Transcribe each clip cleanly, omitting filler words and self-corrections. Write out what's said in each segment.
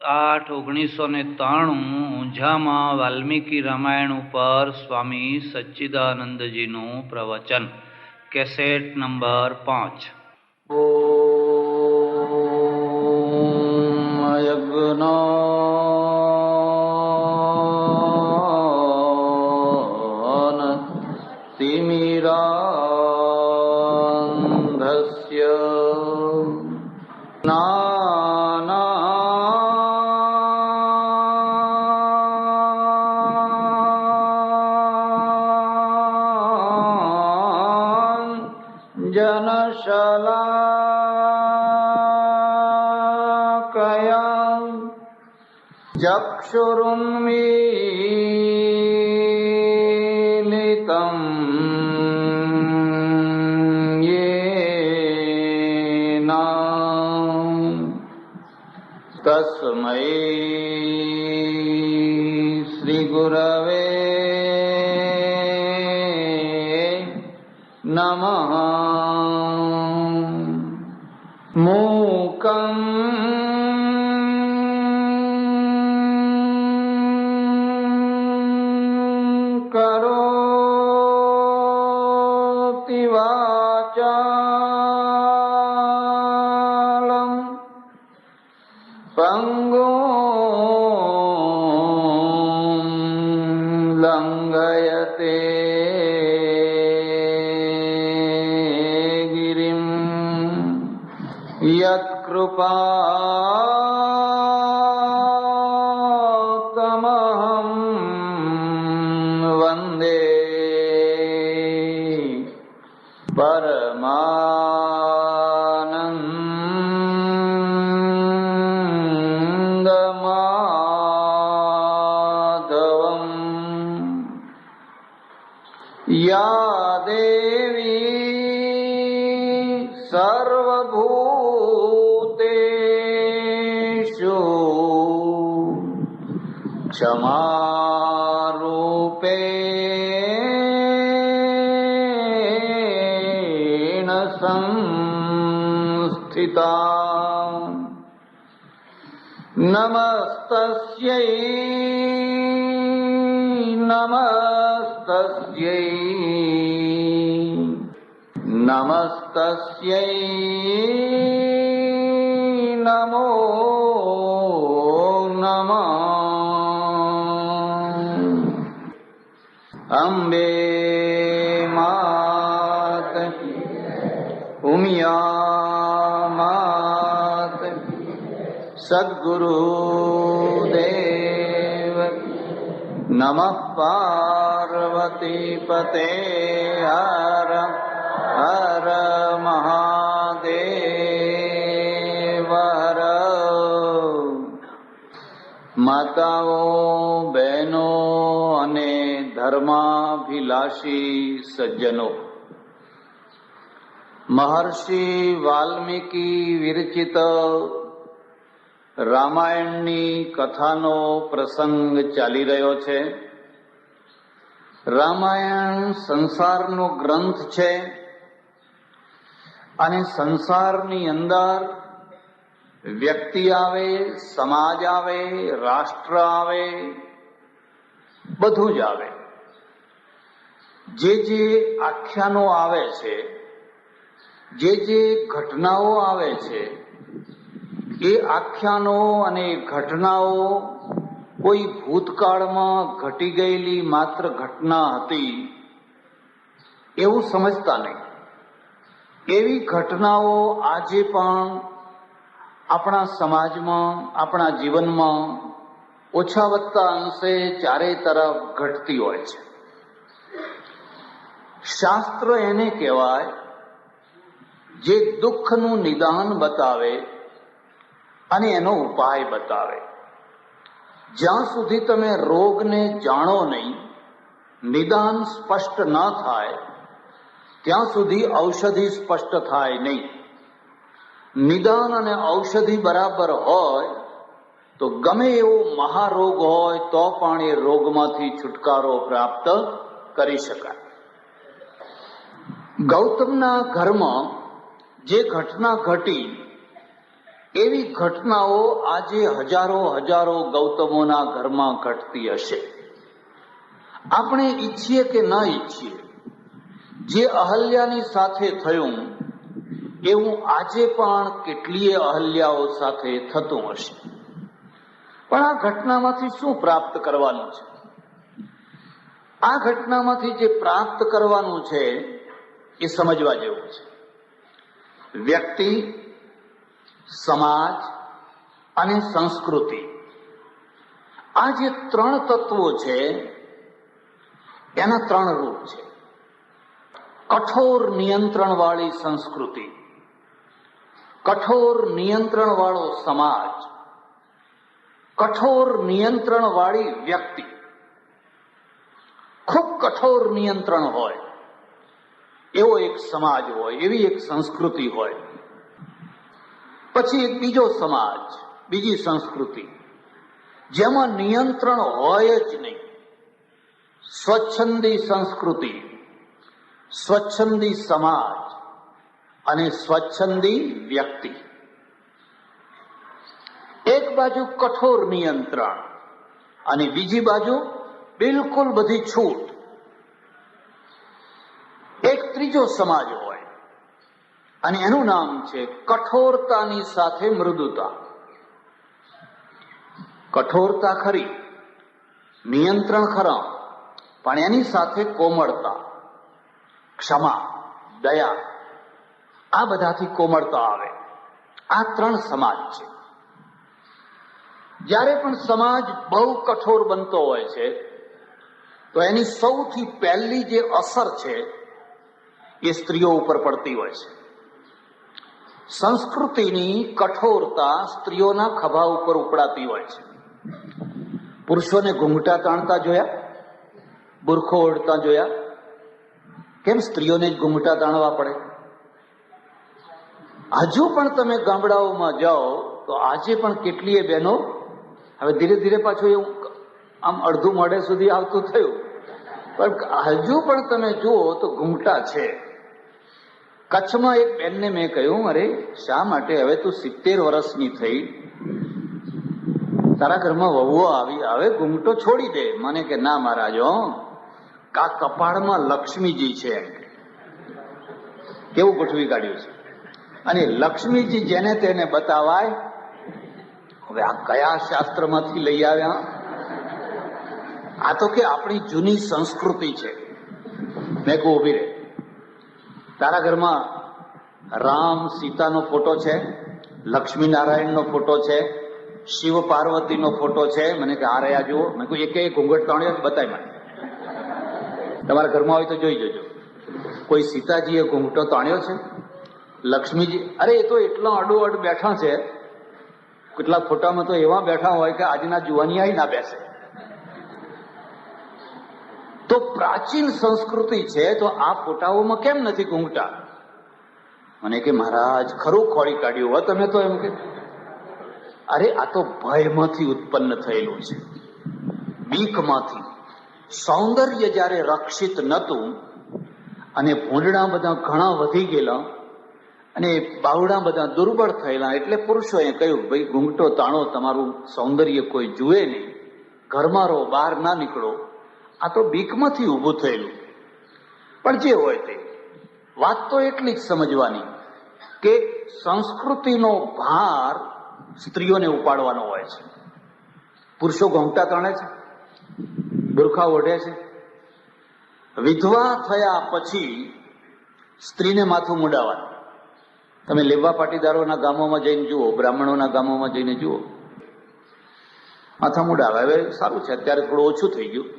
8/1993 ઊંઝામાં વાલ્મીકી રામાયણ ઉપર સ્વામી સચ્ચિદાનંદજીનું પ્રવચન. Cassette number 5. चक्षुरुन्मीलितं येन तस्मै श्रीगुरवे नमः. मूकं करोति वाचालं पंगुं लंघयते गिरिं यत्कृपातमहं वन्दे परमानन्दमाधवम्. या देवी सर्वभूतेषु क्षमारूपेण संस्थिता. नमस्तस्यै नमस्तस्यै नमस्तस्यै नमो नमः. अम्बे मात उमिया मात सद्गुरुदेव नमः. पार्वती पते हर हर महादेव हर. માતાઓ, બહેનો અને ધર્માભિલાષી સજ્જનો, મહર્ષિ વાલ્મીકી વિરચિત રામાયણની કથાનો પ્રસંગ ચાલી રહ્યો છે. રામાયણ સંસારનો ગ્રંથ છે અને સંસારની અંદર વ્યક્તિ આવે, સમાજ આવે, રાષ્ટ્ર આવે, બધું જ આવે. જે આખ્યાનો આવે છે, જે ઘટનાઓ આવે છે, એ આખ્યાનો અને ઘટનાઓ કોઈ ભૂતકાળમાં ઘટી ગયેલી માત્ર ઘટના હતી એવું સમજતા નહીં. એવી ઘટનાઓ આજે પણ આપણા સમાજમાં, આપણા જીવનમાં ઓછા વત્તા અંશે ચારે તરફ ઘટતી હોય છે. શાસ્ત્ર એને કહેવાય જે દુઃખનું નિદાન બતાવે અને એનો ઉપાય બતાવે. જ્યાં સુધી તમે રોગને જાણો નહીં, નિદાન સ્પષ્ટ ન થાય, ત્યાં સુધી ઔષધિ સ્પષ્ટ થાય નહીં. નિદાન અને ઔષધિ બરાબર હોય તો ગમે એવો મહારોગ હોય તો પણ એ રોગમાંથી છુટકારો પ્રાપ્ત કરી શકાય. ગૌતમના ઘરમાં જે ઘટના ઘટી એવી ઘટનાઓ આજે હજારો હજારો ગૌતમોના ઘરમાં ઘટતી હશે. આપણે ઈચ્છીએ કે ન ઈચ્છીએ, જે અહલ્યાની સાથે થયું એવું આજે પણ કેટલીય અહલ્યાઓ સાથે થતું હશે. પણ આ ઘટનામાંથી શું પ્રાપ્ત કરવાનું છે? આ ઘટનામાંથી જે પ્રાપ્ત કરવાનું છે એ સમજવા જેવું છે. વ્યક્તિ, સમાજ અને સંસ્કૃતિ, આ જે ત્રણ તત્વો છે એના ત્રણ રૂપ છે. કઠોર નિયંત્રણ વાળી સંસ્કૃતિ, કઠોર નિયંત્રણ વાળો સમાજ, કઠોર નિયંત્રણ વાળી વ્યક્તિ. ખૂબ કઠોર નિયંત્રણ હોય એવો એક સમાજ હોય, એવી એક સંસ્કૃતિ હોય. પછી એક બીજો સમાજ, બીજી સંસ્કૃતિ, જેમાં નિયંત્રણ હોય જ નહીં. સ્વચ્છંદી સંસ્કૃતિ, સ્વચ્છંદી સમાજ અને સ્વચ્છંદી વ્યક્તિ. એક બાજુ કઠોર નિયંત્રણ અને બીજી બાજુ બિલકુલ બધી છૂટ. એક ત્રીજો સમાજ હોય અને એનું નામ છે કઠોરતાની સાથે મૃદુતા. કઠોરતા ખરી, નિયંત્રણ ખરા, પણ એની સાથે કોમળતા, ક્ષમા, દયા, આ બધાથી કોમળતા આવે. આ ત્રણ સમાજ છે. જ્યારે પણ સમાજ બહુ કઠોર બનતો હોય છે તો એની સૌથી પહેલી જે અસર છે એ સ્ત્રીઓ ઉપર પડતી હોય છે. સંસ્કૃતિની કઠોરતા સ્ત્રીઓના ખભા ઉપર ઉપડાતી હોય છે. પુરુષોને ઘૂંઘટા તાણતા જોયા, બુરખો ઓઢતા જોયા? કેમ સ્ત્રીઓને જ ઘૂંઘટા તાણવા પડે? હજુ પણ તમે ગામડાઓમાં જાઓ તો આજે પણ કેટલીય બહેનો, હવે ધીરે ધીરે પાછું એવું આમ અડધું મોડે સુધી આવતું થયું, પણ હજુ પણ તમે જુઓ તો ઘૂંઘટા છે. કચ્છમાં એક બેનને મેં કહ્યું, અરે શા માટે હવે તું 70 વર્ષની થઈ, તારા ઘરમાં વહુઓ આવી, હવે ઘૂંઘટો છોડી દે. મને કે ના મહારાજ, કા કપાળમાં લક્ષ્મીજી છે. કેવું ગોઠવી કાઢ્યું છે. અને લક્ષ્મીજી જેને તેને બતાવાય. હવે આ કયા શાસ્ત્રમાંથી લઈ આવ્યા? આ તો કે આપણી જૂની સંસ્કૃતિ છે. મેં કહું ઉભી રહે, તારા ઘરમાં રામ સીતાનો ફોટો છે, લક્ષ્મી નારાયણનો ફોટો છે, શિવ પાર્વતીનો ફોટો છે? મને કે આ રહ્યા જુઓ. મેં કહું એક ઘૂંઘટ તાણ્યો બતાય મને. તમારા ઘરમાં હોય તો જોઈ જજો. કોઈ સીતાજીએ ઘૂંઘટો તાણ્યો છે? લક્ષ્મીજી? અરે એ તો એટલા અડોઅડ બેઠા છે. કેટલાક ફોટામાં તો એવા બેઠા હોય કે આજના જુવાનિયા ના બેસે. તો પ્રાચીન સંસ્કૃતિ છે, તો આ ફોટાઓમાં કેમ નથી ઘૂંઘટા? મને કે મહારાજ ખરું ખોળી કાઢ્યું હોય તમે તો. એમ કે અરે આ તો ભયમાંથી ઉત્પન્ન થયેલું છે, બીકમાંથી. સૌંદર્ય જ્યારે રક્ષિત નહોતું અને ભૂંડણા બધા ઘણા વધી ગયેલા અને બાવડા બધા દુર્બળ થયેલા, એટલે પુરુષોએ કહ્યું ભાઈ ઘૂંઘટો તાણો, તમારું સૌંદર્ય કોઈ જુએ નહીં, ઘરમાં રહો, બહાર ના નીકળો. આ તો બીકમાંથી ઊભું થયેલું. પણ જે હોય તે વાત તો એટલી જ સમજવાની કે સંસ્કૃતિનો ભાર સ્ત્રીઓને ઉપાડવાનો હોય છે. પુરુષો ઘૂંઘટા તાણે છે, બુરખા ઓઢે છે. વિધવા થયા પછી સ્ત્રીને માથું મુડાવવાનું. તમે લેવા પાટીદારોના ગામોમાં જઈને જુઓ, બ્રાહ્મણોના ગામોમાં જઈને જુઓ, માથા મુડાવે. હવે સારું છે, અત્યારે થોડું ઓછું થઈ ગયું.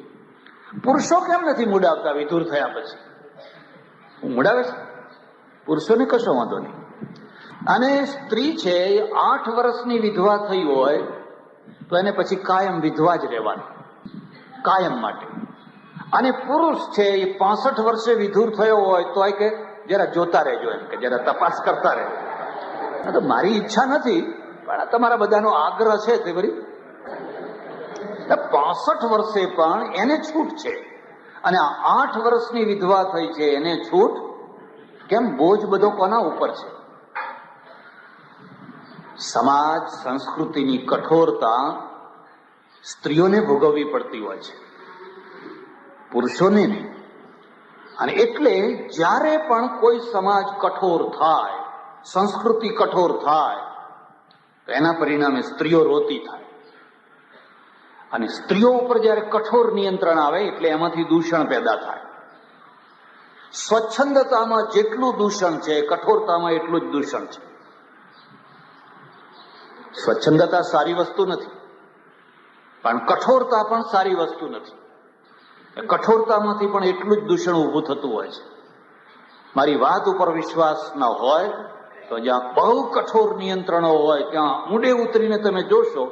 પુરુષો કેમ નથી મુડાવતા વિધુર થયા પછી? મુડાવે છે પુરુષોને, કશો વાંધો નહીં. અને સ્ત્રી છે એ 8 વર્ષની વિધવા થઈ હોય તો એને પછી કાયમ વિધવા જ રહેવાનું, કાયમ માટે. અને પુરુષ છે એ 65 વર્ષે વિધુર થયો હોય તો કે જરા જોતા રહેજો, એમ કે જરા તપાસ કરતા રહેજો. તો મારી ઈચ્છા નથી, પણ તમારા બધાનો આગ્રહ છે તે બધી. 65 વર્ષે પણ એને છૂટ છે, અને 8 વર્ષની વિધવા થઈ છે એને છૂટ કેમ? બોજ બધો કોના ઉપર છે? સમાજ સંસ્કૃતિની કઠોરતા સ્ત્રીઓને ભોગવવી પડતી હોય છે, પુરુષોને નહીં. અને એટલે જ્યારે પણ કોઈ સમાજ કઠોર થાય, સંસ્કૃતિ કઠોર થાય, તો એના પરિણામે સ્ત્રીઓ રોતી થાય. અને સ્ત્રીઓ ઉપર જ્યારે કઠોર નિયંત્રણ આવે એટલે એમાંથી દૂષણ પેદા થાય. સ્વચ્છંદતામાં જેટલું દૂષણ છે, કઠોરતામાં એટલું જ દૂષણ છે. સ્વચ્છંદતા સારી વસ્તુ નથી, પણ કઠોરતા પણ સારી વસ્તુ નથી. કઠોરતામાંથી પણ એટલું જ દૂષણ ઊભું થતું હોય છે. મારી વાત ઉપર વિશ્વાસ ન હોય તો જ્યાં બહુ કઠોર નિયંત્રણો હોય ત્યાં ઊંડે ઉતરીને તમે જોશો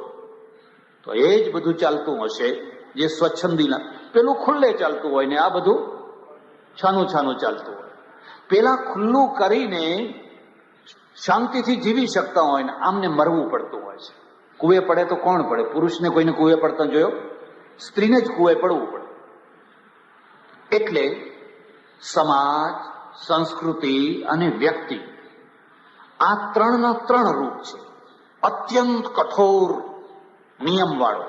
તો એ જ બધું ચાલતું હશે જે સ્વચ્છંદીના. પેલું ખુલ્લે ચાલતું હોય ને આ બધું છાનું છાનું ચાલતું હોય. પેલા ખુલ્લું કરીને શાંતિથી જીવી શકતા હોય ને આમને મરવું પડતું હોય છે. કુએ પડે તો કોણ પડે? પુરુષને કોઈને કુએ પડતા જોયો? સ્ત્રીને જ કુએ પડવું પડે. એટલે સમાજ, સંસ્કૃતિ અને વ્યક્તિ આ ત્રણના ત્રણ રૂપ છે. અત્યંત કઠોર નિયમવાળો,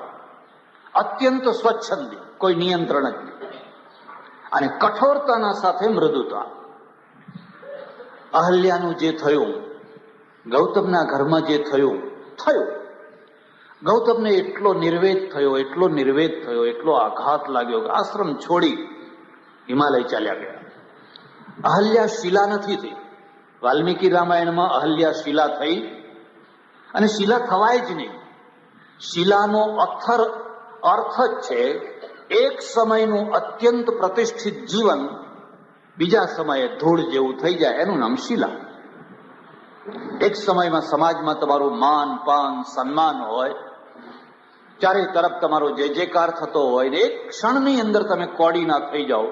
અત્યંત સ્વચ્છંદી, કોઈ નિયંત્રણ જ નહીં, અને કઠોરતાના સાથે મૃદુતા. અહલ્યાનું જે થયું, ગૌતમના ઘરમાં જે થયું. ગૌતમને એટલો નિર્વેદ થયો, એટલો આઘાત લાગ્યો કે આશ્રમ છોડી હિમાલય ચાલ્યા ગયા. અહલ્યા શિલા નથી થઈ. વાલ્મીકી રામાયણમાં અહલ્યા શિલા થઈ, અને શિલા થવાય જ નહીં. શિલાનો અર્થ જ છે એક સમયનું અત્યંત પ્રતિષ્ઠિત જીવન બીજા સમયે ધૂળ જેવું થઈ જાય, એનું નામ શિલા. એક સમયમાં સમાજમાં તમારું માન પાન સન્માન હોય, ચારે તરફ તમારો જય જયકાર થતો હોય, ને એક ક્ષણની અંદર તમે કોડી ના થઈ જાઓ,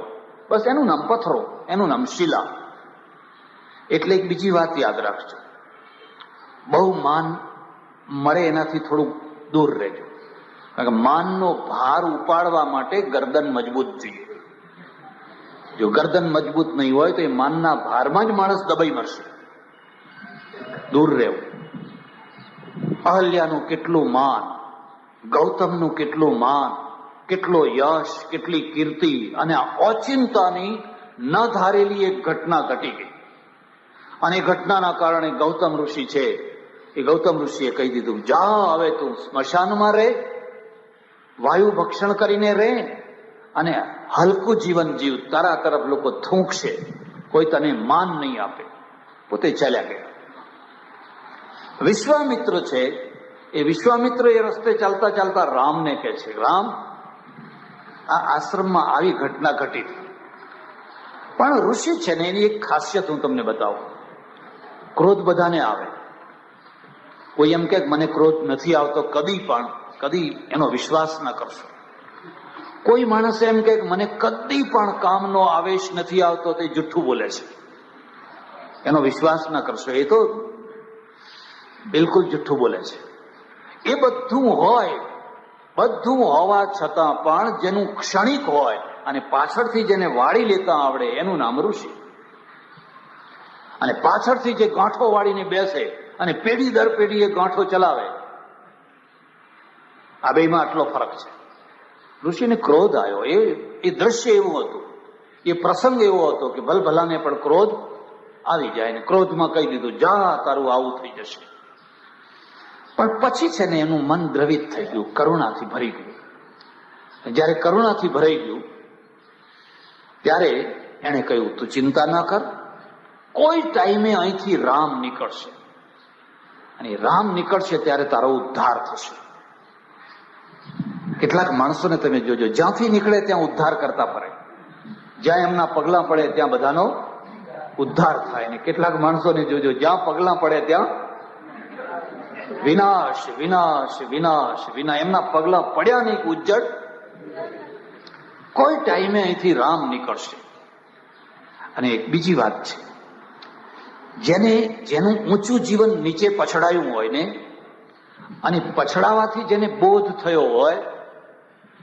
બસ એનું નામ પથ્થરો, એનું નામ શિલા. એટલે એક બીજી વાત યાદ રાખજો, બહુ માન મળે એનાથી થોડું દૂર રહેજો. કારણ કે માનનો ભાર ઉપાડવા માટે ગરદન મજબૂત જોઈએ. જો ગરદન મજબૂત નહીં હોય તો એ માનના ભારમાં જ માણસ દબાઈ મરશે. દૂર રહેવું. અહલ્યાનું કેટલું માન, ગૌતમનું કેટલું માન, કેટલો યશ, કેટલી કીર્તિ, અને આ ઓચિંતાની ન ધારેલી એક ઘટના ઘટી ગઈ. અને એ ઘટનાના કારણે ગૌતમ ઋષિ છે, એ ગૌતમ ઋષિએ કહી દીધું, જા હવે તું સ્મશાનમાં રહે, વાયુ ભક્ષણ કરીને રહે, અને હલકું જીવન જીવ. તારા તરફ લોકો થૂંકશે, કોઈ તને માન નહીં આપે. પોતે ચાલ્યા ગયા. વિશ્વામિત્ર છે, એ વિશ્વામિત્ર એ રસ્તે ચાલતા ચાલતા રામને કહે છે, રામ, આ આશ્રમમાં આવી ઘટના ઘટી. પણ ઋષિ છે ને એની એક ખાસિયત હું તમને બતાવું. ક્રોધ બધાને આવે. કોઈ એમ કે મને ક્રોધ નથી આવતો, કદી એનો વિશ્વાસ ના કરશો. કોઈ માણસ એમ કે મને કદી પણ કામનો આવેશ નથી આવતો, તે જુઠ્ઠું બોલે છે, એનો વિશ્વાસ ના કરશો. એ તો બિલકુલ જુઠ્ઠું બોલે છે. એ બધું હોવા છતાં પણ જેનું ક્ષણિક હોય અને પાછળથી જેને વાળી લેતા આવડે એનું નામ ઋષિ. અને પાછળથી જે ગાંઠો વાળીને બેસે અને પેઢી દર પેઢી એ ગાંઠો ચલાવે, આ બેમાં આટલો ફરક છે. ઋષિને ક્રોધ આવ્યો, એ દ્રશ્ય એવું હતું, એ પ્રસંગ એવો હતો કે ભલભલાને પણ ક્રોધ આવી જાય. ને ક્રોધમાં કહી દીધું, જા, તારું આવું થઈ જશે. પણ પછી છે ને એનું મન દ્રવિત થઈ ગયું, કરુણાથી ભરી ગયું. જયારે કરુણાથી ભરાઈ ગયું ત્યારે એણે કહ્યું, તું ચિંતા ના કર, કોઈ ટાઈમે અહીંથી રામ નીકળશે, અને રામ નીકળશે ત્યારે તારો ઉદ્ધાર થશે. કેટલાક માણસોને તમે જોજો, જ્યાંથી નીકળે ત્યાં ઉદ્ધાર કરતા ફરે, જ્યાં એમના પગલા પડે ત્યાં બધાનો ઉદ્ધાર થાય. ને કેટલાક માણસોને જોજો, જ્યાં પગલા પડે ત્યાં વિનાશ વિનાશ વિનાશ વિનાશ. એમના પગલા પડ્યા નહીં, ઉજ્જડ. કોઈ ટાઈમે અહીંથી રામ નીકળશે. અને એક બીજી વાત છે, જેનું ઊંચું જીવન નીચે પછડાયું હોય ને, અને પછડાવાથી જેને બોધ થયો હોય,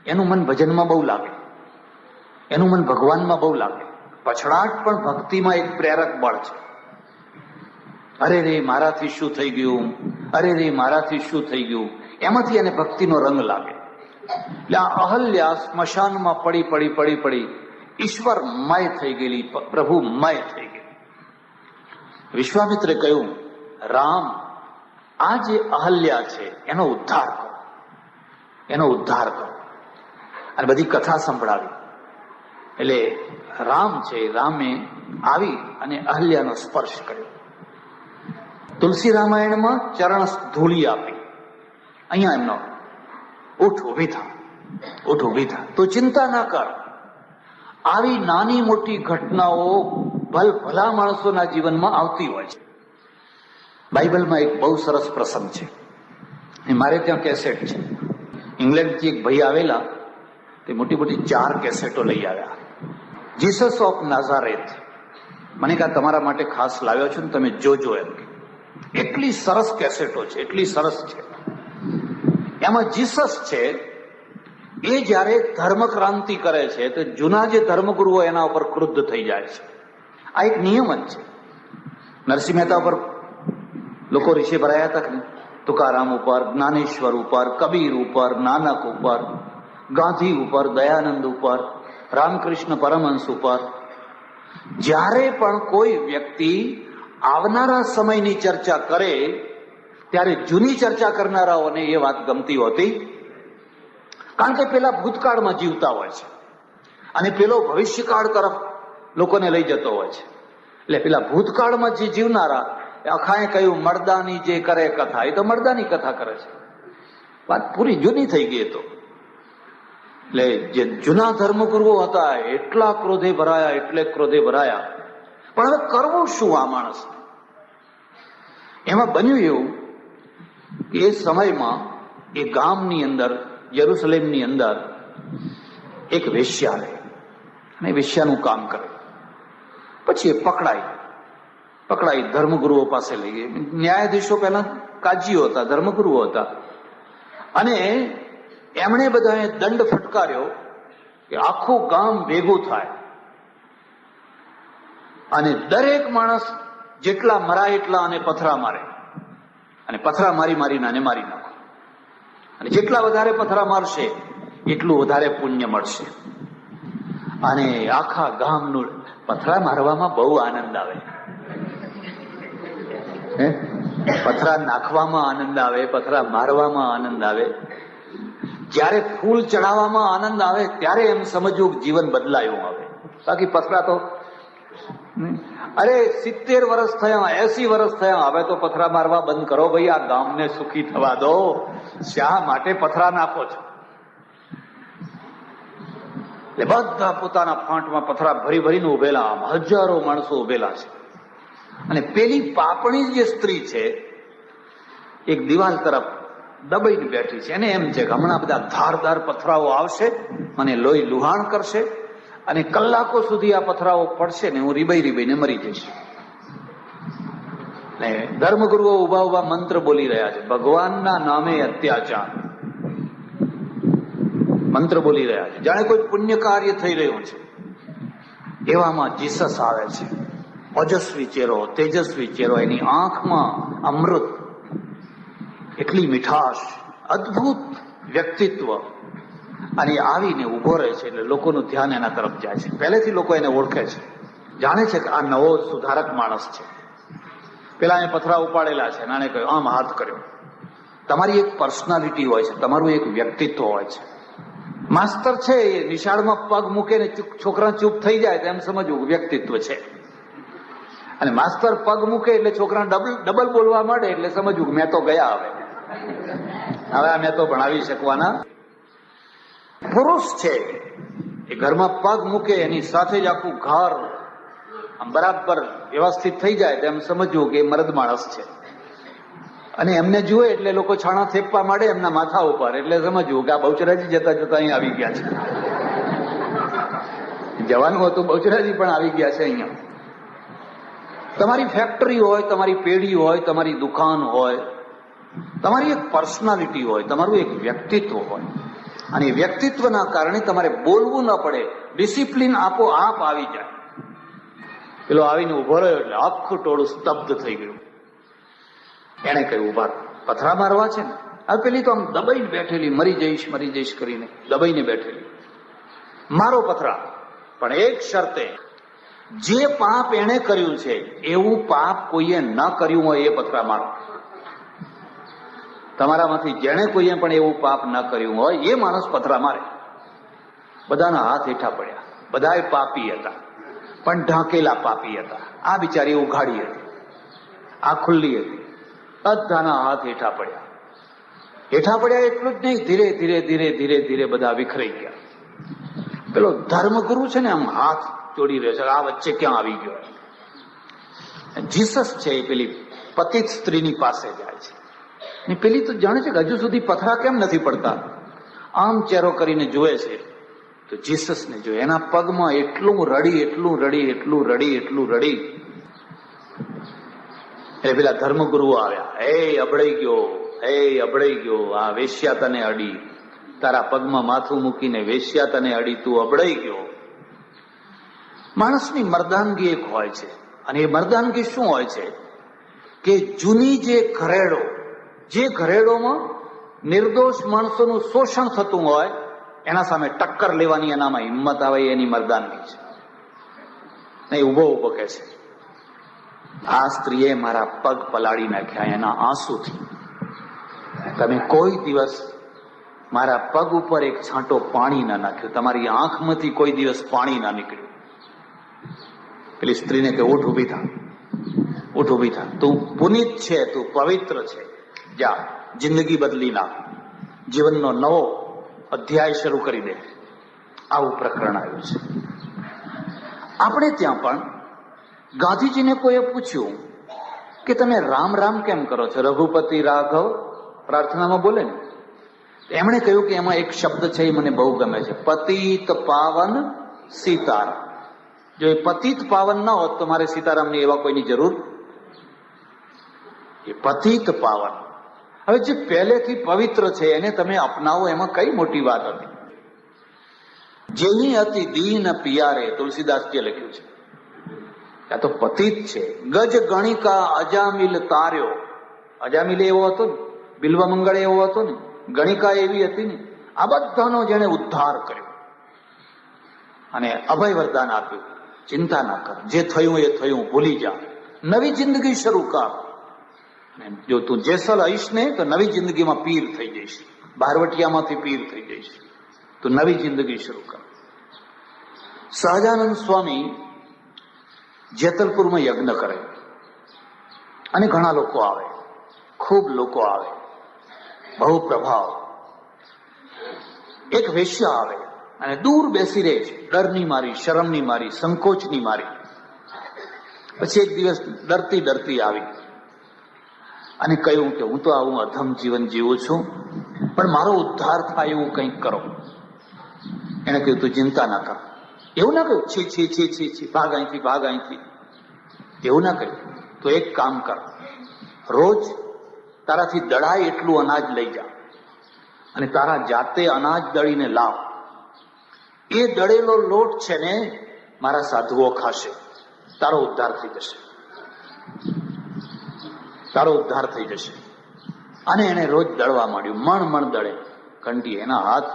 એનું મન ભજનમાં બહુ લાગે, એનું મન ભગવાનમાં બહુ લાગે. પછડાટ પણ ભક્તિમાં એક પ્રેરક બળ છે. અરે રે મારાથી શું થઈ ગયું, અરે રે મારાથી શું થઈ ગયું, એમાંથી એને ભક્તિનો રંગ લાગે. એટલે આ અહલ્યા સ્મશાનમાં પડી પડી પડી પડી ઈશ્વરમય થઈ ગયેલી, પ્રભુમય થઈ ગયેલી. વિશ્વામિત્રે કહ્યું, રામ, આ જે અહલ્યા છે એનો ઉદ્ધાર કરો, એનો ઉદ્ધાર કરો. અને બધી કથા સંભળાવી. એટલે રામ છે, રામે આવી અને અહલ્યાનો સ્પર્શ કર્યો. તુલસી રામાયણમાં ચરણ ધૂળી આપી. અહીંયા એમનો ઉઠ ઉભી થા, ઉઠ ઉભી થા, તો ચિંતા ના કર. આવી નાની મોટી ઘટનાઓ ભલા માણસોના જીવનમાં આવતી હોય છે. બાઇબલમાં એક બહુ સરસ પ્રસંગ છે, મારે ત્યાં કેસેટ છે. ઇંગ્લેન્ડથી એક ભાઈ આવેલા, તે મોટી મોટી 4 કેસેટો લઈ આવ્યા. Jesus of Nazareth. મને કહા તમારા માટે ખાસ લાવ્યો છું ને, તમે જોજો એમ. એટલી સરસ કેસેટો છે, એટલી સરસ છે. એમાં જીસસ છે એ જયારે ધર્મક્રાંતિ કરે છે તો જૂના જે ધર્મગુરુઓ એના ઉપર ક્રુદ્ધ થઈ જાય છે. આ એક નિયમ જ છે. નરસિંહ મહેતા ઉપર લોકો રીછે ભરાયા હતા કે તુકારામ ઉપર, જ્ઞાનેશ્વર ઉપર, કબીર ઉપર, નાનક ઉપર, ગાંધી ઉપર, દયાનંદ ઉપર, રામકૃષ્ણ પરમહંસ ઉપર. જ્યારે પણ કોઈ વ્યક્તિ આવનારા સમયની ચર્ચા કરે ત્યારે જૂની ચર્ચા કરનારાઓને એ વાત ગમતી હોતી, કારણ કે પેલા ભૂતકાળમાં જીવતા હોય છે અને પેલો ભવિષ્યકાળ તરફ લોકોને લઈ જતો હોય છે. એટલે પેલા ભૂતકાળમાં જે જીવનારા અખાએ કહ્યું મરદાની જે કરે કથા, એ તો મરદાની કથા કરે છે. વાત પૂરી જૂની થઈ ગઈ. તો એટલે જે જૂના ધર્મગુરુઓ હતા એટલા ક્રોધે ભરાયા, એટલે ક્રોધે ભરાયા. પણ હવે કરવું શું આ માણસ? એમાં બન્યું એવું કે એ સમયમાં એ ગામની અંદર, યરુસલેમની અંદર એક વેશ્યા રહે અને વેશ્યાનું કામ કરે. પછી એ પકડાઈ ધર્મગુરુઓ પાસે લઈ ગઈ. ન્યાયાધીશો પહેલા કાજીઓ હતા, ધર્મગુરુઓ હતા, અને એમણે બધાએ દંડ ફટકાર્યો કે આખું ગામ ભેગું થાય અને દરેક માણસ જેટલા મરાય એટલા અને પથરા મારે, અને પથરા મારીને આને મારી નાખો, અને જેટલા વધારે પથરા મારશે એટલું વધારે પુણ્ય મળશે. અને આખા ગામનું પથરા મારવામાં બહુ આનંદ આવે, પથરા નાખવામાં આનંદ આવે, પથરા મારવામાં આનંદ આવે. જ્યારે ફૂલ ચડાવવામાં આનંદ આવે ત્યારે એમ સમજવું જીવન બદલાયું આવે. બાકી પથરા તો અરે 70 વર્ષ થયા, 80 વર્ષ થયા, હવે તો પથરા મારવા બંધ કરો ભાઈ, આ ગામને સુખી થવા દો. શા માટે પથરા નાખો છો? એટલે બધા પોતાના ફાંટમાં પથરા ભરી ભરીને ઉભેલા, હજારો માણસો ઉભેલા છે. અને પેલી પાપણી જે સ્ત્રી છે એક દિવાલ તરફ દબાઈને બેઠી છે. એને એમ છે કે હમણાં બધા ધારદાર પથરાઓ આવશે, મને લોહી લુહાણ કરશે, અને કલાકો સુધી આ પથરાઓ પડશે ને હું રીબાઈને મરી જઈશ. ધર્મગુરુઓ ઉભા મંત્ર બોલી રહ્યા છે, ભગવાનના નામે અત્યાચાર, મંત્ર બોલી રહ્યા છે, જાણે કોઈ પુણ્ય કાર્ય થઈ રહ્યું છે. એવામાં જીસસ આવે છે, ઓજસ્વી ચહેરો, તેજસ્વી ચહેરો, એની આંખમાં અમૃત, એટલી મીઠાશ, અદ્ભુત વ્યક્તિત્વ. અને આવીને ઉભો રહે છે એટલે લોકોનું ધ્યાન એના તરફ જાય છે. પહેલેથી લોકો એને ઓળખે છે, જાણે છે કે આ નવો સુધારક માણસ છે. પેલા એ પથરા ઉપાડેલા છે, નાને કહ્યું, આમ હાથ કર્યો. તમારી એક પર્સનાલિટી હોય છે, તમારું એક વ્યક્તિત્વ હોય છે. માસ્તર છે એ નિશાળમાં પગ મૂકે ને છોકરા ચૂપ થઈ જાય તો એમ સમજવું વ્યક્તિત્વ છે. અને માસ્તર પગ મૂકે એટલે છોકરા ડબલ બોલવા માંડે એટલે સમજવું મેં તો ગયા, હવે મેં તો ભણાવી શકવાના. પુરુષ છે એ ઘરમાં પગ મૂકે એની સાથે જ આખું ઘર બરાબર વ્યવસ્થિત થઈ જાય તો એમ સમજવું કે મર્દ માણસ છે. અને એમને જુએ એટલે લોકો છાણા થેપવા માંડે એમના માથા ઉપર, એટલે સમજવું કે આ બહુચરાજી જતા અહીં આવી ગયા છે. જવાનું હતું બહુચરાજી પણ આવી ગયા છે અહીંયા. તમારી ફેક્ટરી હોય, તમારી પેઢી હોય, તમારી દુકાન હોય, તમારી એક પર્સનાલિટી હોય, તમારું એક વ્યક્તિત્વ હોય, અને વ્યક્તિત્વના કારણે તમારે બોલવું ન પડે, ડિસિપ્લિન આપોઆપ આવી જાય. પેલો આવીને ઉભો રહ્યો એટલે આખું ટોળું સ્તબ્ધ થઈ ગયું. એને કહ્યું ઉભા રહો. પથરા મારવા છે ને. હવે પેલી તો આમ દબાઈને બેઠેલી, મરી જઈશ કરીને દબાઈને બેઠેલી. મારો પથરા, પણ એક શરતે, જે પાપ એને કર્યું છે એવું પાપ કોઈએ ન કર્યું હોય એ પથરા મારો. તમારામાંથી જેણે કોઈએ પણ એવું પાપ ન કર્યું હોય એ માણસ પથરા મારે. બધાના હાથ હેઠા પડ્યા. બધાએ પાપી હતા, પણ ઢાંકેલા પાપી હતા. આ બિચારી ઉઘાડી હતી, આ ખુલ્લી હતી. બધાના હાથ હેઠા પડ્યા. એટલું જ નહીં, ધીરે ધીરે ધીરે ધીરે ધીરે બધા વિખરાઈ ગયા. પેલો ધર્મગુરુ છે ને આમ હાથ જોડી રહ્યો છે, આ વચ્ચે ક્યાં આવી ગયો? જીસસ છે એ પેલી પતિત સ્ત્રીની પાસે જાય છે. ને પેલી તો જાણે છે કે હજુ સુધી પથરા કેમ નથી પડતા. આમ ચહેરો કરીને જુએ છે તો જીસસને જોયે. એના પગમાં એટલું રડી એટલે પેલા ધર્મગુરુ આવ્યા. અબળાઈ ગયો, આ વેશ્યા તને અડી, તારા પગમાં માથું મૂકીને વેશ્યા તને અડી, તું અબળાઈ ગયો. માણસની મર્દાનગી એક હોય છે, અને એ મર્દાનગી શું હોય છે કે જૂની જે ઘરેડોમાં નિર્દોષ માણસોનું શોષણ થતું હોય એના સામે ટક્કર લેવાની એનામાં હિંમત આવે, એની મર્દાનગી છે. નહીં, ઉભો કહે છે, આ સ્ત્રીએ મારા પગ પલાળી નાખ્યા એના આંસુથી. તમે કોઈ દિવસ મારા પગ ઉપર એક છાંટો પાણી ના નાખ્યો, તમારી આંખમાંથી કોઈ દિવસ પાણી ના નીકળ્યું. પેલી સ્ત્રીને કે ઉઠ ઊભી થા, તું પુનિત છે, તું પવિત્ર છે, જા જિંદગી બદલી નાખ, જીવનનો નવો અધ્યાય શરૂ કરી દે. આવું પ્રકરણ આવ્યું છે. આપણે ત્યાં પણ ગાંધીજીને કોઈએ પૂછ્યું કે તમે રામ રામ કેમ કરો છો, રઘુપતિ રાઘવ પ્રાર્થનામાં બોલે ને, એમણે કહ્યું કે એમાં એક શબ્દ છે એ મને બહુ ગમે છે, પતિત પાવન સીતારામ. જો એ પતિત પાવન ના હોત તો મારે સીતારામની એવા કોઈની જરૂર. એ પતિત પાવન, હવે જે પહેલેથી પવિત્ર છે એને તમે અપનાવો, એમાં કઈ મોટી વાત હતી. જેની અતિ દીન પિયારે, તુલસીદાસજીએ લખ્યું છે. આ તો પતિત છે. ગજ ગણિકા અજામિલ તાર્યો, અજામિલ એવો હતો ને, બિલ્વ મંગળ એવો હતો ને, ગણિકા એવી હતી ને, આ બધાનો જેને ઉદ્ધાર કર્યો અને અભય વરદાન આપ્યું. ચિંતા ના કર, જે થયું એ થયું, ભૂલી જા, નવી જિંદગી શરૂ કર. અને જો તું જેસલ આવીશ ને તો નવી જિંદગીમાં પીર થઈ જઈશ, બારવટિયામાંથી પીર થઈ જઈશ. તું નવી જિંદગી શરૂ કર. સહજાનંદ સ્વામી જેતલપુરમાં યજ્ઞ કરે અને ઘણા લોકો આવે, ખૂબ લોકો આવે, બહુ પ્રભાવ. એક વેશ્યા આવે અને દૂર બેસી રહે છે, ડરની મારી, શરમની મારી, સંકોચની મારી. પછી એક દિવસ ડરતી આવી અને કહ્યું કે હું તો આવું અધમ જીવન જીવું છું, પણ મારો ઉદ્ધાર થાય એવું કંઈક કરો. એને કહ્યું તું ચિંતા ના કર. એવું ના કહ્યું છી ભાગ અહીંથી, એવું ના કહ્યું. તો એક કામ કર, રોજ તારાથી દળાય એટલું અનાજ લઈ જા અને તારા જાતે અનાજ દળીને લાવ. એ દળેલો લોટ છે ને મારા સાધુઓ ખાશે, તારો ઉદ્ધાર થઈ જશે. અને એને રોજ દળવા માંડ્યું, મણ દળે કંટી. એના હાથ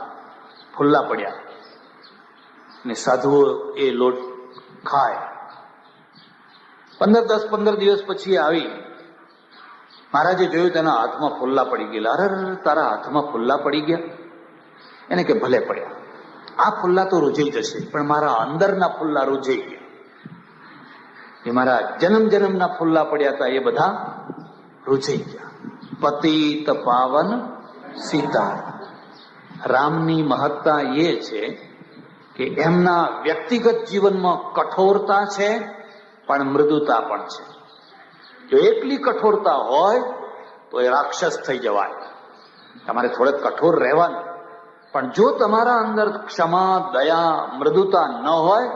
ફુલ્લા પડ્યા ને સાધુઓ એ લોટ ખાય. 15 દિવસ પછી આવી, મહારાજે જોયું તેના હાથમાં ફુલ્લા પડી ગયેલા. અરે તારા હાથમાં ફુલ્લા પડી ગયા? એને કે ભલે પડ્યા, આ ફુલ્લા તો રૂઝાઈ જશે, પણ મારા અંદરના ફુલ્લા રૂઝાઈ ગયા. એ મારા જન્મના ફુલ્લા પડ્યા હતા એ બધા રૂઝાઈ ગયા. પતિત પાવન સીતારામ. રામની મહત્તા એ છે કે એમના વ્યક્તિગત જીવનમાં કઠોરતા છે પણ મૃદુતા પણ છે. જો એકલી કઠોરતા હોય તો એ રાક્ષસ થઈ જવાય. તમારે થોડેક કઠોર રહેવાનું, પણ જો તમારા અંદર ક્ષમા, દયા, મૃદુતા ન હોય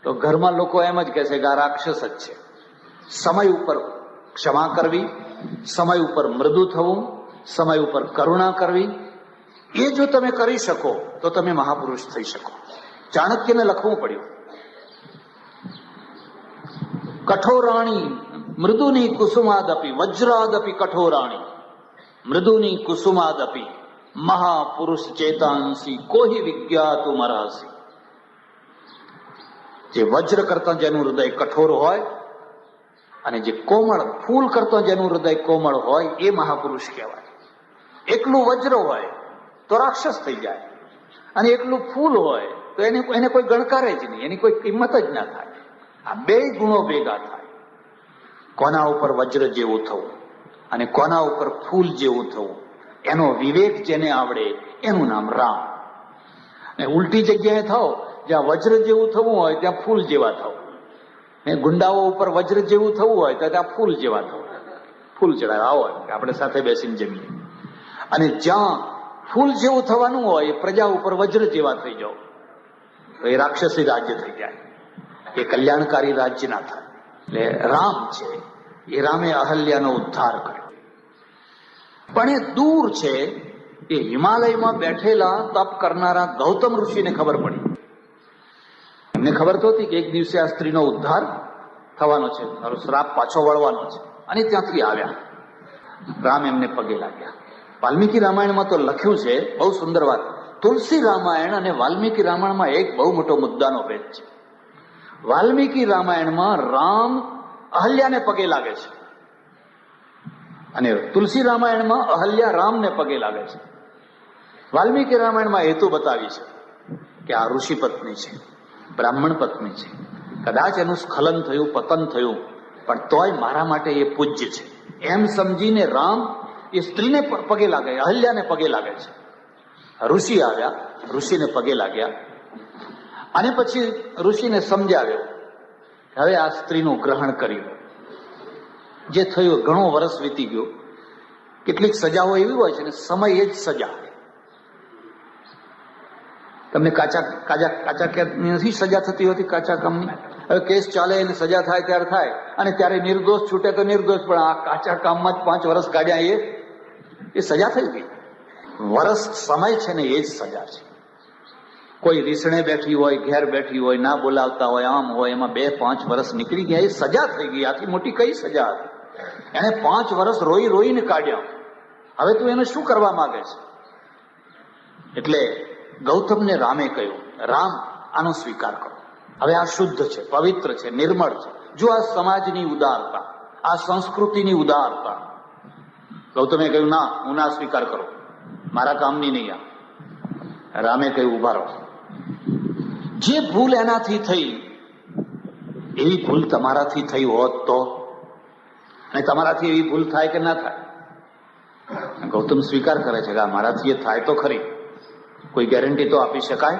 તો ઘરમાં લોકો એમ જ કહેશે કે આ રાક્ષસ જ છે. સમય ઉપર ક્ષમા કરવી, સમય ઉપર મૃદુ થવું, સમય ઉપર કરુણા કરવી, એ જો તમે કરી શકો તો તમે મહાપુરુષ થઈ શકો. ચાણક્યને લખવું પડ્યું, કઠોરાણી મૃદુની કુસુમાદપી વજ્રાદપી કઠોરાણી, મૃદુની કુસુમાદપી મહાપુરુષ ચેતાંસી કોહી વિજ્ઞાતું મરહસી. જે વજ્ર કરતા જેનું હૃદય કઠોર હોય અને જે કોમળ ફૂલ કરતા જેનું હૃદય કોમળ હોય એ મહાપુરુષ કહેવાય. એકલું વજ્ર હોય તો રાક્ષસ થઈ જાય, અને એકલું ફૂલ હોય તો એને કોઈ ગણકારે જ નહીં, એની કોઈ કિંમત જ ના થાય. આ બે ગુણો ભેગા થાય. કોના ઉપર વજ્ર જેવું થવું અને કોના ઉપર ફૂલ જેવું થવું, એનો વિવેક જેને આવડે એનું નામ રામ. અને ઉલટી જગ્યાએ થાવ, જ્યાં વજ્ર જેવું થવું હોય ત્યાં ફૂલ જેવા થવું, ને ગુંડાઓ ઉપર વજ્ર જેવું થવું હોય તો ત્યાં ફૂલ જેવા થવું. ફૂલ ચડાવે આવો આપણે સાથે બેસીને જમીએ. અને જ્યાં ફૂલ જેવું થવાનું હોય એ પ્રજા ઉપર વજ્ર જેવા થઈ જાવ તો એ રાક્ષસી રાજ્ય થઈ જાય, એ કલ્યાણકારી રાજ્ય ના થાય. એટલે રામ છે એ રામે અહલ્યાનો ઉદ્ધાર કર્યો. પણ એ દૂર છે એ હિમાલયમાં બેઠેલા તપ કરનારા ગૌતમ ઋષિને ખબર પડી. એમને ખબર તો હતી કે એક દિવસે આ સ્ત્રીનો ઉદ્ધાર થવાનો છે, મારો શ્રાપ પાછો વળવાનો છે, અને ત્યાંથી આવ્યા. રામ એમને પગે લાગ્યા. વાલ્મીકી રામાયણમાં તો લખ્યું છે, બહુ સુંદર વાત. તુલસી રામાયણ અને વાલ્મીકી રામાયણમાં એક બહુ મોટો મુદ્દાનો ભેદ છે. વાલ્મીકી રામાયણમાં રામ અહલ્યાને પગે લાગે છે, અને તુલસી રામાયણમાં અહલ્યા રામને પગે લાગે છે. વાલ્મીકી રામાયણમાં હેતુ બતાવી છે કે આ ઋષિ પત્ની છે, બ્રાહ્મણ પત્ની છે, કદાચ એનું સ્ખલન થયું, પતન થયું, પણ તોય મારા માટે એ પૂજ્ય છે એમ સમજીને રામ એ સ્ત્રીને પગે લાગે, અહલ્યાને પગે લાગે છે. ઋષિ આવ્યા, ઋષિને પગે લાગ્યા, અને પછી ઋષિને સમજાવ્યો હવે આ સ્ત્રીનું ગ્રહણ કર્યું. જે થયું ઘણો વર્ષ વીતી ગયો. કેટલીક સજાઓ એવી હોય છે ને સમય એ જ સજા. તમને કાચા કેદની નથી સજા થતી હોતી, કાચા કામની. હવે કેસ ચાલે અને સજા થાય ત્યારે થાય, અને ત્યારે નિર્દોષ છૂટે તો નિર્દોષ, પણ આ કાચા કામમાં જ 5 વર્ષ કાઢ્યા એ સજા થઈ ગઈ. વર્ષ સમય છે ને એ જ સજા છે. કોઈ રીસણે બેઠી હોય, ઘેર બેઠી હોય, ના બોલાવતા હોય, આમ હોય, એમાં 2-5 વર્ષ નીકળી ગયા, એ સજા થઈ ગઈ. આથી મોટી કઈ સજા હતી? એને 5 વર્ષ રોઈ રોઈને કાઢ્યા. હવે તું એને શું કરવા માંગે છે? એટલે ગૌતમને રામે કહ્યું, રામ આનો સ્વીકાર કરો. હવે આ શુદ્ધ છે, પવિત્ર છે, નિર્મળ છે. જો આ સમાજની ઉદારતા, આ સંસ્કૃતિની ઉદારતા. ગૌતમે કહ્યું ના, હું ના સ્વીકાર કરું, મારા કામની નહીં આ. રામે કહ્યું ઉભા રહો. જે ભૂલ એનાથી થઈ એવી ભૂલ તમારાથી થઈ હોત તો, અને તમારાથી એવી ભૂલ થાય કે ના થાય? ગૌતમ સ્વીકાર કરે છે કે મારાથી એ થાય તો ખરી, કોઈ ગેરંટી તો આપી શકાય,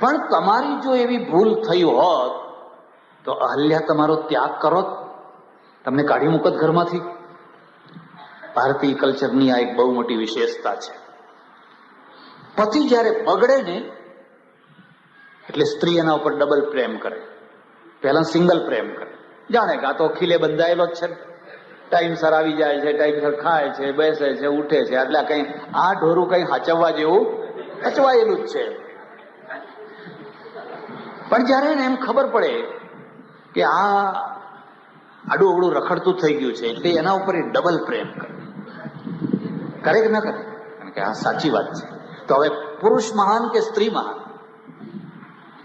પણ તમારી જો એવી ભૂલ થઈ હોત તો અહલ્યા તમારો ત્યાગ કરો, તમને કાઢી મૂકત ઘરમાંથી. ભારતીય કલ્ચરની આ એક બહુ મોટી વિશેષતા છે. પતિ જયારે બગડે ને એટલે સ્ત્રી એના ઉપર ડબલ પ્રેમ કરે. પહેલા સિંગલ પ્રેમ કરે, જાણે કે આ તો ખીલે બંધાયેલો જ છે, ટાઈમસર આવી જાય છે, ટાઈમસર ખાય છે, બેસે છે, ઉઠે છે, એટલે કઈ આ ઢોરું કઈ હાચવવા જેવું હચવાયેલું જ છે. પણ જયારે એને એમ ખબર પડે કે આ આડું અવડું રખડતું થઈ ગયું છે, એટલે એના ઉપર એ ડબલ પ્રેમ કરે કે ન કરે? કારણ કે આ સાચી વાત છે. તો હવે પુરુષ મહાન કે સ્ત્રી મહાન?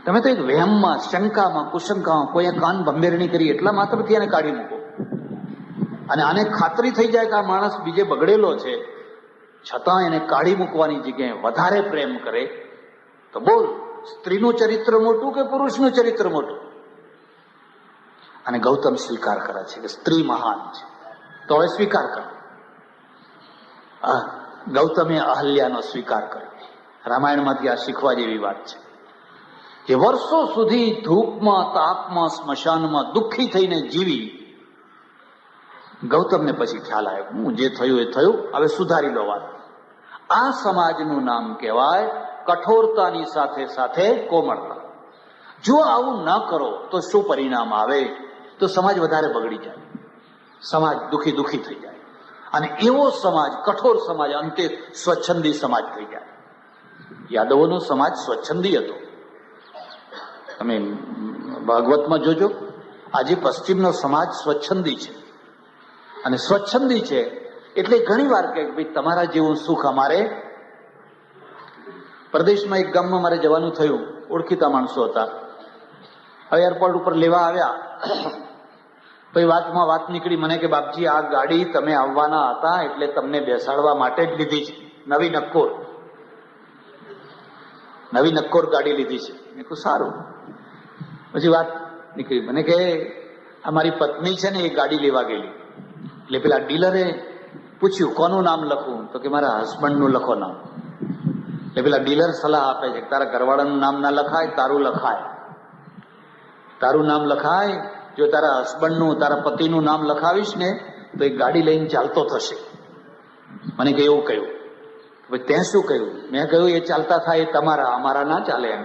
તમે તો એક વહેમમાં, શંકામાં, કુશંકામાં કોઈએ કાન ભંભેરણી કરી એટલા માત્રથી એને કાઢી મૂકો, અને આને ખાતરી થઈ જાય કે આ માણસ બીજે બગડેલો છે, છતાં એને કાઢી મૂકવાની જગ્યાએ વધારે પ્રેમ કરે, તો બોલ સ્ત્રીનું ચરિત્ર મોટું કે પુરુષનું ચરિત્ર મોટું? અને ગૌતમ સ્વીકાર કરે છે કે સ્ત્રી મહાન છે. તો હવે સ્વીકાર કરો. ગૌતમે અહલ્યાનો સ્વીકાર કર્યો. રામાયણમાંથી આ શીખવા જેવી વાત છે. જે વર્ષો સુધી ધૂપમાં, તાપમાં, સ્મશાનમાં દુઃખી થઈને જીવી, ગૌતમને પછી ખ્યાલ આવ્યો હું જે થયું એ થયું, હવે સુધારી લો વાત. આ સમાજનું નામ કહેવાય કઠોરતાની સાથે સાથે કોમળતા. જો આવું ન કરો તો શું પરિણામ આવે? તો સમાજ વધારે બગડી જાય, સમાજ દુઃખી થઈ જાય, અને એવો સમાજ, કઠોર સમાજ, અંતે સ્વચ્છંદી સમાજ થઈ જાય. યાદવોનો સમાજ સ્વચ્છંદી હતો. તમે ભાગવતમાં જોજો, આજે પશ્ચિમનો સમાજ સ્વચ્છંદી છે, અને સ્વચ્છંદી છે એટલે ઘણી વાર કે ભાઈ તમારા જેવું સુખ અમારે. પ્રદેશમાં એક ગામમાં મારે જવાનું થયું, ઓળખીતા માણસો હતા. હવે એરપોર્ટ ઉપર લેવા આવ્યા, પછી વાતમાં વાત નીકળી મને કે બાપજી આ ગાડી તમે આવવાના હતા એટલે તમને બેસાડવા માટે જ લીધી છે, નવી નક્કોર ગાડી લીધી છે. મેં કહ્યું સારું. પછી વાત નીકળી, મને કે અમારી પત્ની છે ને એ ગાડી લેવા ગયેલી, એટલે પેલા ડીલરે પૂછ્યું કોનું નામ લખું, તો કે મારા હસબન્ડનું લખો નામ. એટલે પેલા ડીલર સલાહ આપે છે કે તારા ઘરવાળાનું નામ ના લખાય, તારું લખાય. તારું નામ લખાય, જો તારા હસબન્ડનું તારા પતિનું નામ લખાવીશ ને તો એ ગાડી લઈને ચાલતો થશે. મને કે એવું કહ્યું. ભાઈ તે શું કહ્યું? મેં કહ્યું એ ચાલતા થાય એ તમારા, અમારા ના ચાલે એમ.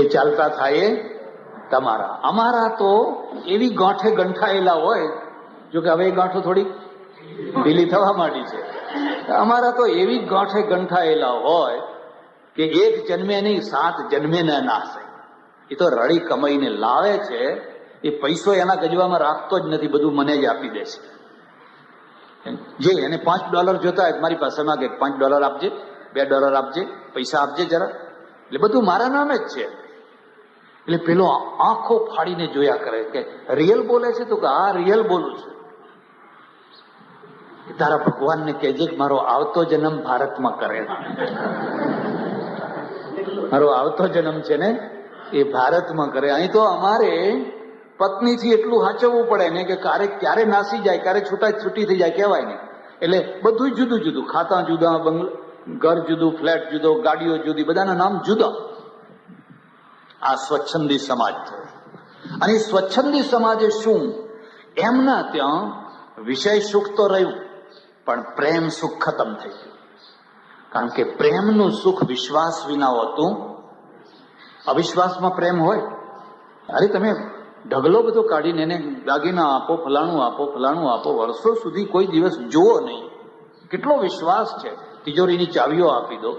એ ચાલતા થાય એ તમારા, અમારા તો એવી ગાંઠે ગંઠાયેલા હોય, જો કે હવે એ ગાંઠો થોડી ઢીલી થવા માંડી છે. અમારા તો એવી ગાંઠે ગંઠાયેલા હોય કે એક જન્મે નહીં 7 જન્મે ન નાશે. એ તો રડી કમાઈને લાવે છે, એ પૈસો એના ગજવામાં રાખતો જ નથી, બધું મને જ આપી દે છે. જે એને $5 જોતા હોય મારી પાસે માંગે, $5 આપજે, $2 આપજે, પૈસા આપજે જરા, એટલે બધું મારા નામે જ છે. એટલે પેલો આંખો ફાડીને જોયા કરે કે રિયલ બોલે છે, તો કે હા રિયલ બોલું છું. તારા ભગવાનને કહેજે કે મારો આવતો જન્મ ભારતમાં કરે, મારો આવતો જન્મ છે ને એ ભારતમાં કરે. અહીં તો અમારે પત્નીથી એટલું સાચવવું પડે ને કે ક્યારે નાસી જાય, ક્યારે છૂટી થઈ જાય કહેવાય નહીં. એટલે બધું જુદું જુદું, ખાતા જુદા, ઘર જુદું, ફ્લેટ જુદો, ગાડીઓ જુદી, બધાના નામ જુદા. આ સ્વચ્છંદી સમાજ છે. અને સ્વચ્છંદી સમાજે શું, એમના ત્યાં વિષય સુખ તો રહ્યું પણ પ્રેમ સુખ ખતમ થઈ ગયું. કારણ કે પ્રેમનું સુખ વિશ્વાસ વિના હોતું. અવિશ્વાસમાં પ્રેમ હોય, અરે તમે ઢગલો બધો કાઢીને એને દાગીના આપો, ફલાણું આપો, વર્ષો સુધી કોઈ દિવસ જુઓ નહીં. કેટલો વિશ્વાસ છે, તિજોરીની ચાવીઓ આપી દો.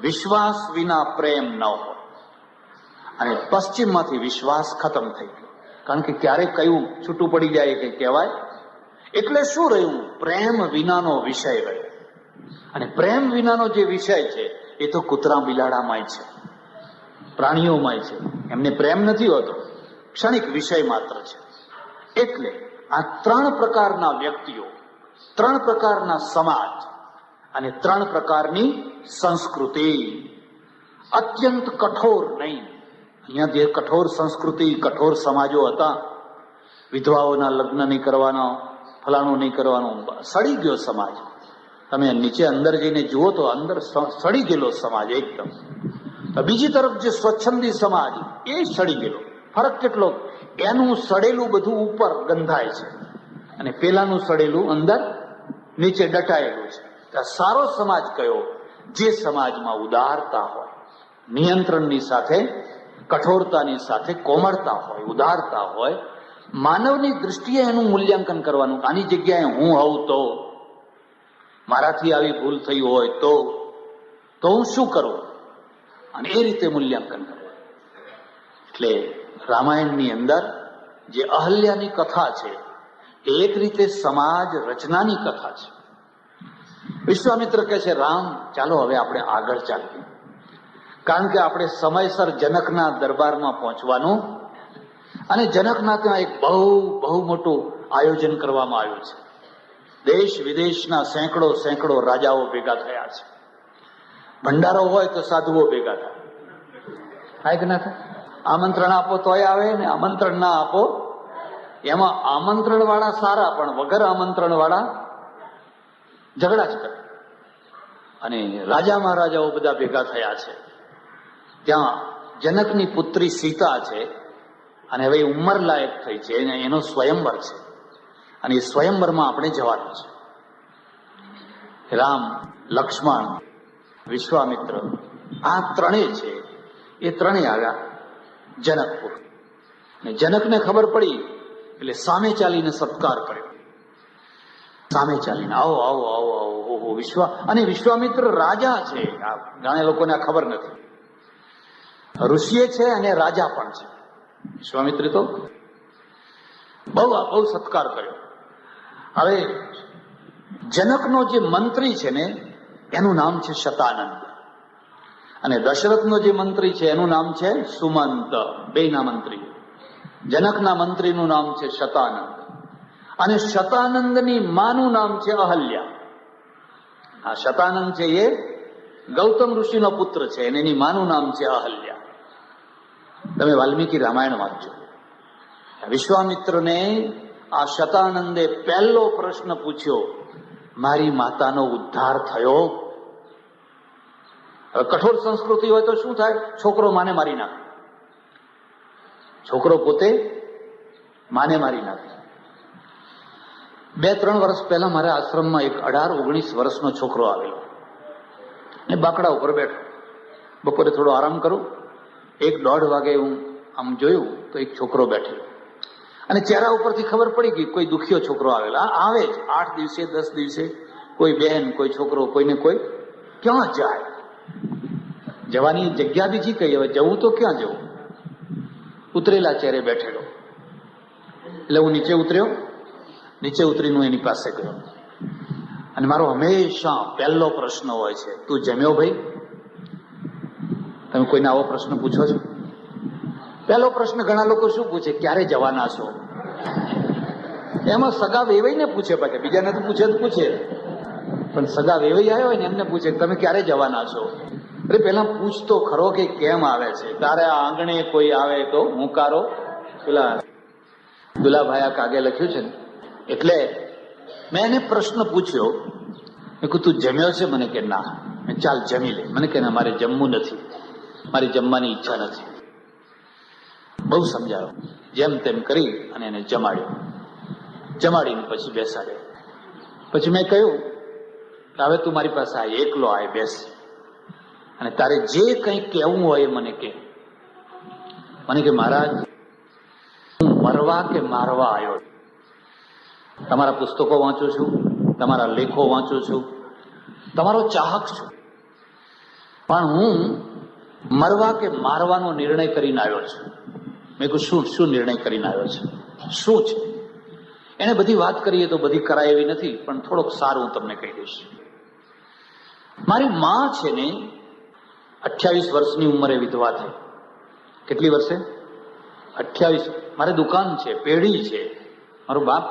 વિશ્વાસ વિના પ્રેમ ન હોય. અને પશ્ચિમમાંથી વિશ્વાસ ખતમ થઈ ગયો. કારણ કે ક્યારેક કયું છૂટું પડી જાય કે કહેવાય. એટલે શું રહ્યું? પ્રેમ વિનાનો વિષય રહ્યો. અને પ્રેમ વિનાનો જે વિષય છે એ તો કૂતરા બિલાડામાંય છે, પ્રાણીઓમાંય છે. એમને પ્રેમ નથી હોતો, ક્ષણિક વિષય માત્ર છે. એટલે આ 3 પ્રકારના વ્યક્તિઓ, 3 પ્રકારના સમાજ અને 3 પ્રકારની સંસ્કૃતિ અત્યંત કઠોર નહીં. અહીંયા જે કઠોર સંસ્કૃતિ, કઠોર સમાજો હતા, વિધવાઓના લગ્ન નહીં કરવાના, ફલાણું નહીં કરવાનું, સડી ગયો સમાજ. તમે નીચે અંદર જઈને જુઓ તો અંદર સડી ગયેલો સમાજ એકદમ. બીજી તરફ જે સ્વચ્છંદી સમાજ એ સડી ગયેલો. ફરક કેટલો? એનું સડેલું બધું ઉપર ગંધાય છે અને પેલાનું સડેલું અંદર નીચે દટાયેલું છે. સારો સમાજ કયો? જે સમાજમાં ઉદારતા હોય, નિયંત્રણની સાથે કઠોરતાની સાથે કોમળતા હોય, ઉદારતા હોય. માનવની દૃષ્ટિએ એનું મૂલ્યાંકન કરવાનું. આની જગ્યાએ હું હોઉં તો, મારાથી આવી ભૂલ થઈ હોય તો હું શું કરું, અને એ રીતે મૂલ્યાંકન કરવું. એટલે રામાયણની અંદર જે અહલ્યાની કથા છે એ એક રીતે સમાજ રચનાની કથા છે. વિશ્વામિત્ર કહે છે રામ ચાલો હવે આપણે આગળ ચાલીએ, કારણ કે આપણે સમયસર જનકના દરબારમાં પહોંચવાનું, અને જનકના ત્યાં એક બહુ મોટું આયોજન કરવામાં આવ્યું છે. દેશ વિદેશના સેંકડો રાજાઓ ભેગા થયા છે. ભંડારો હોય તો સાધુઓ ભેગા થાય કે ના થાય? આમંત્રણ આપો તોય આવે ને આમંત્રણ ના આપો, એમાં આમંત્રણ વાળા સારા પણ વગર આમંત્રણ વાળા ઝઘડા જ કરે. અને રાજા મહારાજાઓ બધા ભેગા થયા છે. ત્યાં જનકની પુત્રી સીતા છે, અને હવે ઉંમર લાયક થઈ છે, એનો સ્વયંવર છે, અને એ સ્વયંવરમાં આપણે જવાનું છે. રામ, લક્ષ્મણ, વિશ્વામિત્ર, આ ત્રણેય છે. એ ત્રણેય આવ્યા જનકપુર. અને જનકને ખબર પડી એટલે સામે ચાલીને સત્કાર કર્યો. સામે ચાલીને આવો આવો આવો આવો. અને વિશ્વામિત્ર રાજા છે. ઘણા લોકોને આ ખબર નથી. ઋષિએ છે અને રાજા પણ છે. વિશ્વામિત્રે તો બહુ સત્કાર કર્યો. હવે જનકનો જે મંત્રી છે ને એનું નામ છે શતાનંદ, અને દશરથનો જે મંત્રી છે એનું નામ છે સુમંત. બેયના મંત્રી. જનકના મંત્રીનું નામ છે શતાનંદ, અને શતાનંદની માનું નામ છે અહલ્યા. આ શતાનંદ છે એ ગૌતમ ઋષિનો પુત્ર છે, અને એની માનું નામ છે અહલ્યા. તમે વાલ્મીકી રામાયણ વાંચો. વિશ્વામિત્રને આ શતાનંદે પહેલો પ્રશ્ન પૂછ્યો, મારી માતાનો ઉદ્ધાર થયો? હવે કઠોર સંસ્કૃતિ હોય તો શું થાય? છોકરો માને મારી નાખે, છોકરો પોતે માને મારી નાખે. 2-3 વર્ષ પહેલા મારા આશ્રમમાં એક 18-19 વર્ષનો છોકરો આવેલો, ને બાકડા ઉપર બેઠો. બપોરે થોડો આરામ કરું, 1-1:30 વાગે હું આમ જોયું તો એક છોકરો બેઠેલો, અને ચહેરા ઉપરથી ખબર પડી ગઈ કોઈ દુખિયો છોકરો આવેલો. આવે જ 8 દિવસે 10 દિવસે કોઈ બહેન, કોઈ છોકરો, કોઈને કોઈ. ક્યાં જાય? જવાની જગ્યા બીજી કઈ, હવે જવું તો ક્યાં જવું? ઉતરેલા ચહેરે બેઠેલો. એટલે હું નીચે ઉતર્યો, નીચે ઉતરીને હું એની પાસે ગયો, અને મારો હંમેશા પહેલો પ્રશ્ન હોય છે, તું જમ્યો ભાઈ? તમે કોઈને આવો પ્રશ્ન પૂછો છો? પહેલો પ્રશ્ન ઘણા લોકો શું પૂછે? ક્યારે જવાના છો? એમાં સગા વેવાઈને પૂછે, પાછા બીજાને તો પૂછે, પણ સગા વેવાઈ આવ્યો હોય ને એમને પૂછે તમે ક્યારે જવાના છો? અરે પેલા પૂછતો ખરો કે કેમ આવે છે? તારે આ આંગણે કોઈ આવે તો હુંકારો. પેલા દુલાભાઈ આ કાગે લખ્યું છે ને, એટલે મેં એને પ્રશ્ન પૂછ્યો, મેં કહ્યું તું જમ્યો છે? મને કે ના. ચાલ જમી લે. મને કે ના, મારે જમવું નથી, મારી જમવાની ઈચ્છા નથી. બહુ સમજાયો, જેમ તેમ કરી અને એને જમાડ્યો. જમાડીને પછી બેસાડ્યો. પછી મેં કહ્યું કે હવે તું મારી પાસે આય, એકલો આય, બેસ, અને તારે જે કંઈ કહેવું હોય એ મને કે. મને કે મહારાજ, હું મરવા કે મારવા આવ્યો? તમારા પુસ્તકો વાંચું છું, તમારા લેખો વાંચું છું, તમારો ચાહક છું, પણ હું મરવા કે મારવાનો નિર્ણય કરીને આવ્યો છું. મેં કહ્યું શું નિર્ણય કરીને આવ્યો છે? શું છે? એને બધી વાત કરીએ તો બધી કરાય એવી નથી, પણ થોડોક સારું હું તમને કહી દઈશ. મારી માં છે ને 28 વર્ષની ઉંમરે વિધવા થઈ. કેટલી વર્ષે? 28. મારે દુકાન છે, પેઢી છે. મારો બાપ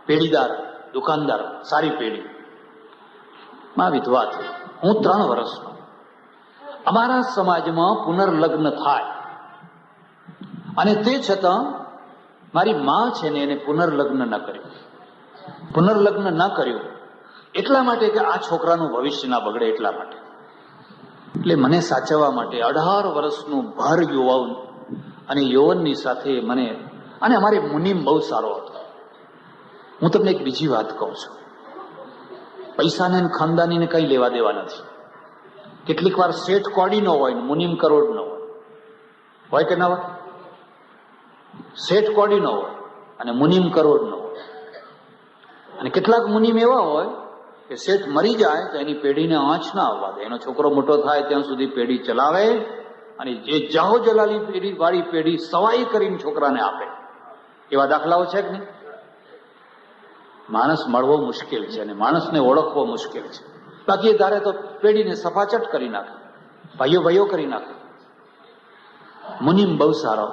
પેઢીદાર, દુકાનદાર, સારી પેઢી. માં વિધવા થઈ. હું 3 વર્ષનો. અમારા સમાજમાં પુનર્લગ્ન થાય, અને તે છતાં મારી માં છે ને એને પુનર્લગ્ન ન કર્યું. પુનર્લગ્ન ન કર્યું એટલા માટે કે આ છોકરાનું ભવિષ્ય ના બગડે એટલા માટે. એટલે મને સાચવવા માટે 18 વર્ષનું ભર યુવાન, અને યૌવનની સાથે મને, અને અમારે મુનિમ બહુ સારો હતો. હું તમને એક બીજી વાત કહું છું, પૈસાને ખાનદાનીને કઈ લેવા દેવા નથી. કેટલીક વાર શેઠ કોડીનો હોય ને મુનિમ કરોડનો હોય કે ના હોય? શેઠ કોડીનો હોય અને મુનિમ કરોડનો હોય. અને કેટલાક મુનિમ એવા હોય કે શેઠ મરી જાય તો એની પેઢીને આંચ ના આવવા દે, એનો છોકરો મોટો થાય ત્યાં સુધી પેઢી ચલાવે, અને જે જાહો જલાલી પેઢી વાળી પેઢી સવાઈ કરીને છોકરાને આપે. એવા દાખલાઓ છે કે નહીં? માણસ મળવો મુશ્કેલ છે, અને માણસને ઓળખવો મુશ્કેલ છે. બાકી એ ધારે તો પેઢીને સફાચટ કરી નાખે, ભાઈઓ કરી નાખે. મુનિમ બહુ સારો.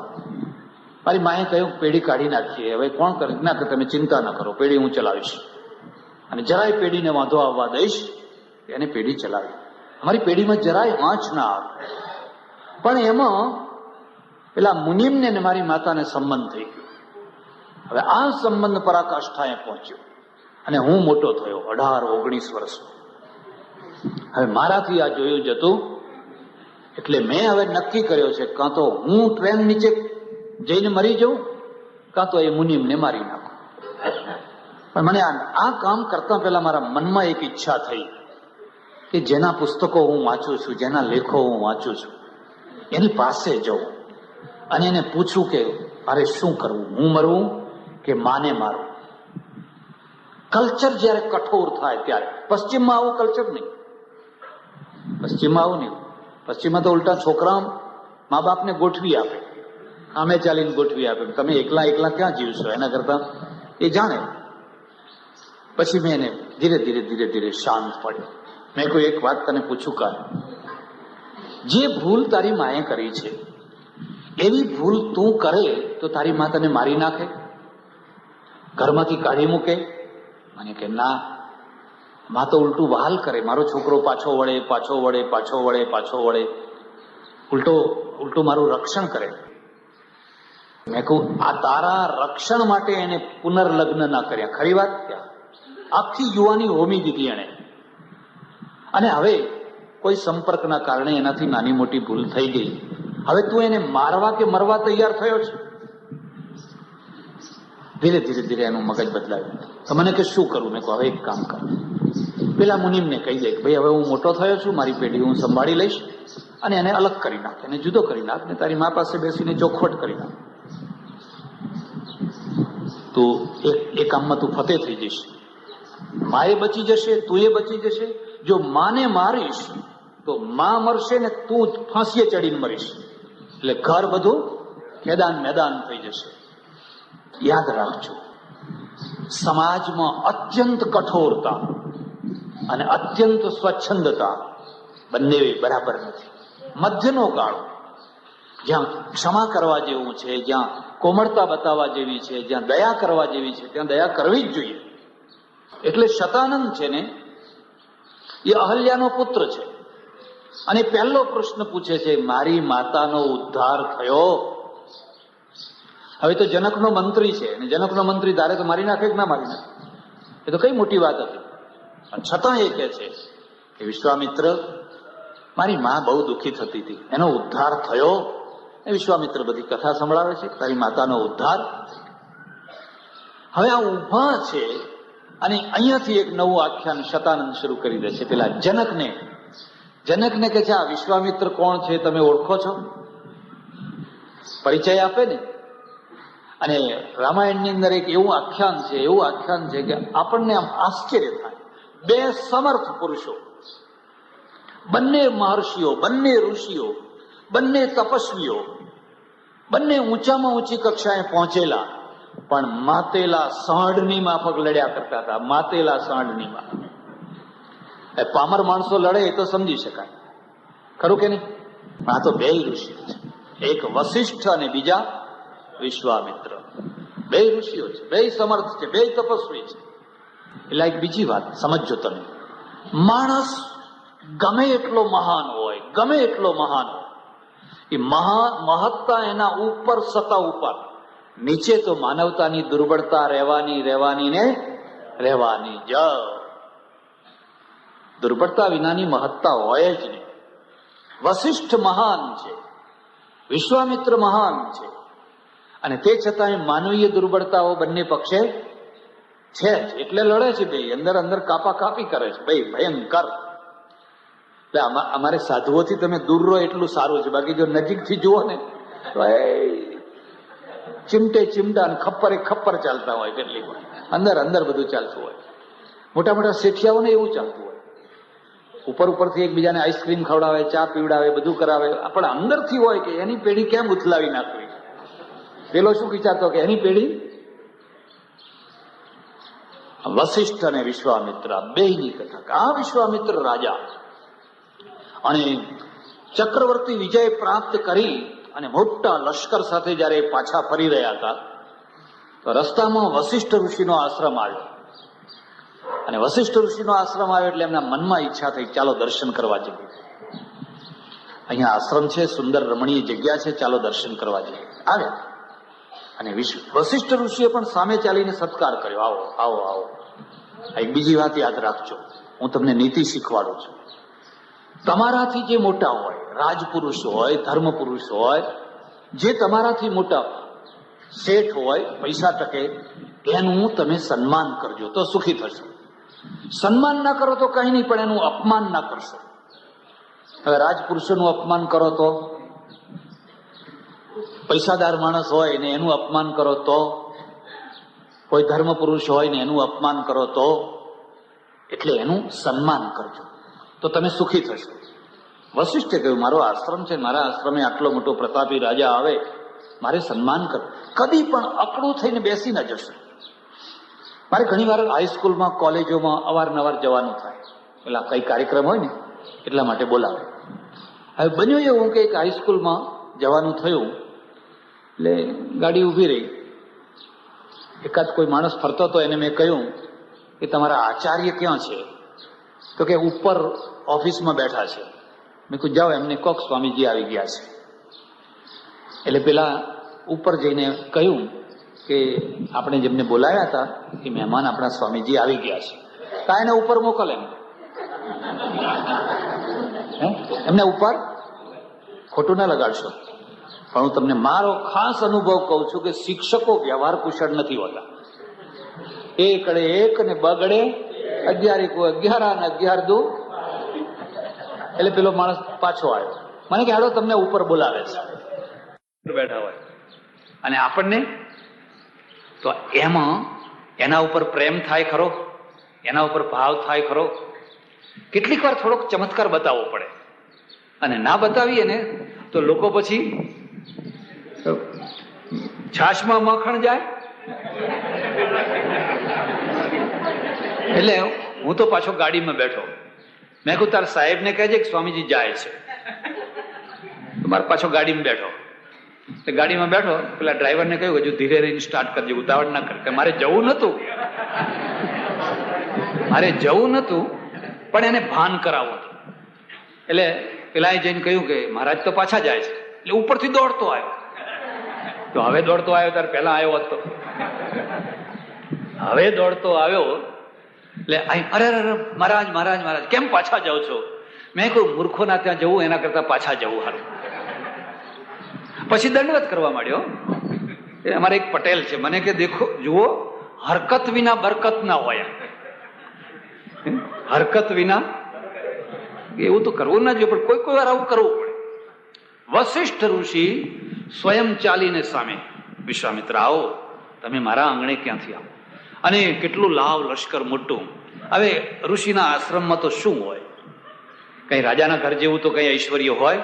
મારી માએ કહ્યું પેઢી કાઢી નાખીએ, હવે કોણ કરે? ના, કે તમે ચિંતા ન કરો, પેઢી હું ચલાવીશ, અને જરાય પેઢીને વાંધો આવવા દઈશ, એને પેઢી ચલાવી. અમારી પેઢીમાં જરાય આંચ ના આવે. પણ એમાં પેલા મુનિમને ને મારી માતાને સંબંધ થઈ ગયો. હવે આ સંબંધ પરાકાષ્ઠાએ પહોંચ્યો, અને હું મોટો થયો 18-19 વર્ષનો. હવે મારાથી આ જોયું જતું, એટલે મેં હવે નક્કી કર્યો છે, કાં તો હું ટ્રેન નીચે જઈને મરી જાઉં, કાં તો એ મુનિમને મારી નાખું. પણ મને આ કામ કરતા પહેલા મારા મનમાં એક ઈચ્છા થઈ કે જેના પુસ્તકો હું વાંચું છું, જેના લેખો હું વાંચું છું, એની પાસે જઉં અને એને પૂછું કે મારે શું કરવું, હું મરવું કે માને મારું. કલ્ચર જયારે કઠોર થાય ત્યારે, પશ્ચિમમાં આવું કલ્ચર નહીં. પશ્ચિમમાં આવું નહીં. પશ્ચિમમાં તો ઉલટા છોકરા મા બાપને ગોઠવી આપે, અમે ચાલીને ગોઠવી આપે. તમે એકલા એકલા ક્યાં જીવશો? એના કરતા એ જાણે. પછી મેં એને ધીરે ધીરે ધીરે ધીરે શાંત પડ્યો. મેં કોઈ એક વાત તને પૂછું કાલ, જે ભૂલ તારી માએ કરી છે એવી ભૂલ તું કરે તો તારી મા તને મારી નાખે, ઘરમાંથી કાઢી મૂકે? મને કે ના, મા તો ઉલટું વહાલ કરે, મારો છોકરો પાછો વળે, પાછો વળે, પાછો વળે, પાછો વળે, ઉલટું મારું રક્ષણ કરે. મેં કહું, આ તારા રક્ષણ માટે એને પુનર્લગ્ન ના કર્યા, ખરી વાત? ત્યાં આખી યુવાની હોમી દીધી એને. અને હવે કોઈ સંપર્કના કારણે એનાથી નાની મોટી ભૂલ થઈ ગઈ. હવે તું એને મારવા કે મરવા તૈયાર થયો છે? ધીરે ધીરે ધીરે એનું મગજ બદલાયું. તો મને કે શું કરું? મેં કહું, હવે એક કામ કર, પેલા મુનિમને કહી દે કે ભાઈ હવે હું મોટો થયો છું, મારી પેઢી હું સંભાળી લઈશ, અને એને અલગ કરી નાખ, એને જુદો કરી નાખ, ને તારી મા પાસે બેસીને ચોખવટ કરી નાખ. તો એ કામમાં તું ફતેહ થઈ જઈશ. માએ બચી જશે, તું એ બચી જશે. જો માને મારીશ તો મા મરશે ને તું ફાંસીએ ચડીને મરીશ, એટલે ઘર બધું મેદાન મેદાન થઈ જશે. યાદ રાખજો, સમાજમાં અત્યંત કઠોરતા અને અત્યંત સ્વચ્છંદતા બંને બરાબર નથી. મધ્યનો ગાળો, જ્યાં ક્ષમા કરવા જેવું છે, જ્યાં કોમળતા બતાવવા જેવી છે, જ્યાં દયા કરવા જેવી છે, ત્યાં દયા કરવી જ જોઈએ. એટલે શતાનંદ છે ને એ અહલ્યાનો પુત્ર છે, અને પહેલો પ્રશ્ન પૂછે છે, મારી માતાનો ઉદ્ધાર થયો? હવે તો જનકનો મંત્રી છે, અને જનકનો મંત્રી ધારે તો મારી નાખે કે ના મારી નાખે? એ તો કઈ મોટી વાત હતી. છતાં એ કહે છે કે વિશ્વામિત્ર, મારી મા બહુ દુઃખી થતી હતી, એનો ઉદ્ધાર થયો? એ વિશ્વામિત્ર બધી કથા સંભળાવે છે, તારી માતાનો ઉદ્ધાર. હવે આ ઊભા છે, અને અહીંયાથી એક નવું આખ્યાન શતાનંદ શરૂ કરી દે છે પેલા જનકને કે છે, આ વિશ્વામિત્ર કોણ છે, તમે ઓળખો છો? પરિચય આપે ને. અને રામાયણની અંદર એક એવું આખ્યાન છે કે આપણને આમ આશ્ચર્ય થાય. બે સમર્થ પુરુષો, બંને મહર્ષિઓ, બંને ઋષિઓ, બંને તપસ્વીઓ, બંને ઊંચામાં ઊંચી કક્ષાએ પહોંચેલા, પણ માતેલા સાંઢની માફક લડ્યા કરતા હતા. માતેલા સાંઢની માફક. પામર માણસો લડે એ તો સમજી શકાય, ખરું કે નહીં? આ તો બે ઋષિઓ છે, એક વશિષ્ઠ અને બીજા વિશ્વામિત્ર. બે ઋષિઓ છે, બે સમર્થ છે, બે તપસ્વી છે. એટલે એક બીજી વાત સમજજો તમે, માણસ ગમે એટલો મહાન હોય, એ મહત્તા એના ઉપર, સત્તા ઉપર, નીચે તો માનવતાની દુર્બળતા રહેવાની જ. દુર્બળતા વિનાની મહત્તા હોય જ નહીં. વશિષ્ઠ મહાન છે, વિશ્વામિત્ર મહાન છે, અને તે છતાંય માનવીય દુર્બળતાઓ બંને પક્ષે છે જ, એટલે લડે છે બે. અંદર કાપી કરે છે ભાઈ, ભયંકર. એટલે અમારે સાધુઓથી તમે દૂર રહો એટલું સારું છે, બાકી જો નજીકથી જુઓ ને તો ચિમટા અને ખપ્પર ચાલતા હોય. કેટલીક અંદર બધું ચાલતું હોય. મોટા શેઠિયાઓને એવું ચાલતું હોય, ઉપરથી એકબીજાને આઈસ્ક્રીમ ખવડાવે, ચા પીવડાવે, બધું કરાવે, પણ અંદરથી હોય કે એની પેઢી કેમ ઉથલાવી નાખવી. પેલો શું વિચારતો કે એની પેઢી. વશિષ્ઠ અને વિશ્વામિત્ર બેયની કથા. આ વિશ્વામિત્ર રાજા અને ચક્રવર્તી વિજય પ્રાપ્ત કરી અને મોટા લશ્કર સાથે જયારે પાછા ફરી રહ્યા હતા, તો રસ્તામાં વશિષ્ઠ ઋષિનો આશ્રમ આવ્યો. અને વશિષ્ઠ ઋષિનો આશ્રમ આવ્યો એટલે એમના મનમાં ઈચ્છા થઈ, ચાલો દર્શન કરવા જઈએ. અહીંયા આશ્રમ છે, સુંદર રમણીય જગ્યા છે, ચાલો દર્શન કરવા જઈએ. આવ્યા, અને વશિષ્ઠ ઋષિએ પણ સામે ચાલીને સત્કાર કર્યો. આવો આવો આવો. એક બીજી વાત યાદ રાખજો, હું તમને નીતિ શીખવાડું છું. તમારાથી જે મોટા હોય, રાજપુરુષ હોય, ધર્મ પુરુષ હોય, જે તમારાથી મોટા શેઠ હોય, પૈસા ટકે, એનું તમે સન્માન કરજો તો સુખી થશો. સન્માન ના કરો તો કઈ નહીં, પણ એનું અપમાન ના કરશો. હવે રાજપુરુષોનું અપમાન કરો તો, પૈસાદાર માણસ હોય ને એનું અપમાન કરો તો, કોઈ ધર્મ પુરુષ હોય ને એનું અપમાન કરો તો, એટલે એનું સન્માન કરજો તો તમે સુખી થશો. વશિષ્ઠે કહ્યું, મારો આશ્રમ છે, મારા આશ્રમે આટલો મોટો પ્રતાપી રાજા આવે મારે સન્માન કર. કદી પણ અકડું થઈને બેસી ન જશો. મારે ઘણી વાર હાઈસ્કૂલમાં કોલેજોમાં અવારનવાર જવાનું થાય, પેલા કઈ કાર્યક્રમ હોય ને એટલા માટે બોલાવે. હવે બન્યું એવું કે એક હાઈસ્કૂલમાં જવાનું થયું, એટલે ગાડી ઊભી રહી. એકાદ કોઈ માણસ ફરતો હતો, એને મેં કહ્યું કે તમારા આચાર્ય ક્યાં છે? તો કે ઉપર ઓફિસમાં બેઠા છે. મેં કહ્યું જાઓ એમને કોક સ્વામીજી આવી ગયા છે. એટલે પેલા ઉપર જઈને કહ્યું કે આપણે જેમને બોલાવ્યા હતા એ મહેમાન આપણા સ્વામીજી આવી ગયા છે, તો એને ઉપર મોકલ. એમને ઉપર ખોટું ના લગાડશો, પણ હું તમને મારો ખાસ અનુભવ કહું છું કે શિક્ષકો વ્યવહાર કુશળ નથી હોતા. એકડે એક ને બગડે 11 કો 11 ને 11 દુ. એટલે પેલો માણસ પાછો આવ્યો, મને કે હાલો તમને ઉપર બોલાવે છે. બેઠા હોય અને આપણને તો એમાં એના ઉપર પ્રેમ થાય ખરો, એના ઉપર ભાવ થાય ખરો. કેટલીક વાર થોડોક ચમત્કાર બતાવવો પડે, અને ના બતાવીએ ને તો લોકો પછી છાશમાં મખણ જાય. એટલે હું તો પાછો ગાડીમાં બેઠો. મેં કહ્યું તાર સાહેબને કહેજે કે સ્વામીજી જાય છે. મારે પાછો ગાડીમાં બેઠો. ગાડીમાં બેઠો, પેલા ડ્રાઈવરને કહ્યું હજુ ધીરે રહીને સ્ટાર્ટ કરજો, ઉતાવળ ના કર. મારે જવું નતું, પણ એને ભાન કરાવવું હતું. એટલે પેલા જઈને કહ્યું કે મહારાજ તો પાછા જાય છે. એટલે ઉપરથી દોડતો આવ્યો. તો હવે દોડતો આવ્યો ત્યારે પેલા આવ્યો હતો. હવે દોડતો આવ્યો એટલે અરે અરે મહારાજ મહારાજ મહારાજ કેમ પાછા જાઓ છો? મેં કહ્યું મૂર્ખોના ત્યાં જવું એના કરતા પાછા જવું સારું. પછી દંડવત કરવા માંડ્યો. એ અમારે એક પટેલ છે, મને કે દેખો જુઓ, હરકત વિના બરકત ના હોય. હરકત વિના એવું તો કરવું ના જોઈએ, પણ કોઈ વાર આવું કરવું પડે. વશિષ્ઠ ઋષિ સ્વયં ચાલીને સામે, વિશ્વામિત્ર આવો, તમે મારા આંગણે ક્યાંથી આવો? અને કેટલું લાવ લશ્કર મોટું. હવે ઋષિના આશ્રમમાં તો શું હોય, કઈ રાજાના ઘર જેવું તો કઈ ઐશ્વર્ય હોય?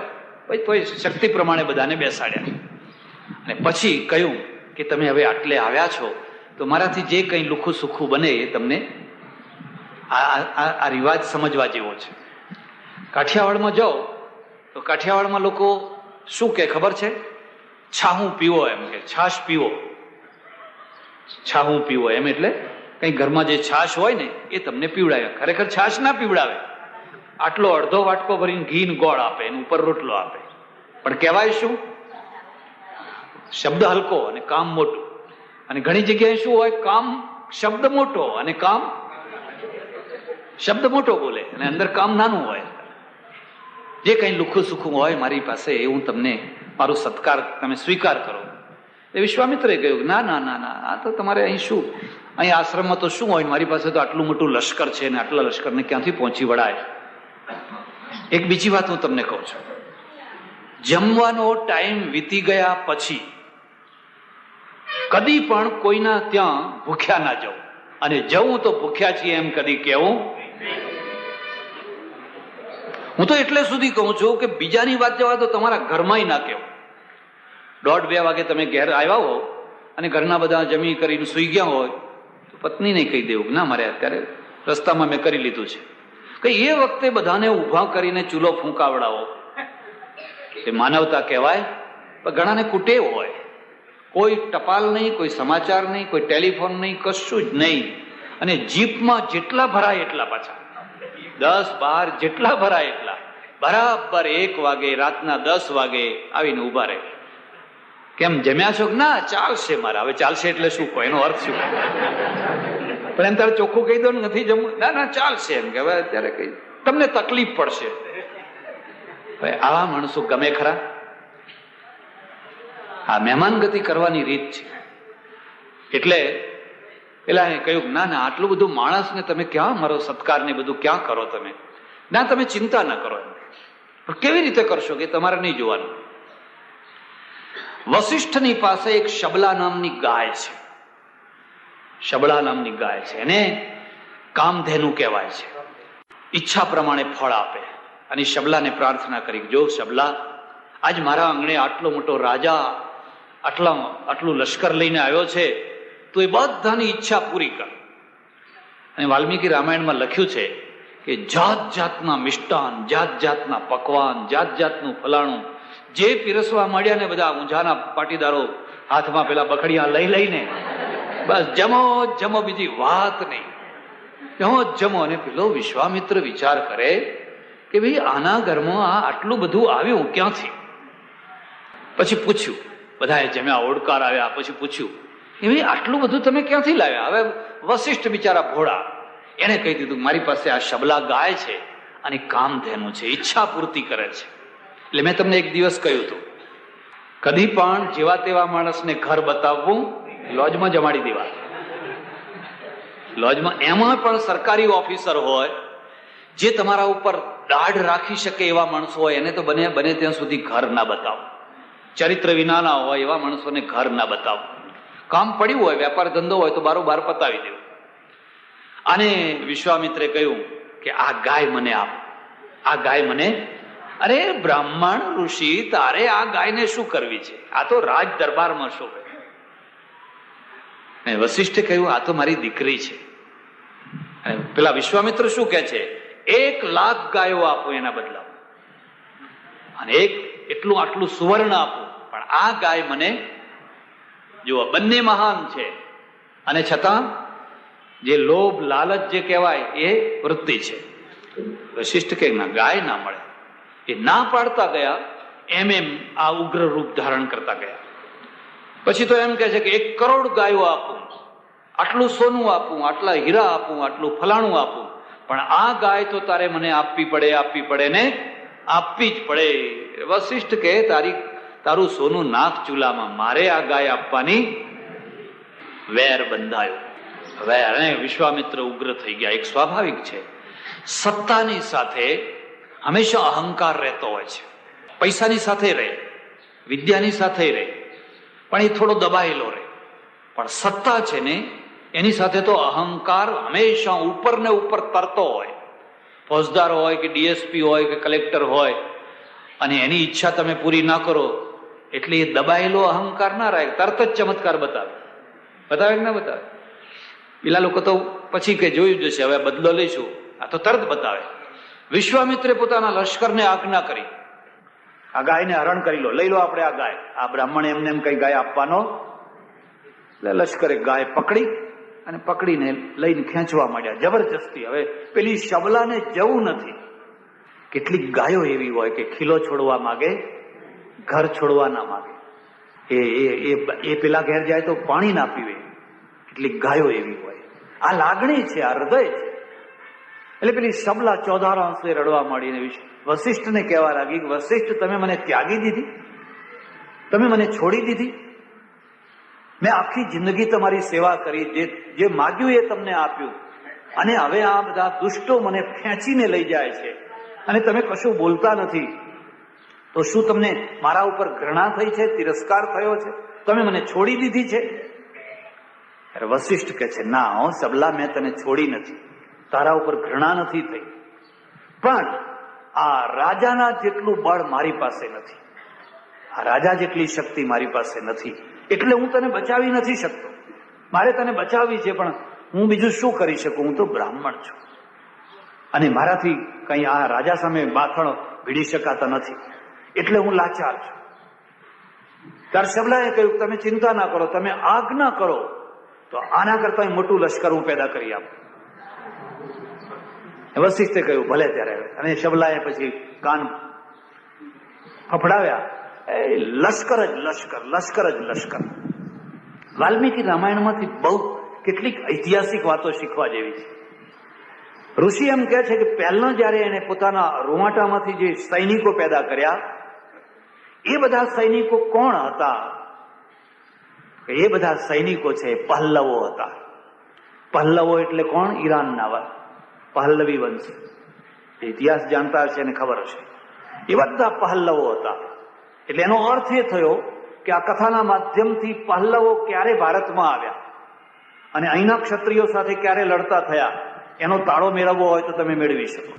પછી શક્તિ પ્રમાણે બધાને બેસાડ્યા. અને પછી કહ્યું કે તમે હવે આટલે આવ્યા છો તો મારાથી જે કંઈ લુખું સુખું બને એ તમને આ રિવાજ સમજવા જેવો છે. કાઠિયાવાડમાં જાઓ તો કાઠિયાવાડમાં લોકો શું કે ખબર છે? છાહું પીવો, એમ કે છાશ પીવો. છાહું પીવો એમ એટલે કઈ ઘરમાં જે છાશ હોય ને એ તમને પીવડાવે. ખરેખર છાશ ના પીવડાવે, આટલો અડધો વાટકો ભરીને ઘી ને ગોળ આપે, એની ઉપર રોટલો આપે. પણ કહેવાય શું? શબ્દ હલકો અને કામ મોટું. અને ઘણી જગ્યાએ શું હોય? કામ શબ્દ મોટો અને કામ શબ્દ મોટો બોલે અને અંદર કામ નાનું હોય. જે કઈ લુખું સુખું હોય મારી પાસે એ હું તમને, મારો સત્કાર તમે સ્વીકાર કરો. એ વિશ્વામિત્રે કહ્યું ના ના ના ના, આ તો તમારે અહીં શું, અહીં આશ્રમમાં તો શું હોય, મારી પાસે તો આટલું મોટું લશ્કર છે ને આટલા લશ્કરને ક્યાંથી પહોંચી વળાય. એક બીજી વાત હું તમને કહું છું, જમવાનો ટાઈમ વીતી ગયા પછી કદી પણ કોઈના ત્યાં ભૂખ્યા ના જવું, અને જવું તો ભૂખ્યા છીએ એમ કદી કહેવું. હું તો એટલે સુધી કહું છું કે બીજાની વાત જવા તો તમારા ઘરમાં ના કહેવું. 1:30-2 વાગે તમે ઘેર આવ્યા હો અને ઘરના બધા જમી કરીને સુઈ ગયા હોય તો પત્નીને કહી દેવું ના મારે અત્યારે રસ્તામાં મેં કરી લીધું છે. કે એ વખતે બધાને ઊભા કરીને ચૂલો ફૂંકાવડાવો એ માનવતા કહેવાય? પણ ઘણાને કુટેવ હોય, કોઈ ટપાલ નહીં, કોઈ સમાચાર નહીં, કોઈ ટેલિફોન નહીં, કશું જ નહીં. અને જીપમાં જેટલા ભરાય એટલા પાછા 10-12 જેટલા ભરાય એટલા બરાબર 1 વાગે રાતના 10 વાગે આવીને ઉભા રહે. કેમ જમ્યા છો? ના ચાલશે મારે. હવે ચાલશે એટલે શું કહો, એનો અર્થ શું? પણ એમ તારે ચોખ્ખું કહી દો ને નથી જમવું. ના ના ચાલશે એમ કે હવે અત્યારે કઈ તમને તકલીફ પડશે. આવા માણસો ગમે ખરા? આ મહેમાનગતિ કરવાની રીત છે. એટલે પેલા કહ્યું ના ના આટલું બધું માણસને તમે ક્યાં મારો સત્કાર ને બધું ક્યાં કરો તમે? ના તમે ચિંતા ના કરો. પણ કેવી રીતે કરશો કે તમારે નહીં જોવાનું. વશિષ્ઠની પાસે એક શબલા નામની ગાય છે. શબલા નામની ગાય છે, એને કામધેનુ કહેવાય છે. ઈચ્છા પ્રમાણે ફળ આપે. અને શબલાને પ્રાર્થના કરી, જો શબલા આજ મારા આંગણે આટલો મોટો રાજા આટલું લશ્કર લઈને આવ્યો છે, તો એ બધાની ઈચ્છા પૂરી કર. અને વાલ્મીકી રામાયણમાં લખ્યું છે કે જાત જાતના મિષ્ટાન, જાત જાતના પકવાન, જાત જાતનું ફલાણું જે પીરસવા માંડ્યા ને બધા ઊંઝાના પાટીદારો હાથમાં પેલા બખડિયા લઈ લઈને બસ જમો જમો, બીજી વાત નહીં, જમો જમો. અને પેલો વિશ્વામિત્ર વિચાર કરે કે ભાઈ આના ઘરમાં આ આટલું બધું આવ્યું ક્યાંથી? પછી પૂછ્યું, બધાએ જમ્યા, ઓડકાર આવ્યા, પછી પૂછ્યું કે ભાઈ આટલું બધું તમે ક્યાંથી લાવ્યા? હવે વશિષ્ઠ બિચારા ભોળા, એને કહી દીધું મારી પાસે આ શબલા ગાય છે અને કામધેનુ છે, ઈચ્છા પૂર્તિ કરે છે. એટલે મેં તમને એક દિવસ કહ્યું હતું, કદી પણ જેવા તેવા માણસને ઘર બતાવવું, લોજમાં જમાડી દેવા. લોજમાં એમાં પણ સરકારી ઓફિસર હોય, જે તમારા ઉપર દાઢ રાખી શકે એવા માણસો હોય, એને તો બને ત્યાં સુધી ઘર ના બતાવો. ચરિત્ર વિનાના હોય એવા માણસોને ઘર ના બતાવો. કામ પડ્યું હોય, વેપાર ધંધો હોય તો બારોબાર પતાવી દેવું. અને વિશ્વામિત્રે કહ્યું કે આ ગાય મને આપ, આ ગાય મને. અરે બ્રાહ્મણ ઋષિ, તારે આ ગાયને શું કરવી છે? આ તો રાજ દરબારમાં શોભે. વશિષ્ઠે કહ્યું આ તો મારી દીકરી છે. પેલા વિશ્વામિત્ર શું કે છે? 1,00,000 ગાયો આપો એના બદલા, અને એટલું આટલું સુવર્ણ આપું, પણ આ ગાય મને. જુઓ, બંને મહાન છે, અને છતાં જે લોભ લાલચ જે કહેવાય એ વૃત્તિ છે. વશિષ્ઠ કે ના, ગાય ના મળે. એ ના પાડતા ગયા એમ આ ઉગ્ર રૂપ ધારણ કરતા ગયા. પછી તો એમ કે છે કે 1 કરોડ ગાયો આપું, આટલું સોનું આપું, આટલા હીરા આપું, આટલું ફલાણું આપું, પણ આ ગાય તો તારે મને આપવી પડે ને આપવી જ પડે. વશિષ્ઠ કે તારું સોનું નાખ ચૂલામાં, મારે આ ગાય આપવાની. વેર બંધાયો. વેર. અને વિશ્વામિત્ર ઉગ્ર થઈ ગયા. એક સ્વાભાવિક છે, સત્તાની સાથે હંમેશા અહંકાર રહેતો હોય છે. પૈસાની સાથે રહે, વિદ્યાની સાથે રહે, પણ એ થોડો દબાયેલો રહે. પણ સત્તા છે ને એની સાથે તો અહંકાર હંમેશા ઉપર ને ઉપર તરતો હોય. ફોજદાર હોય કે ડીએસપી હોય કે કલેક્ટર હોય, અને એની ઈચ્છા તમે પૂરી ના કરો એટલે એ દબાયેલો અહંકાર ના રહે, તરત જ ચમત્કાર બતાવે કે ના બતાવે? પેલા લોકો તો પછી કે જોયું જશે, હવે બદલો લઈશું, આ તો તરત બતાવે. વિશ્વામિત્રે પોતાના લશ્કરને આજ્ઞા કરી, આ ગાયને હરણ કરી લો, લઈ લો આપણે આ ગાય. આ બ્રાહ્મણ એમને એમ કઈ ગાય આપવાનો. એટલે લશ્કરે ગાય પકડીને લઈને ખેંચવા માંડ્યા જબરજસ્તી. હવે પેલી શબલાને જવું નથી. કેટલીક ગાયો એવી હોય કે ખીલો છોડવા માંગે, ઘર છોડવા ના માંગે. એ પેલા ઘેર જાય તો પાણી ના પીવે. કેટલીક ગાયો એવી હોય. આ લાગણી છે, આ હૃદય છે. એટલે પેલી શબલા ચોધારા આંસુએ રડવા માંડીને વશિષ્ઠને કહેવા લાગી, વશિષ્ઠ તમે મને ત્યાગી દીધી, તમે મને છોડી દીધી. મેં આખી જિંદગી તમારી સેવા કરી, જે માગ્યું એ તમને આપ્યું, અને હવે આ બધા દુષ્ટો મને ખેંચીને લઈ જાય છે અને તમે કશું બોલતા નથી. તો શું તમને મારા ઉપર ઘૃણા થઈ છે, તિરસ્કાર થયો છે? તમે મને છોડી દીધી છે? વશિષ્ઠ કહે છે ના સબલા, મેં તને છોડી નથી, તારા ઉપર ઘૃણા નથી થઈ, પણ આ રાજાના જેટલું બળ મારી પાસે નથી, આ રાજા જેટલી શક્તિ મારી પાસે નથી, એટલે હું તને બચાવી નથી શકતો. મારે તને બચાવવી છે, પણ હું બીજું શું કરી શકું? હું તો બ્રાહ્મણ છું અને મારાથી કઈ આ રાજા સામે માથણ ભીડી શકાતા નથી, એટલે હું લાચાર છું. ત્યારે શબલાએ કહ્યું તમે ચિંતા ના કરો, તમે આજ્ઞા કરો તો આના કરતા મોટું લશ્કર હું પેદા કરી આપું. વશિષ્ઠે કહ્યું ભલે. ત્યારે અને શબલાએ પછી કાન ફફડાવ્યા. લશ્કર જ લશ્કર, લશ્કર જ લશ્કર. વાલ્મીકી રામાયણમાંથી બહુ કેટલીક ઐતિહાસિક વાતો શીખવા જેવી છે. ઋષિ એમ કહે છે કે પહેલા જયારે એને પોતાના રૂવાટામાંથી જે સૈનિકો પેદા કર્યા, એ બધા સૈનિકો કોણ હતા? એ બધા સૈનિકો છે પહલ્લવો હતા. પહલ્લવો એટલે કોણ? ઈરાનના પહલ્લવી વંશ. ઇતિહાસ જાણતા હશે અને ખબર હશે. એ બધા પહલ્લવો હતા. એટલે એનો અર્થ એ થયો કે આ કથાના માધ્યમથી પહલ્લવો ક્યારે ભારતમાં આવ્યા અને અહીંના ક્ષત્રિયો સાથે ક્યારે લડતા થયા, એનો તાળો મેળવવો હોય તો તમે મેળવી શકો.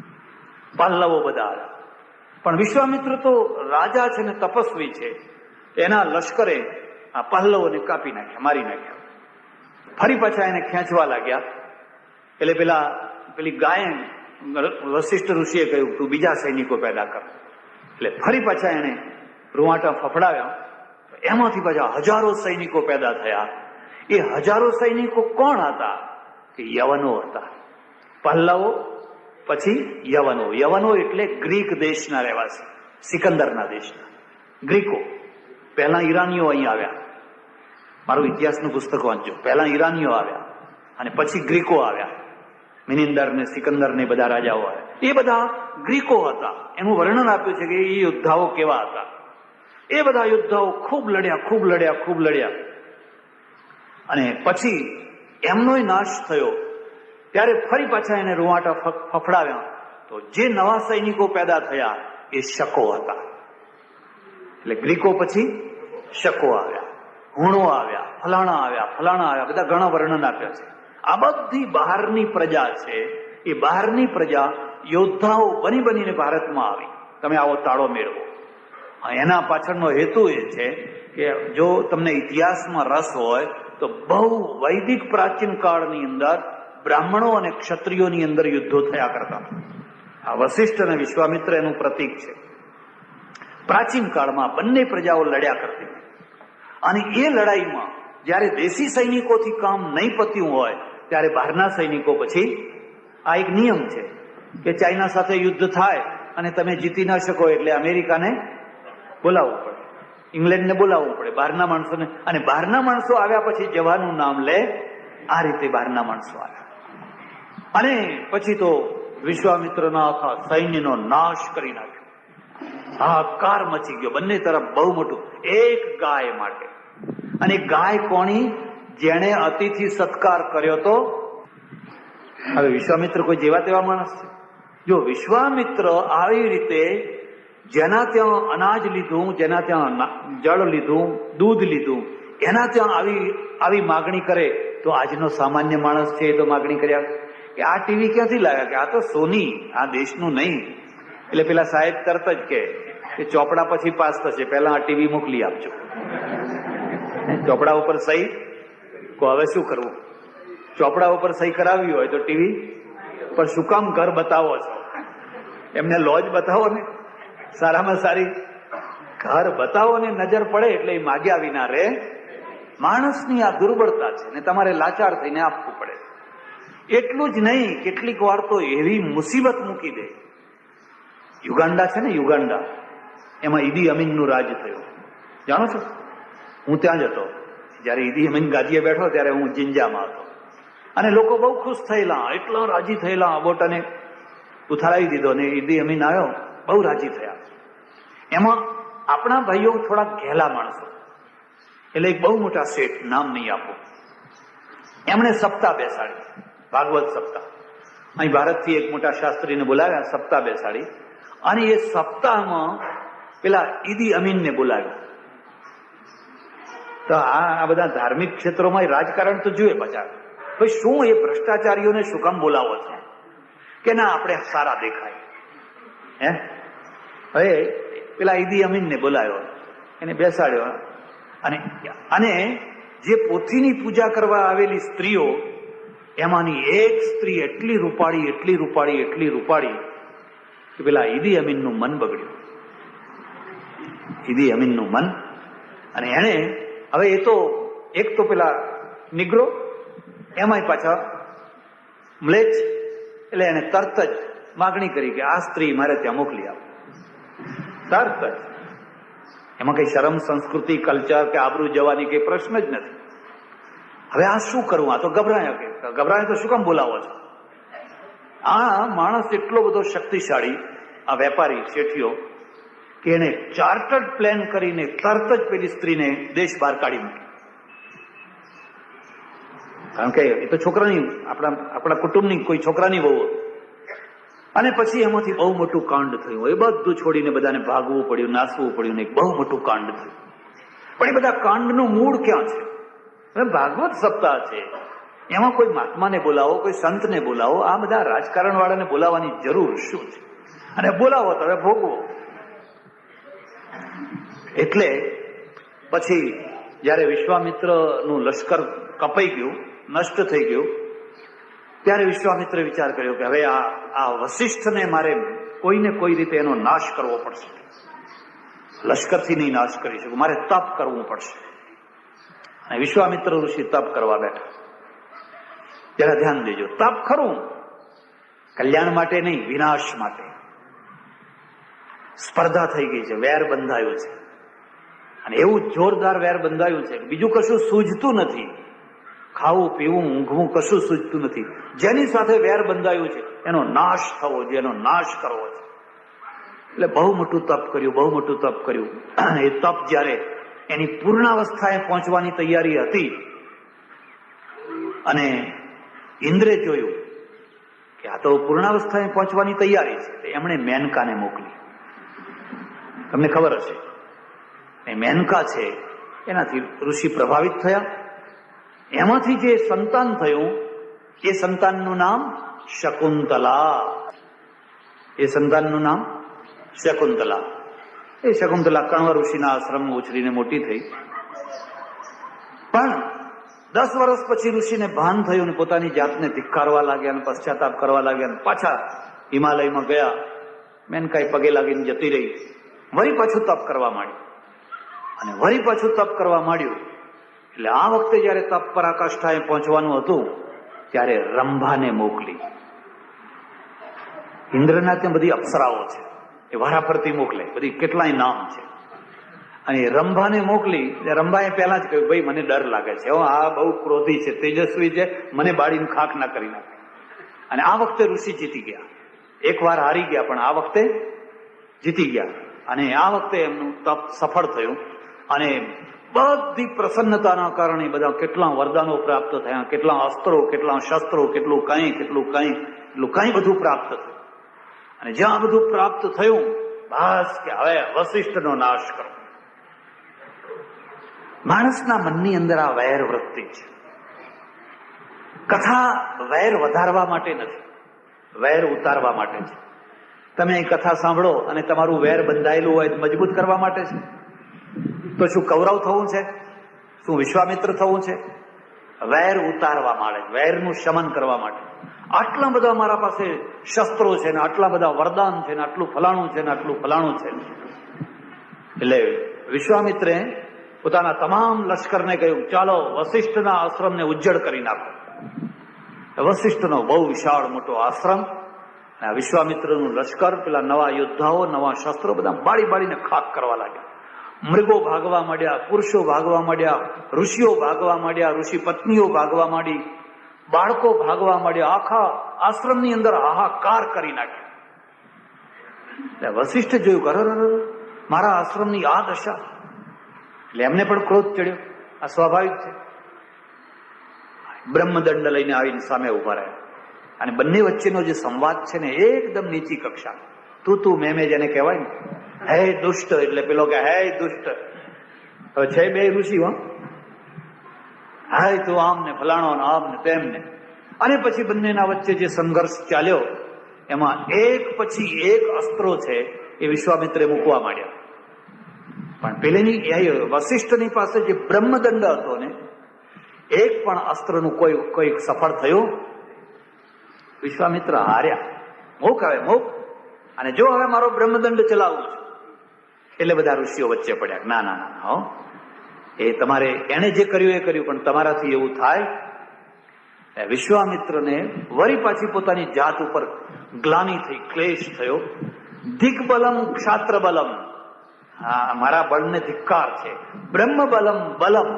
પહલ્લવો બધા આવ્યા. પણ વિશ્વામિત્ર તો રાજા છે ને તપસ્વી છે. એના લશ્કરે આ પલ્લવોને કાપી નાખ્યા, મારી નાખ્યા. ફરી પાછા એને ખેંચવા લાગ્યા. એટલે પેલી ગાય વશિષ્ઠ ઋષિએ કહ્યું તું બીજા સૈનિકો પેદા કર. એટલે ફરી પાછા એને રૂવાટા ફફડાવ્યા. એમાંથી પાછા હજારો સૈનિકો પેદા થયા. એ હજારો સૈનિકો કોણ હતા? કે યવનો હતા. પલ્લવો પછી યવનો. યવનો એટલે ગ્રીક દેશના રહેવાસી, સિકંદરના દેશના ગ્રીકો. પહેલા ઈરાનીઓ અહીં આવ્યા. મારું ઇતિહાસનું પુસ્તક વાંચજો. પહેલા ઈરાનીઓ આવ્યા અને પછી ગ્રીકો આવ્યા. મિનિંદર ને સિકંદર ને બધા રાજાઓ આવ્યા. એ બધા ગ્રીકો હતા. એનું વર્ણન આપ્યું છે કે એ યોદ્ધાઓ કેવા હતા. એ બધા યોદ્ધાઓ ખૂબ લડ્યા. અને પછી એમનોય નાશ થયો. ત્યારે ફરી પાછા એને રૂવાટા ફફડાવ્યા. તો જે નવા સૈનિકો પેદા થયા એ શકો હતા. એટલે ગ્રીકો પછી શકો આવ્યા, હુણો આવ્યા, ફલાણા આવ્યા, બધા ઘણા વર્ણન આપ્યા છે. આ બધી બહારની પ્રજા છે. એ બહારની પ્રજા યોદ્ધાઓ બનીને ભારતમાં આવી. તમે આવો તાળો મેળવો. એના પાછળનો હેતુ એ છે કે જો તમને ઇતિહાસમાં રસ હોય તો બહુ વૈદિક પ્રાચીન કાળની અંદર બ્રાહ્મણો અને ક્ષત્રિયોની અંદર યુદ્ધો થયા કરતા. આ વશિષ્ઠ અને વિશ્વામિત્ર એનું પ્રતીક છે. પ્રાચીન કાળમાં બંને પ્રજાઓ લડ્યા કરતી અને એ લડાઈમાં જ્યારે દેશી સૈનિકોથી કામ નહીં પત્યું હોય ત્યારે બહારના સૈનિકો પછી, આ એક નિયમ છે કે ચાઇના સાથે યુદ્ધ થાય અને તમે જીતી ના શકો એટલે અમેરિકાને બોલાવવું પડે, ઇંગ્લેન્ડને બોલાવવું પડે, બહારના માણસોને. અને બહારના માણસો આવ્યા પછી જવાનું નામ લે. આ રીતે બહારના માણસો આવ્યા અને પછી તો વિશ્વામિત્રના આખા સૈન્યનો નાશ કરી નાખ્યો. હાહાકાર મચી ગયો બંને તરફ, બહુ મોટું. એક ગાય માટે. અને ગાય કોની? જેણે અતિથિ સત્કાર કર્યો તો. હવે વિશ્વામિત્ર કોઈ જેવા તેવા માણસ છે? જો વિશ્વામિત્ર આવી રીતે જેના ત્યાં અનાજ લીધું, જેના ત્યાં જળ લીધું, દૂધ લીધું, એના ત્યાં આવી માગણી કરે તો આજનો સામાન્ય માણસ છે એ તો માગણી કર્યા કે આ ટીવી ક્યાંથી લાવ્યા? કે આ તો સોની, આ દેશનું નહીં. એટલે પેલા સાહેબ તરત જ કે ચોપડા પછી પાસ થશે, પહેલા આ ટીવી મોકલી આપજો. ચોપડા ઉપર સહી. હવે શું કરવું? ચોપડા ઉપર સહી કરાવી હોય તો ટીવી પર શું કામ ઘર બતાવો છો? એમને લોજ બતાવો ને, સારામાં સારી ઘર બતાવો ને, નજર પડે એટલે એ માગ્યા વિના રે. માણસની આ દુર્બળતા છે ને તમારે લાચાર થઈને આપવું પડે. એટલું જ નહીં, કેટલીક વાર તો એવી મુસીબત મૂકી દે. યુગાન્ડા છે ને, યુગાન્ડા, એમાં ઈદી અમીનનું રાજ થયું. જાણો છો? હું ત્યાં જ હતો જયારે ઈદી અમીન ગાદીએ બેઠો ત્યારે. હું જિંજામાં હતો અને લોકો બહુ ખુશ થયેલા, એટલા રાજી થયેલા. બોટાને ઉથારાવી દીધો ને ઈદી અમીન આવ્યો, બહુ રાજી થયા. એમાં આપણા ભાઈઓ થોડા ઘેલા માણસો, એટલે એક બહુ મોટા શેઠ, નામ નહીં આપો, એમણે સપ્તાહ બેસાડી, ભાગવત સપ્તાહ. અહીં ભારતથી એક મોટા શાસ્ત્રીને બોલાવ્યા, સપ્તાહ બેસાડી. અને એ સપ્તાહમાં પેલા ઈદી અમીનને બોલાવ્યો. તો આ બધા ધાર્મિક ક્ષેત્રોમાં રાજકારણ તો જુએ પાછા. ભાઈ શું એ ભ્રષ્ટાચારીઓને શું કામ બોલાવો છો? કે ના આપણે સારા દેખાય. હવે પેલા ઈદી અમીનને બોલાવ્યો, એને બેસાડ્યો. અને જે પોથીની પૂજા કરવા આવેલી સ્ત્રીઓ, એમાંની એક સ્ત્રી એટલી રૂપાળી કે પેલા ઈદી અમીનનું મન બગડ્યું. ઈદી અમીનનું મન. અને એને હવે એ તો એક તો પેલા નિગ્રો, એમાંય પાછા મ્લેચ્છ, એટલે એને તરત જ માગણી કરી કે આ સ્ત્રી મારે ત્યાં મોકલી આપો. તરત જ. એમાં કઈ શરમ, સંસ્કૃતિ, કલ્ચર કે આબરૂ જવાની કઈ પ્રશ્ન જ નથી. હવે આ શું કરવું? આ તો ગભરાય તો શું કામ બોલાવો છો? આ માણસ એટલો બધો શક્તિશાળી, આ વેપારી શેઠિયો, કે એને ચાર્ટર્ડ પ્લાન કરીને તરત જ પેલી સ્ત્રીને દેશ બહાર કાઢી મૂકી. કારણ કે એ તો છોકરાની, આપણા કુટુંબની કોઈ છોકરાની બહુ. અને પછી એમાંથી બહુ મોટું કાંડ થયું. એ બધું છોડીને બધાને ભાગવું પડ્યું, નાસવું પડ્યું ને એક બહુ મોટું કાંડ થયું. પણ એ બધા કાંડનું મૂળ ક્યાં છે? ભાગવત સપ્તાહ છે, એમાં કોઈ મહાત્માને બોલાવો, કોઈ સંતને બોલાવો. આ બધા રાજકારણ વાળાને બોલાવવાની જરૂર શું છે? અને બોલાવો તો હવે ભોગવો. એટલે પછી જ્યારે વિશ્વામિત્રનું લશ્કર કપાઈ ગયું, નષ્ટ થઈ ગયું, ત્યારે વિશ્વામિત્રે વિચાર કર્યો કે હવે આ વસિષ્ઠને મારે કોઈને કોઈ રીતે એનો નાશ કરવો પડશે. લશ્કરથી નહીં નાશ કરી શકું, મારે તપ કરવું પડશે. અને વિશ્વામિત્ર ઋષિ તપ કરવા બેઠા. જરા ધ્યાન દેજો, તપ ખરું કલ્યાણ માટે નહીં, વિનાશ માટે. સ્પર્ધા થઈ ગઈ છે, વેર બંધાયું છે, અને એવું જોરદાર વેર બંધાયું છે બીજું કશું સૂઝતું નથી. ખાવું પીવું ઊંઘવું કશું સૂઝતું નથી. જેની સાથે વેર બંધાયું છે એનો નાશ થવો જોઈએ, એનો નાશ કરવો છે. એટલે બહુ મોટું તપ કર્યું, બહુ મોટું તપ કર્યું. એ તપ જ્યારે એની પૂર્ણાવસ્થાએ પહોંચવાની તૈયારી હતી અને ઇન્દ્રે જોયું કે આ તો પૂર્ણાવસ્થાએ પહોંચવાની તૈયારી છે, એમણે મેનકાને મોકલી. તમને ખબર હશે, એ મેનકા છે એનાથી ઋષિ પ્રભાવિત થયા. એમાંથી જે સંતાન થયું એ સંતાનનું નામ શકુંતલા. એ સંતાનનું નામ શકુંતલા. એ શકુંતલા કણવ ઋષિના આશ્રમમાં ઉછરીને મોટી થઈ. પણ 10 વર્ષ પછી ઋષિને ભાન થયું ને પોતાની જાતને ધિક્કારવા લાગ્યા અને પશ્ચાતાપ કરવા લાગ્યા અને પાછા હિમાલયમાં ગયા. મેનકાઈ પગે લાગીને જતી રહી. વળી પાછું તપ કરવા માંડ્યું અને વળી પાછું તપ કરવા માંડ્યું. એટલે આ વખતે જયારે તપ પરાકાષ્ઠાએ પહોંચવાનું હતું ત્યારે રંભાને મોકલી. ઇન્દ્રના ત્યાં બધી અપ્સરાઓ છે, એ વારાફરતી મોકલે, બધી કેટલાય નામ છે. અને રંભાને મોકલી. રંભાએ પહેલા જ કહ્યું, ભાઈ મને ડર લાગે છે, આ બહુ ક્રોધી છે, તેજસ્વી છે, મને બાળીને ખાખ ના કરી નાખે. અને આ વખતે ઋષિ જીતી ગયા. એકવાર હારી ગયા પણ આ વખતે જીતી ગયા. અને આ વખતે એમનું તપ સફળ થયું અને બધી પ્રસન્નતાના કારણે બધા કેટલા વરદાનો પ્રાપ્ત થયા, કેટલા અસ્ત્રો, કેટલા શસ્ત્રો, કેટલું કઈ બધું પ્રાપ્ત થયું. અને જ્યાં બધું પ્રાપ્ત થયું, બસ કે હવે વસિષ્ઠનો નાશ કરો. માણસના મનની અંદર આ વેર વૃત્તિ છે. કથા વેર વધારવા માટે નથી, વેર ઉતારવા માટે છે. તમે એ કથા સાંભળો અને તમારું વેર બંધાયેલું હોય મજબૂત કરવા માટે છે. તો શું કૌરવ થવું છે? શું વિશ્વામિત્ર થવું છે? વેર ઉતારવા માટે, વેરનું શમન કરવા માટે. આટલા બધા મારા પાસે શસ્ત્રો છે ને આટલા બધા વરદાન છે ને આટલું ફલાણું છે ને આટલું ફલાણું છે. એટલે વિશ્વામિત્રે પોતાના તમામ લશ્કરને કહ્યું, ચાલો વસિષ્ઠના આશ્રમને ઉજ્જડ કરી નાખો. વસિષ્ઠનો બહુ વિશાળ મોટો આશ્રમ અને આ વિશ્વામિત્રનું લશ્કર, પેલા નવા યોદ્ધાઓ, નવા શસ્ત્રો બધા બાળીને ખાક કરવા લાગ્યા. મૃગો ભાગવા માંડ્યા, પુરુષો ભાગવા માંડ્યા, ઋષિઓ ભાગવા માંડ્યા, ઋષિ પત્નીઓ ભાગવા માંડી, બાળકો ભાગવા માંડ્યા. આખા આશ્રમની અંદર હાહાકાર કરી નાખ્યો. વસિષ્ઠ જોયું, ઘર મારા આશ્રમની આ દશા. એટલે એમને પણ ક્રોધ ચડ્યો. આ સ્વાભાવિક છે. બ્રહ્મદંડ લઈને આવીને સામે ઉભા રહ્યા અને બંને વચ્ચેનો જે સંવાદ છે ને એકદમ નીચી કક્ષા. તું મેં જેને કહેવાય ને, હે દુષ્ટ, એટલે પેલો કે હે દુષ્ટ. હવે છે બે ઋષિ, હાય તું આમ ને ફલાણો ને આમ ને તેમ ને. અને પછી બંનેના વચ્ચે જે સંઘર્ષ ચાલ્યો એમાં એક પછી એક અસ્ત્રો છે એ વિશ્વામિત્રે મૂકવા માંડ્યા. પણ પેલીની વસિષ્ઠની પાસે જે બ્રહ્મદંડ હતો ને, એક પણ અસ્ત્રનું કોઈ સફળ થયું. વિશ્વામિત્ર હાર્યા. મૂક હવે મૂક, અને જો હવે મારો બ્રહ્મદંડ ચલાવવું છે. એટલે બધા ઋષિઓ વચ્ચે પડ્યા. ના ના ના, હો, એ તમારે, એને જે કર્યું એ કર્યું, પણ તમારાથી એવું થાય. વિશ્વામિત્રને વળી પાછી પોતાની જાત ઉપર ગ્લાનિ થઈ, ક્લેશ થયો. દિગ્બલમ ક્ષાત્ર બલમ, હા મારા બળને ધિક્કાર છે. બ્રહ્મ બલમ બલમ,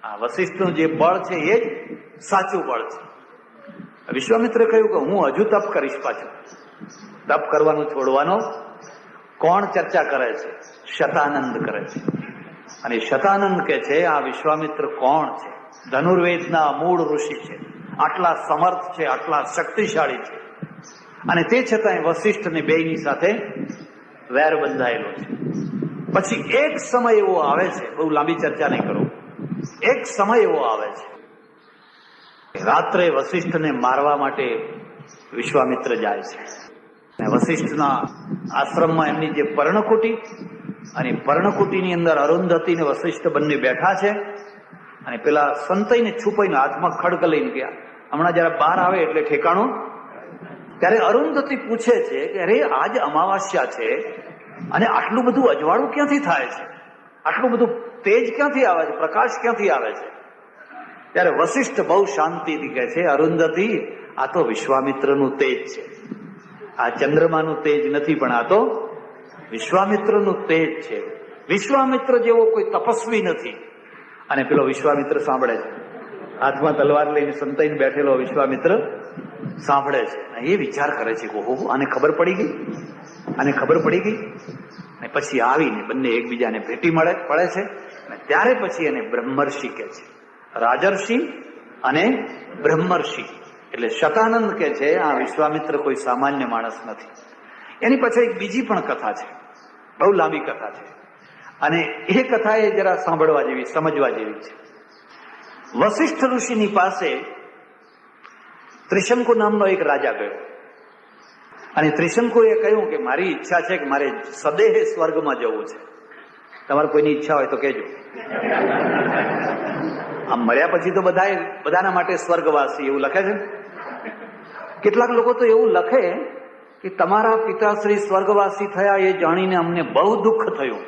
આ વસિષ્ઠનું જે બળ છે એ જ સાચું બળ છે. વિશ્વામિત્રે કહ્યું કે હું હજુ તપ કરીશ. પાછું તપ કરવાનું છોડવાનો કોણ ચર્ચા કરે છે? શતાનંદ કરે છે. અને શતાનંદ કે છે આ વિશ્વામિત્ર કોણ છે? ધનુર્વેદના અમૂળ ઋષિ છે, આટલા સમર્થ છે, આટલા શક્તિશાળી છે, અને તે છતાંય વસિષ્ઠને બેયની સાથે વેર બંધાયેલો છે. પછી એક સમય એવો આવે છે, બહુ લાંબી ચર્ચા નહીં કરું, એક સમય એવો આવે છે રાત્રે વસિષ્ઠને મારવા માટે વિશ્વામિત્ર જાય છે. વસિષ્ઠના આશ્રમમાં એમની જે પર્ણકુટી અને પર્ણકુટીની અંદર અરુંધતી ને વશિષ્ઠ બંને બેઠા છે, અને પેલા સંતઈને છુપાઈને હાથમાં ખડગ લઈને ગયા. હમણાં જરા બહાર આવે એટલે ઠેકાણું. ત્યારે અરુંધતી પૂછે છે કે અરે આજ અમાવાસ્યા છે અને આટલું બધું અજવાળું ક્યાંથી થાય છે, આટલું બધું તેજ ક્યાંથી આવે છે, પ્રકાશ ક્યાંથી આવે છે? ત્યારે વશિષ્ઠ બહુ શાંતિથી કહે છે, અરુંધતી, આ તો વિશ્વામિત્રનું તેજ છે, આ ચંદ્રમાનું તેજ નથી, પણ આ તો વિશ્વામિત્રનું તેજ છે. વિશ્વામિત્ર જેવો કોઈ તપસ્વી નથી. અને પેલો વિશ્વામિત્ર સાંભળે છે, હાથમાં તલવાર લઈને સંતાઈને બેઠેલો વિશ્વામિત્ર સાંભળે છે. એ વિચાર કરે છે કે ઓહો, આને ખબર પડી ગઈ, આને ખબર પડી ગઈ. અને પછી આવીને બંને એકબીજાને ભેટી પડે છે. અને ત્યારે પછી એને બ્રહ્મર્ષિ કહે છે, રાજર્ષિ અને બ્રહ્મર્ષિ. એટલે શતાનંદ કહે છે આ વિશ્વામિત્ર કોઈ સામાન્ય માણસ નથી. એની પછી એક બીજી પણ કથા છે, બહુ લાંબી કથા છે, અને એ કથા એ જરા સાંભળવા જેવી, સમજવા જેવી છે. વશિષ્ઠ ઋષિની પાસે ત્રિશંકુ નામનો એક રાજા ગયો, અને ત્રિશંકુએ કહ્યું કે મારી ઈચ્છા છે કે મારે સદેહે સ્વર્ગમાં જવું છે. તમારે કોઈની ઈચ્છા હોય તો કહેજો. આમ મર્યા પછી તો બધાના માટે સ્વર્ગવાસી એવું લખે છે. કેટલાક લોકો તો એવું લખે કે તમારા પિતાશ્રી સ્વર્ગવાસી થયા એ જાણીને અમને બહુ દુઃખ થયું.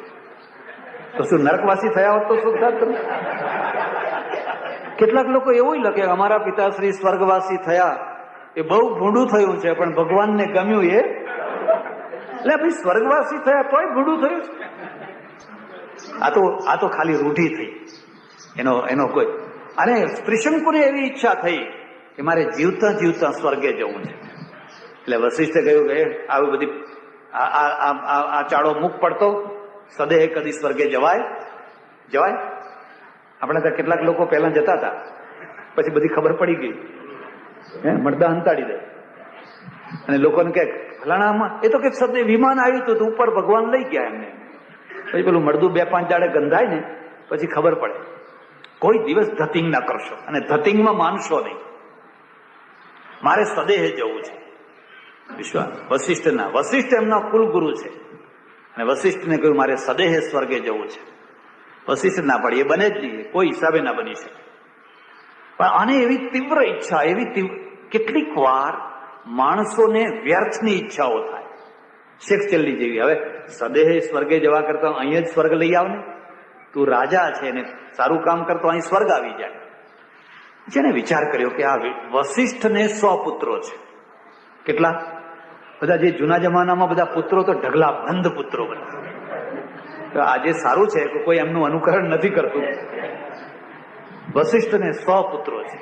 તો શું નરકવાસી થયા હોત તો શું થાત? કેટલાક લોકો એવું લખે અમારા પિતાશ્રી સ્વર્ગવાસી થયા એ બહુ ભૂંડું થયું છે, પણ ભગવાનને ગમ્યું એ. એટલે ભાઈ સ્વર્ગવાસી થયા તોય ભૂંડું થયું છે. આ તો ખાલી રૂઢી થઈ એનો કોઈ. અને ત્રિશંકુને એવી ઈચ્છા થઈ કે મારે જીવતા જીવતા સ્વર્ગે જવું છે. એટલે વશિષ્ઠે કહ્યું કે આવી બધી આ ચાળો મુખ પડતો, સદેહ કદી સ્વર્ગે જવાય? આપણે ત્યાં કેટલાક લોકો પહેલા જતા હતા, પછી બધી ખબર પડી ગઈ, મળદા હંતાડી દે. અને લોકોને કે ફલાણામાં એ તો કે સદે વિમાન આવ્યું હતું ઉપર ભગવાન લઈ ગયા એમને. પછી પેલું મળદું 2-5 દાડે ગંધાય ને પછી ખબર પડે. કોઈ દિવસ ધતિંગ ના કરશો, અને ધતિંગમાં માનશો નહીં. મારે સદેહે જવું છે. વશિષ્ઠ એમના કુલગુરુ છે, અને વશિષ્ઠને કહ્યું મારે સદેહે સ્વર્ગે જવું છે. વશિષ્ઠ ના પાડી, એ બને જ નહીં, કોઈ હિસાબે ના બની શકે. પણ આને એવી તીવ્ર ઈચ્છા, કેટલીક વાર માણસોને વ્યર્થની ઈચ્છાઓ થાય, શેખચલ્લી જેવી. હવે સદેહે સ્વર્ગે જવા કરતા અહીંયા જ સ્વર્ગ લઈ આવ ને, તું રાજા છે ને સારું કામ કરતો અહીં સ્વર્ગ આવી જાય. જેને વિચાર કર્યો કે આ વશિષ્ઠને 100 પુત્રો છે. કેટલા બધા, જે જૂના જમાનામાં બધા પુત્રો તો ઢગલા બંધ પુત્રો બધા. આજે સારું છે કે કોઈ એમનું અનુકરણ નથી કરતું. વશિષ્ઠને 100 પુત્રો છે.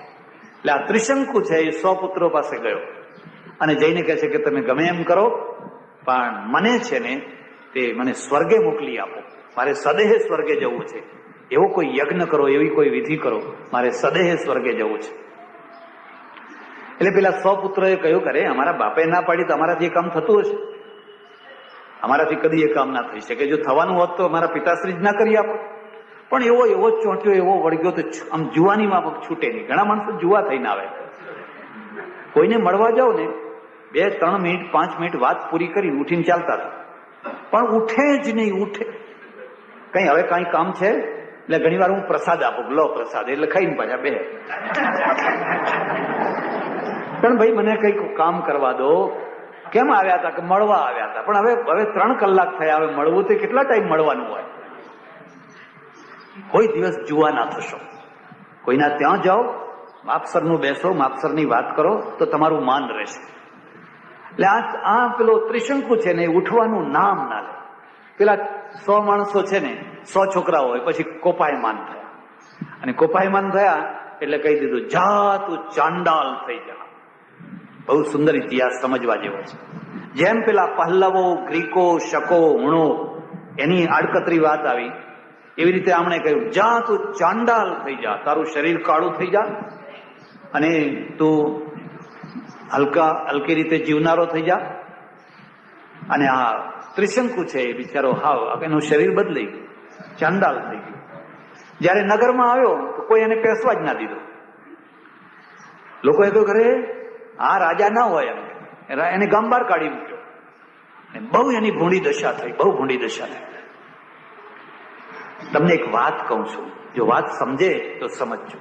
એટલે આ ત્રિશંકુ છે એ 100 પુત્રો પાસે ગયો અને જઈને કહે છે કે તમે ગમે એમ કરો, પણ મને છે ને તે મને સ્વર્ગે મોકલી આપો. મારે સદેહે સ્વર્ગે જવું છે. એવો કોઈ યજ્ઞ કરો, એવી કોઈ વિધિ કરો, મારે સદેહે સ્વર્ગે જવું છે. એટલે પેલા 100 પુત્રોએ કહ્યું કરે અમારા બાપે ના પાડી તો અમારાથી એ કામ થતું હશે? અમારાથી કદી એ કામ ના થઈ શકે. જો થવાનું હોત તો અમારા પિતાશ્રી જ ના કરી આપો. પણ એવો ચોંટ્યો, એવો વળગ્યો તો આમ જુવાનીમાં છૂટે નહીં. ઘણા માણસો જુવા થઈને આવે. કોઈને મળવા જાઓ ને 2-3 મિનિટ 5 મિનિટ વાત પૂરી કરી ઉઠીને ચાલતા હતા, પણ ઉઠે જ નહીં. હવે કઈ કામ છે એટલે ઘણી વાર હું પ્રસાદ આપું, લો પ્રસાદ, એટલે ખાઈને પાછા બે. પણ ભાઈ મને કઈક કામ કરવા દો. કેમ આવ્યા હતા? કે મળવા આવ્યા હતા. પણ હવે 3 કલાક થયા, હવે મળવું તો કેટલા ટાઈમ મળવાનું હોય? કોઈ દિવસ જુવા ના થશો. કોઈના ત્યાં જાઓ, માપસરનું બેસો, માપસરની વાત કરો તો તમારું માન રહેશે. એટલે આ પેલો ત્રિશંકુ છે ને ઉઠવાનું નામ ના લે. પેલા 100 માણસો છે ને 100 છોકરાઓ હોય, પછી કોપાયમાન થયા. અને કોપાયમાન થયા એટલે કહી દીધું જા તું ચાંડાલ થઈ જા. બહુ સુંદર ઇતિહાસ સમજવા જેવો છે. જેમ પેલા પહલ્લવો, ગ્રીકો, શકો, હુણો એની આડકતરી વાત આવી, એવી રીતે આમણે કહ્યું જા તું ચાંડાલ થઈ જા, તારું શરીર કાળું થઈ જા, અને તું હલકી રીતે જીવનારો થઈ જા. અને આ ત્રિશંકુ છે એ બિચારો એનું શરીર બદલાઈ ગયું, ચાંડાલ થઈ ગયું. જયારે નગરમાં આવ્યો તો કોઈ એને પેસવા જ ના દીધો. લોકોએ કહ્યું અરે આ રાજા ના હોય, એને ગામ બહાર કાઢી મૂક્યો. બહુ એની ભૂંડી દશા થઈ, બહુ ભૂંડી દશા થઈ. તમને એક વાત કહું છું, જો વાત સમજે તો સમજજો.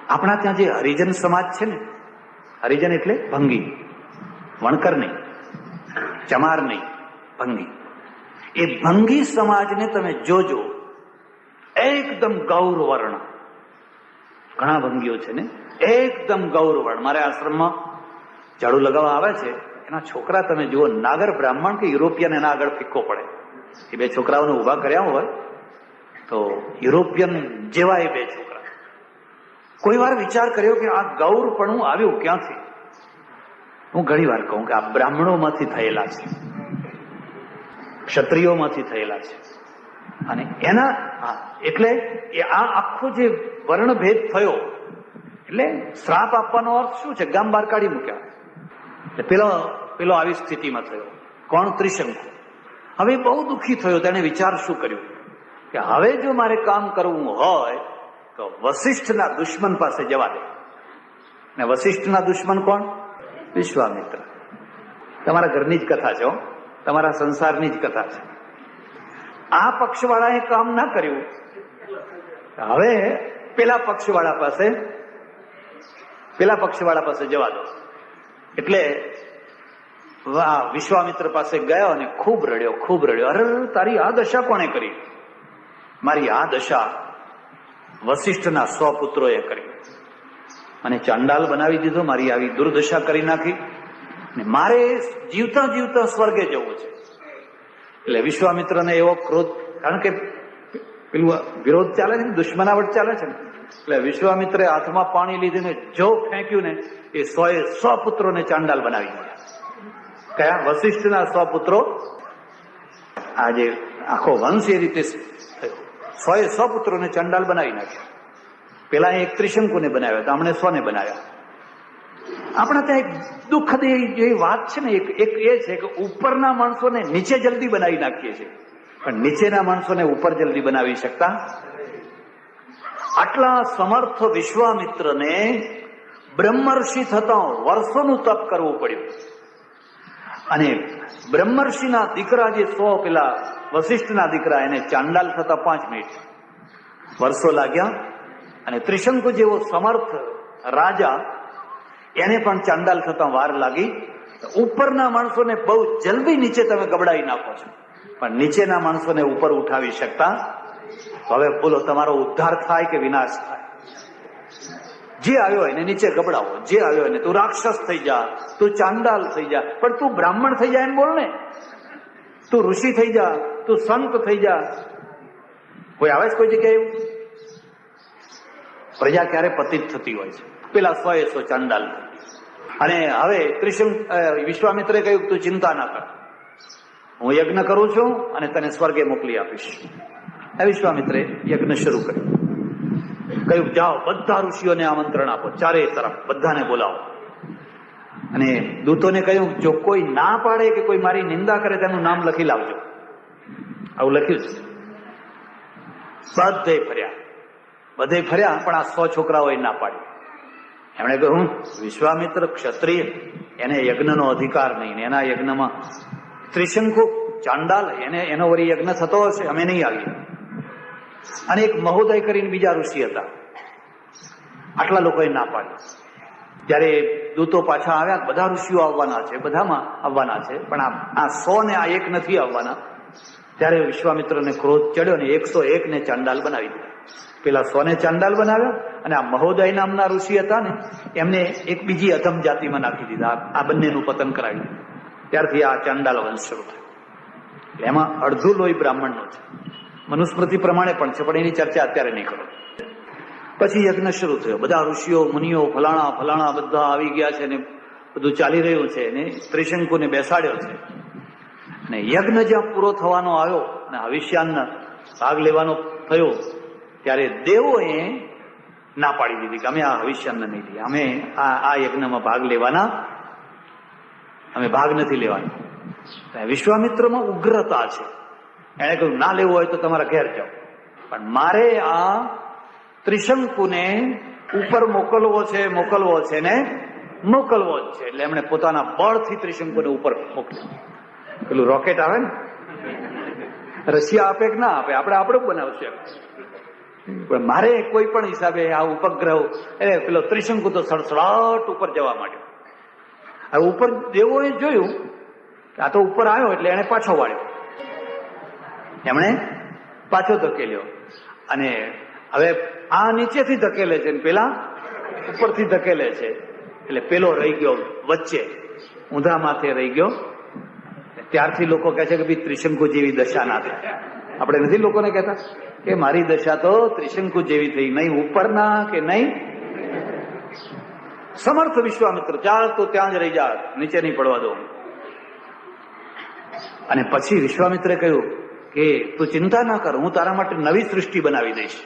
આપણા ત્યાં જે હરિજન સમાજ છે ને, હરિજન એટલે ભંગી, વણકર નહીં, ચમાર નહીં, ભંગી. એ ભંગી સમાજને તમે જોજો, એકદમ ગૌર વર્ણ. ઘણા ભંગીઓ છે ને એકદમ ગૌર વર્ણ. મારે આશ્રમમાં ઝાડુ લગાવવા આવે છે, એના છોકરા તમે જુઓ, નાગર બ્રાહ્મણ કે યુરોપિયન એના આગળ ફિક્કો પડે. એ બે છોકરાઓને ઉભા કર્યા હોય તો યુરોપિયન જેવા એ બે છોકરા. કોઈ વાર વિચાર કર્યો કે આ ગૌરપણું આવ્યું ક્યાંથી? હું ઘણી વાર કહું કે આ બ્રાહ્મણોમાંથી થયેલા છે, ક્ષત્રિયોમાંથી થયેલા છે. અને એના એટલે એ આ આખો જે વર્ણભેદ થયો, એટલે શ્રાપ આપવાનો અર્થ શું છે? ગામ બહાર કાઢી મૂક્યા. પેલો આવી સ્થિતિમાં થયો. કોણ? ત્રિશંકુ. હવે બહુ દુઃખી થયો. તેણે વિચાર શું કર્યો કે હવે જો મારે કામ કરવું હોય તો વશિષ્ઠના દુશ્મન પાસે જવા દે. ને વશિષ્ઠના દુશ્મન કોણ? વિશ્વામિત્ર. તમારા ઘરની જ કથા છે, તમારા સંસારની જ કથા છે. આ પક્ષવાળાએ કામ ના કર્યું, હવે પેલા પક્ષવાળા પાસે જવા દો. એટલે વિશ્વામિત્ર પાસે ગયો અને ખૂબ રડ્યો. અરે તારી આ દશા કોણે કરી? મારી આ દશા વશિષ્ઠના 100 પુત્રોએ કરી. મને ચાંડાલ બનાવી દીધો, મારી આવી દુર્દશા કરી નાખી, ને મારે જીવતા જીવતા સ્વર્ગે જવું છે. એટલે વિશ્વામિત્રને એવો ક્રોધ, કારણ કે પેલું વિરોધ ચાલે છે ને, દુશ્મનાવટ ચાલે છે ને, એટલે વિશ્વામિત્રે હાથમાં પાણી લીધીને જો ફેંક્યું ને, એ 100 પુત્રોને ચાંડાલ બનાવી દીધા. કયા? વશિષ્ઠના 100 પુત્રો. આજે આખો વંશ એ રીતે થયો. 100 પુત્રોને ચાંડાલ બનાવી નાખ્યા. પેલા એક ત્રિશંકુને બનાવ્યા, તો હમણે 100 ને બનાવ્યા. આપણા ત્યાં એક દુઃખદ જે વાત છે ને, એક એ છે કે ઉપરના માણસોને નીચે જલ્દી બનાવી નાખીએ છીએ, પણ નીચેના માણસોને ઉપર જલ્દી બનાવી શકતા. આટલા સમર્થ વિશ્વામિત્રને બ્રહ્મર્ષિ થતા વર્ષોનું તપ કરવું પડ્યું. અને બ્રહ્મર્ષિના દીકરા જે 100 પેલા વશિષ્ઠના દીકરા, એને ચાંડાલ થતા 5 મિનિટ વર્ષો લાગ્યા. અને ત્રિશંકુ જેવો સમર્થ રાજા, એને પણ ચાંડાલ થતા વાર લાગી. ઉપરના માણસોને બહુ જલ્દી નીચે તમે ગબડાવી નાખો છો, પણ નીચેના માણસોને ઉપર ઉઠાવી શકતા. હવે બોલો, તમારો ઉદ્ધાર થાય કે વિનાશ થાય? જે આવ્યો એને નીચે ગબડાવો, જે આવ્યો એને તું રાક્ષસ થઈ જા, તું ચાંડાલ થઈ જા, પણ તું બ્રાહ્મણ થઈ જા એમ બોલ ને. તું ઋષિ થઈ જા, તું સંત થઈ જા. કોઈ આવે છે કોઈ જગ્યાએ એવું? પ્રજા ક્યારે પતિત થતી હોય છે? પેલા 100 ચાંડાલ. અને હવે વિશ્વામિત્રે કહ્યું તું ચિંતા ના કર, હું યજ્ઞ કરું છું અને તને સ્વર્ગે મોકલી આપીશ. વિશ્વામિત્રે યજ્ઞ શરૂ કર્યું. કહ્યું જાઓ, બધા ઋષિઓને આમંત્રણ આપો, ચારે તરફ બધાને બોલાવો. અને દૂતોને કહ્યું જો કોઈ ના પાડે કે કોઈ મારી નિંદા કરે તેનું નામ લખી લાવજો. આવું લખ્યું છે. બધે ફર્યા પણ આ 100 છોકરાઓએ ના પાડી. એમણે કહ્યું વિશ્વામિત્ર ક્ષત્રિય, એને યજ્ઞનો અધિકાર નહીં. એના યજ્ઞમાં ત્રિશંકુ ચાંડાલ, એનો વળી યજ્ઞ થતો હશે, અમે નહીં આવીએ. અને એક મહોદય કરીને બીજા ઋષિ હતા, આટલા લોકોએ ના પાડી. જયારે દૂતો પાછા આવ્યા, બધા ઋષિઓ આવવાના છે, બધામાં આવવાના છે, પણ આ 100 ને આ એક નથી આવવાના. ત્યારે વિશ્વામિત્રને ક્રોધ ચડ્યો ને 101 ને ચાંડાલ બનાવી દીધા. પેલા 100 ને ચાંડાલ બનાવ્યા, અને આ મહોદય નામના ઋષિ હતા ને, એમને એક બીજી અધમ જાતિમાં નાખી દીધા. આ બંનેનું પતન કરાવી દીધું. ત્યારથી આ ચાંડાલ વંશ શરૂ થયો. એમાં અડધું લોહી બ્રાહ્મણનું છે. મનુસ્મૃતિ પ્રમાણે પણ છે, પણ એની ચર્ચા અત્યારે નહીં કરો. પછી યજ્ઞ શરૂ થયો. બધા ઋષિઓ મુનિઓ ફલાણા બધા આવી ગયા છે, ને બધું ચાલી રહ્યું છે, ને ત્રિશંકુને બેસાડ્યો છે. અને યજ્ઞ જ્યાં પૂરો થવાનો આવ્યો અને હવિષ્યાન્ન ભાગ લેવાનો થયો, ત્યારે દેવોએ ના પાડી દીધી કે અમે આ હવિષ્યાન્ન નહીં લઈએ, અમે આ યજ્ઞમાં ભાગ લેવાના, અમે ભાગ નથી લેવાના. વિશ્વામિત્રમાં ઉગ્રતા છે. એને કહ્યું ના લેવું હોય તો તમારા ઘેર જાઓ, પણ મારે આ ત્રિશંકુને ઉપર મોકલવો છે ને મોકલવો જ છે. એટલે એમણે પોતાના બળથી ત્રિશંકુને ઉપર મોકલ્યો. પેલું રોકેટ આવે ને, રશિયા આપે કે ના આપે, આપણે આપણું બનાવશું. પણ મારે કોઈ પણ હિસાબે આ ઉપગ્રહ એટલે પેલો ત્રિશંકુ તો સડસડાટ ઉપર જવા માંડ્યો. હવે ઉપર જેવો એ જોયું આ તો ઉપર આવ્યો એટલે એને પાછો વાળ્યો, એમણે પાછો ધકેલ્યો. અને હવે આ નીચેથી ધકેલે છે ને પેલા ઉપરથી ધકેલે છે, એટલે પેલો રહી ગયો વચ્ચે, ઊંધા માથે રહી ગયો. ત્યારથી લોકો કહે છે કે ભાઈ ત્રિશંકુ જેવી દશા ના થાય. આપણે નથી લોકોને કહેતા કે મારી દશા તો ત્રિશંકુ જેવી થઈ, નહીં ઉપરના કે નહીં. સમર્થ વિશ્વામિત્ર, ચાલ તો ત્યાં જ રહી જા, નીચે નહીં પડવા દો. અને પછી વિશ્વામિત્રે કહ્યું કે તું ચિંતા ના કર, હું તારા માટે નવી સૃષ્ટિ બનાવી દઈશ.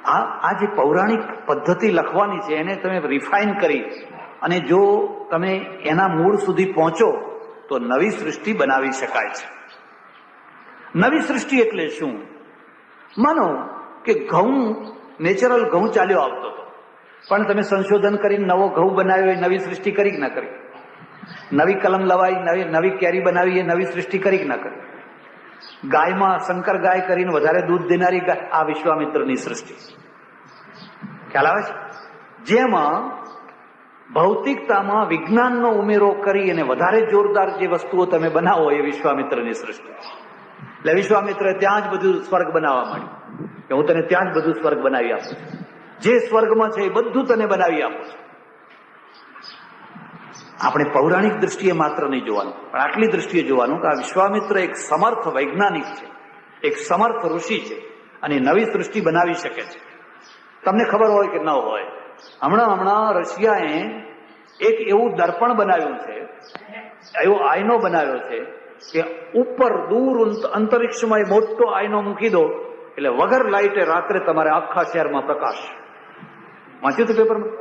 આ જે પૌરાણિક પદ્ધતિ લખવાની છે એને તમે રિફાઇન કરી અને જો તમે એના મૂળ સુધી પહોંચો તો નવી સૃષ્ટિ બનાવી શકાય છે. નવી સૃષ્ટિ એટલે શું? માનો કે ઘઉં, નેચરલ ઘઉં ચાલ્યો આવતો હતો, પણ તમે સંશોધન કરીને નવો ઘઉં બનાવ્યો, એ નવી સૃષ્ટિ કરી કે ના કરી? નવી કલમ લવાઈ, નવી કેરી બનાવી, એ નવી સૃષ્ટિ કરી કે ના કરી? ગાયમાં શંકર ગાય કરીને વધારે દૂધ દેનારી ગાય, આ વિશ્વામિત્રની સૃષ્ટિ. ખ્યાલ આવે છે? જેમાં ભૌતિકતામાં વિજ્ઞાનનો ઉમેરો કરી અને વધારે જોરદાર જે વસ્તુઓ તમે બનાવો એ વિશ્વામિત્રની સૃષ્ટિ. એટલે વિશ્વામિત્રે ત્યાં જ બધું સ્વર્ગ બનાવવા માંડ્યું કે હું તને ત્યાં જ બધું સ્વર્ગ બનાવી આપું છું, જે સ્વર્ગમાં છે એ બધું તને બનાવી આપું છું. આપણે પૌરાણિક દ્રષ્ટિએ માત્ર નહીં જોવાનું, પણ આટલી દ્રષ્ટિએ જોવાનું કે આ વિશ્વામિત્ર એક સમર્થ વૈજ્ઞાનિક છે, એક સમર્થ ઋષિ છે અને નવી સૃષ્ટિ બનાવી શકે છે. તમને ખબર હોય કે ન હોય, હમણાં રશિયાએ એક એવું દર્પણ બનાવ્યું છે, એવો આયનો બનાવ્યો છે કે ઉપર દૂર અંતરિક્ષમાં એ મોટો આયનો મૂકી દો એટલે વગર લાઇટે રાત્રે તમારે આખા શહેરમાં પ્રકાશ. વાંચ્યું હતું પેપરમાં?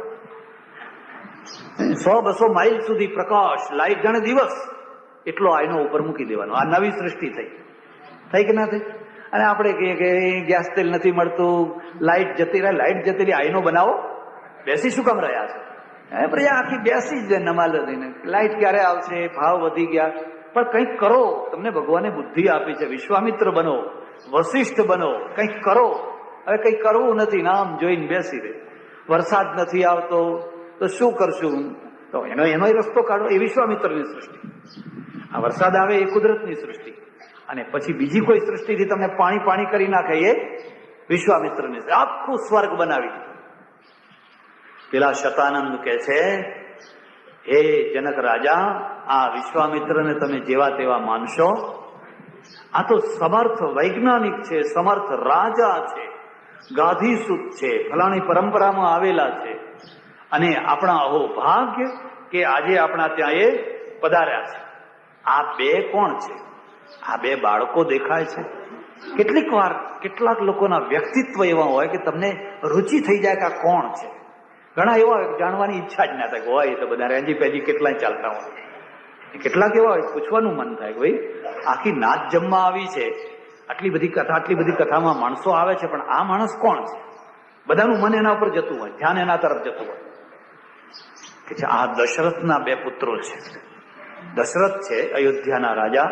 100-200 માઇલ સુધી પ્રકાશ, લાઇટ જાણે દિવસ, એટલો આયનો ઉપર મૂકી દેવાનો. આ નવી સૃષ્ટિ થઈ કે ના થઈ? અને આપણે કહીએ કે ગેસ તેલ નથી મળતું, લાઇટ જતી રહે, લાઇટ જતી રહે, આયનો બનાવો. બેસી શું કામ રહ્યા છે? પ્રજા આખી બેસી જ નમાલ દઈને, લાઇટ ક્યારે આવશે, ભાવ વધી ગયા. પણ કંઈક કરો, તમને ભગવાને બુદ્ધિ આપી છે. વિશ્વામિત્ર બનો, વશિષ્ઠ બનો, કંઈક કરો. હવે કંઈક કરવું નથી, નામ જોઈને બેસી રહે. વરસાદ નથી આવતો તો શું કરશું? તો એનો રસ્તો કાઢો. એ વિશ્વામિત્રની સૃષ્ટિ. આ વરસાદ આવે એ કુદરતની સૃષ્ટિ, અને પછી બીજી કોઈ સૃષ્ટિથી તમને પાણી કરી નાખે એ વિશ્વામિત્રની. આખું સ્વર્ગ બનાવી દીધું. પેલા શતાનંદ કે છે, હે જનક રાજા, આ વિશ્વામિત્રને તમે જેવા તેવા માનશો? આ તો સમર્થ વૈજ્ઞાનિક છે, સમર્થ રાજા છે, ગાધીસુત છે, ફલાણી પરંપરામાં આવેલા છે. અને આપણા અહો ભાગ્ય કે આજે આપણા ત્યાં એ પધાર્યા છે. આ બે કોણ છે? આ બે બાળકો દેખાય છે. કેટલીક વાર કેટલાક લોકોના વ્યક્તિત્વ એવા હોય કે તમને રુચિ થઈ જાય કે આ કોણ છે. ઘણા એવા હોય જાણવાની ઈચ્છા જ ના થાય, હોય તો બધા રેંજી પેજી કેટલાય ચાલતા હોય. કેટલાક એવા હોય પૂછવાનું મન થાય, ભાઈ આખી નાચ જમવા આવી છે, આટલી બધી કથામાં માણસો આવે છે, પણ આ માણસ કોણ છે? બધાનું મન એના ઉપર જતું હોય, ધ્યાન એના તરફ જતું હોય કે આ દશરથના બે પુત્રો છે. દશરથ છે અયોધ્યાના રાજા,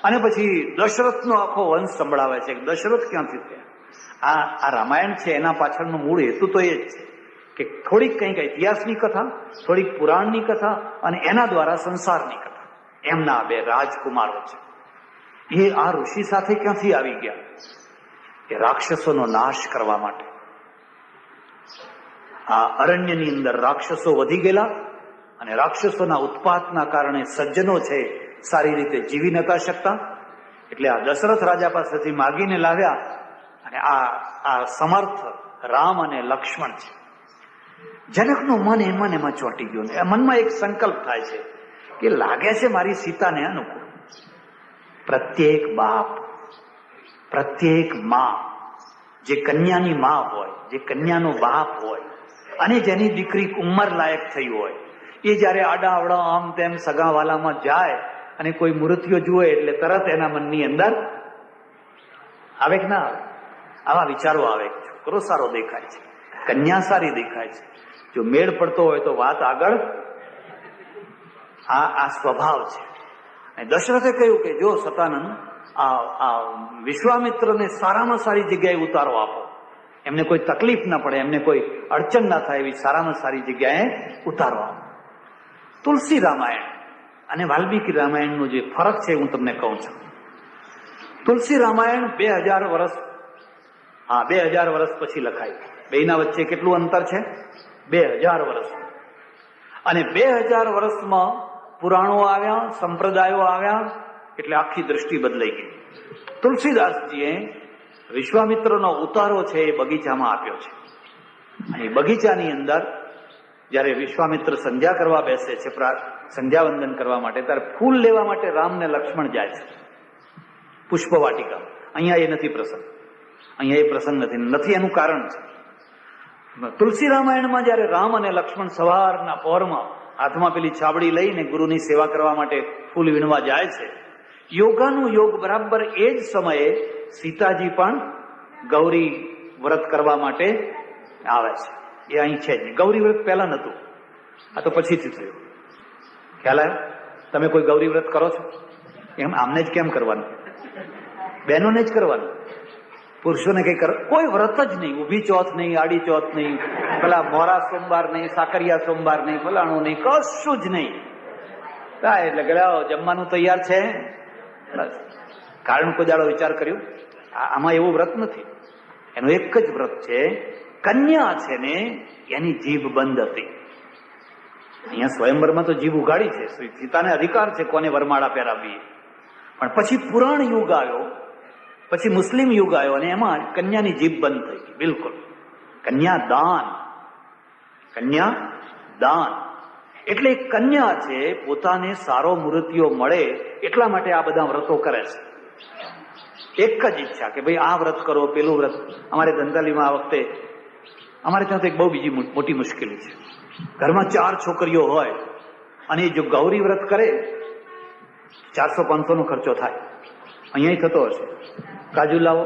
અને પછી દશરથનો આખો વંશ સંભળાવે છે. દશરથ ક્યાંથી થયા? આ રામાયણ છે એના પાછળનો મૂળ હેતુ તો એ જ છે કે થોડીક કંઈક ઇતિહાસની કથા, થોડીક પુરાણની કથા અને એના દ્વારા સંસારની કથા. એમના બે રાજકુમારો છે. એ આ ઋષિ સાથે ક્યાંથી આવી ગયા? એ રાક્ષસોનો નાશ કરવા માટે. આ અરણ્યની અંદર રાક્ષસો વધી ગયેલા, અને રાક્ષસોના ઉત્પાતના કારણે સજ્જનો છે સારી રીતે જીવી નતા શકતા. એટલે આ દશરથ રાજા પાસેથી માગીને લાવ્યા, અને આ સમર્થ રામ અને લક્ષ્મણ છે. જનકનું મન એમાં ચોંટી ગયું. મનમાં એક સંકલ્પ થાય છે કે લાગે છે મારી સીતાને અનુકૂળ. પ્રત્યેક બાપ, પ્રત્યેક માં, જે કન્યાની માં હોય, જે કન્યાનો બાપ હોય, અને જેની દીકરી ઉંમર લાયક થઈ હોય, એ જયારે આડાઅવડા આમ તેમ સગાવાલામાં જાય અને કોઈ મૂર્તિઓ જુએ એટલે તરત એના મનની અંદર આવે કે ના આવે? આવા વિચારો આવે. છોકરો સારો દેખાય છે, કન્યા સારી દેખાય છે, જો મેળ પડતો હોય તો વાત આગળ. આ સ્વભાવ છે. અને દશરથે કહ્યું કે જો સતાનંદ, આ વિશ્વામિત્રને સારામાં સારી જગ્યાએ ઉતારો આપો, એમને કોઈ તકલીફ ના પડે, એમને કોઈ અડચણ ના થાય એવી સારામાં સારી જગ્યાએ ઉતારો આપો. તુલસી રામાયણ અને વાલ્મીકી રામાયણનો જે ફરક છે હું તમને કહું છું. તુલસી રામાયણ 2000 વર્ષ પછી લખાયું. બેના વચ્ચે કેટલું અંતર છે? 2000 વર્ષ. અને 2000 વર્ષમાં પુરાણો આવ્યા, સંપ્રદાયો આવ્યા, એટલે આખી દ્રષ્ટિ બદલાઈ ગઈ. તુલસીદાસજીએ વિશ્વામિત્રનો ઉતારો છે એ બગીચામાં આપ્યો છે. અને બગીચાની અંદર જયારે વિશ્વામિત્ર સંધ્યા કરવા બેસે છે, સંધ્યાવંદન કરવા માટે, ત્યારે ફૂલ લેવા માટે રામ ને લક્ષ્મણ જાય છે પુષ્પવાટિકા. અહીંયા એ નથી પ્રસંગ, અહીંયા એ પ્રસંગ નથી. એનું કારણ છે તુલસી રામાયણમાં જયારે રામ અને લક્ષ્મણ સવારના પહોરમાં હાથમાં પેલી છાબડી લઈને ગુરુની સેવા કરવા માટે ફૂલ વીણવા જાય છે, યોગાનું યોગ બરાબર એ જ સમયે સીતાજી પણ ગૌરી વ્રત કરવા માટે આવે છે. એ અહીં છે જ નહીં. ગૌરી વ્રત પહેલા નહોતું, આ તો પછીથી થયું. ખ્યાલ આવ્યો? તમે કોઈ ગૌરી વ્રત કરો છો? એમ આમને જ કેમ કરવાનું? બહેનોને જ કરવાનું, પુરુષોને કઈ કોઈ વ્રત જ નહીં. ઊભી ચોથ નહીં, આડી ચોથ નહીં, પેલા મોરા સોમવાર નહીં, સાકરિયા સોમવાર નહીં, ફલાણું નહીં, કશું જ નહીં. એટલે કે જમવાનું તૈયાર છે. કારણ કોઈ દાડો વિચાર કર્યો? આમાં એવું વ્રત નથી. એનું એક જ વ્રત છે, કન્યા છે ને એની જીભ બંધ હતી. અહીંયા સ્વયંવરમાં તો જીભ ઉગાડી છે, સીતાને અધિકાર છે કોને વરમાળા પહેરાવી. પણ પછી પુરાણ યુગ આવ્યો, પછી મુસ્લિમ યુગ આવ્યો, અને એમાં કન્યાની જીભ બંધ થઈ ગઈ બિલકુલ. કન્યાદાન એટલે કન્યા છે પોતાને સારો મૂર્તિઓ મળે એટલા માટે આ બધા વ્રતો કરે છે. એક જ ઈચ્છા કે ભાઈ આ વ્રત કરો, પેલું વ્રત. અમારે ધંધાલીમાં આ વખતે અમારે ત્યાં તો એક બહુ બીજી મોટી મુશ્કેલી છે. ઘરમાં 4 છોકરીઓ હોય અને જો ગૌરી વ્રત કરે 400-500 નો ખર્ચો થાય. અહીંયા થતો હશે. કાજુ લાવો,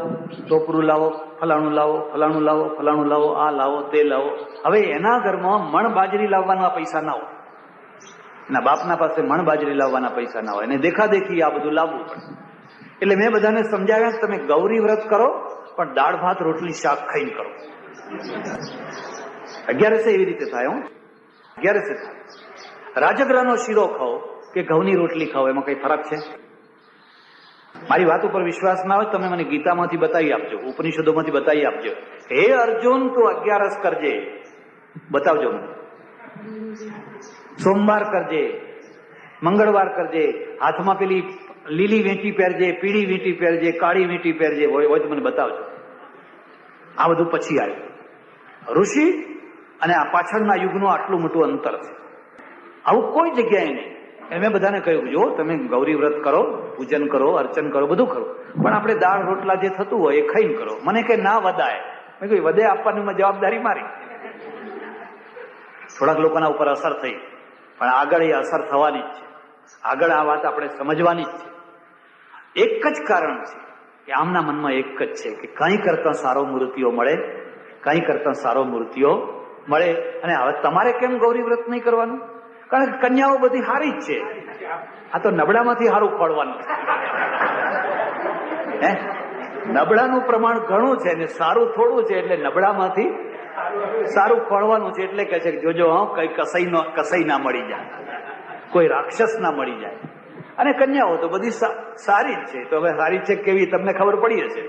ટોપરું લાવો, ફલાણું લાવો, ફલાણું લાવો, ફલાણું લાવો, આ લાવો, તે લાવો. હવે એના ઘરમાં મણ બાજરી લાવવાના પૈસા ના હોય, એના બાપના પાસે મણ બાજરી લાવવાના પૈસા ના હોય, અને દેખાદેખી આ બધું લાવવું પડે. એટલે મેં બધાને સમજાવ્યા કે તમે ગૌરી વ્રત કરો પણ દાળ ભાત રોટલી શાક ખાઈને કરો. 11 એવી રીતે થાય. 11 થાય. રાજગરાનો શીરો ખાઓ કે ઘઉંની રોટલી ખાઓ, એમાં કઈ ફરક છે? મારી વાત ઉપર વિશ્વાસ ના હોય તમે મને ગીતામાંથી બતાવી આપજો, ઉપનિષદોમાંથી બતાવી આપજો. હે અર્જુન તું 11 કરજે, બતાવજો મને. સોમવાર કરજે, મંગળવાર કરજે, હાથમાં પેલી લીલી વીંટી પહેરજે, પીળી વીંટી પહેરજે, કાળી વીંટી પહેરજે, હોય તો મને બતાવજો. આ બધું પછી આવ્યું. ઋષિ અને આ પાછળના યુગનું આટલું મોટું અંતર છે. આવું કોઈ જગ્યાએ નહીં. મેં બધાને કહ્યું જો તમે ગૌરી વ્રત કરો, પૂજન કરો, અર્ચન કરો, બધું કરો, પણ આપણે દાળ રોટલા જે થતું હોય એ ખાઈને કરો. મને કે ના વદાય. મેં કહ્યું વધે આપવાની જવાબદારી મારી. થોડાક લોકોના ઉપર અસર થઈ, પણ આગળ એ અસર થવાની જ છે. આગળ આ વાત આપણે સમજવાની જ છે. એક જ કારણ છે કે આમના મનમાં એક જ છે કે કંઈ કરતા સારો મૂર્તિઓ મળે, કંઈ કરતા સારો મૂર્તિઓ મળે. અને હવે તમારે કેમ ગૌરી વ્રત નહીં કરવાનું? કારણ કે કન્યાઓ બધી સારી જ છે. આ તો નબળામાંથી સારું ખોળવાનું છે. નબળાનું પ્રમાણ ઘણું છે ને સારું થોડું છે, એટલે નબળામાંથી સારું ખોળવાનું છે. એટલે કહે છે કે જોજો કઈ કસાઈ ના મળી જાય, કોઈ રાક્ષસ ના મળી જાય. અને કન્યાઓ તો બધી સારી જ છે. તો હવે સારી છે કેવી તમને ખબર પડી હશે.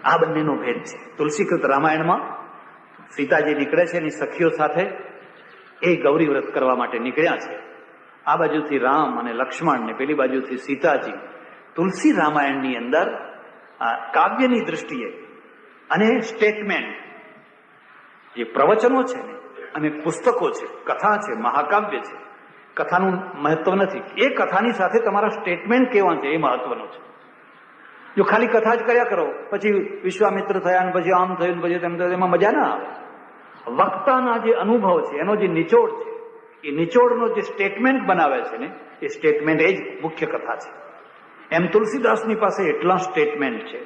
આ બંનેનો ભેદ છે. તુલસીકૃત રામાયણમાં સીતાજી નીકળે છે એની સખીઓ સાથે, એ ગૌરી વ્રત કરવા માટે નીકળ્યા છે. આ બાજુથી રામ અને લક્ષ્મણ ને પેલી બાજુથી સીતાજી. તુલસી રામાયણની અંદર કાવ્યની દૃષ્ટિએ અને સ્ટેટમેન્ટ, જે પ્રવચનો છે ને અને પુસ્તકો છે, કથા છે, મહાકાવ્ય છે, કથાનું મહત્વ નથી. એ કથાની સાથે તમારા સ્ટેટમેન્ટ કેવા છે એ મહત્વનું છે. જો ખાલી કથા જ કર્યા કરો પછી વિશ્વામિત્ર થયા ને પછી આમ થયું પછી તેમ થયું, એમાં મજા ના આવે. વક્તાના જે અનુભવ છે એનો જે નિચોડ છે, એ નિચોડનો જે સ્ટેટમેન્ટ બનાવે છે ને એ સ્ટેટમેન્ટ એ જ મુખ્ય કથા છે. એમ તુલસીદાસની પાસે એટલા સ્ટેટમેન્ટ છે.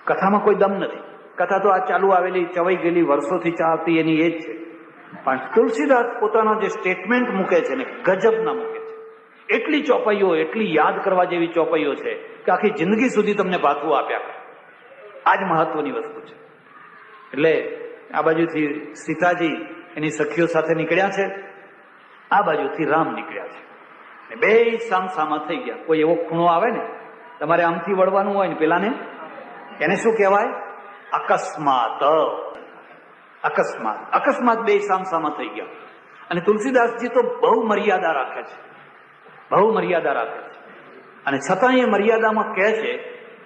કથામાં કોઈ દમ નથી. કથા તો આ ચાલુ આવેલી ચવાઈ ગયેલી વર્ષોથી ચાલતી એની એ જ છે. પણ તુલસીદાસ પોતાના જે સ્ટેટમેન્ટ મૂકે છે ને ગજબના મૂકે છે. એટલી ચોપાઈઓ, એટલી યાદ કરવા જેવી ચોપાઈઓ છે કે આખી જિંદગી સુધી તમને ભાથું આપ્યા કરે. આ જ મહત્વની વસ્તુ છે. એટલે આ બાજુથી સીતાજી એની સખીઓ સાથે નીકળ્યા છે, આ બાજુથી રામ નીકળ્યા છે. બે સામસામા થઈ ગયા. કોઈ એવો ખૂણો આવે ને, તમારે આમથી વળવાનું હોય ને પેલાને, એને શું કહેવાય? અકસ્માત. અકસ્માત અકસ્માત બે સામસામા થઈ ગયા. અને તુલસીદાસજી તો બહુ મર્યાદા રાખે છે, બહુ મર્યાદા રાખે છે. અને છતાં એ મર્યાદામાં કહે છે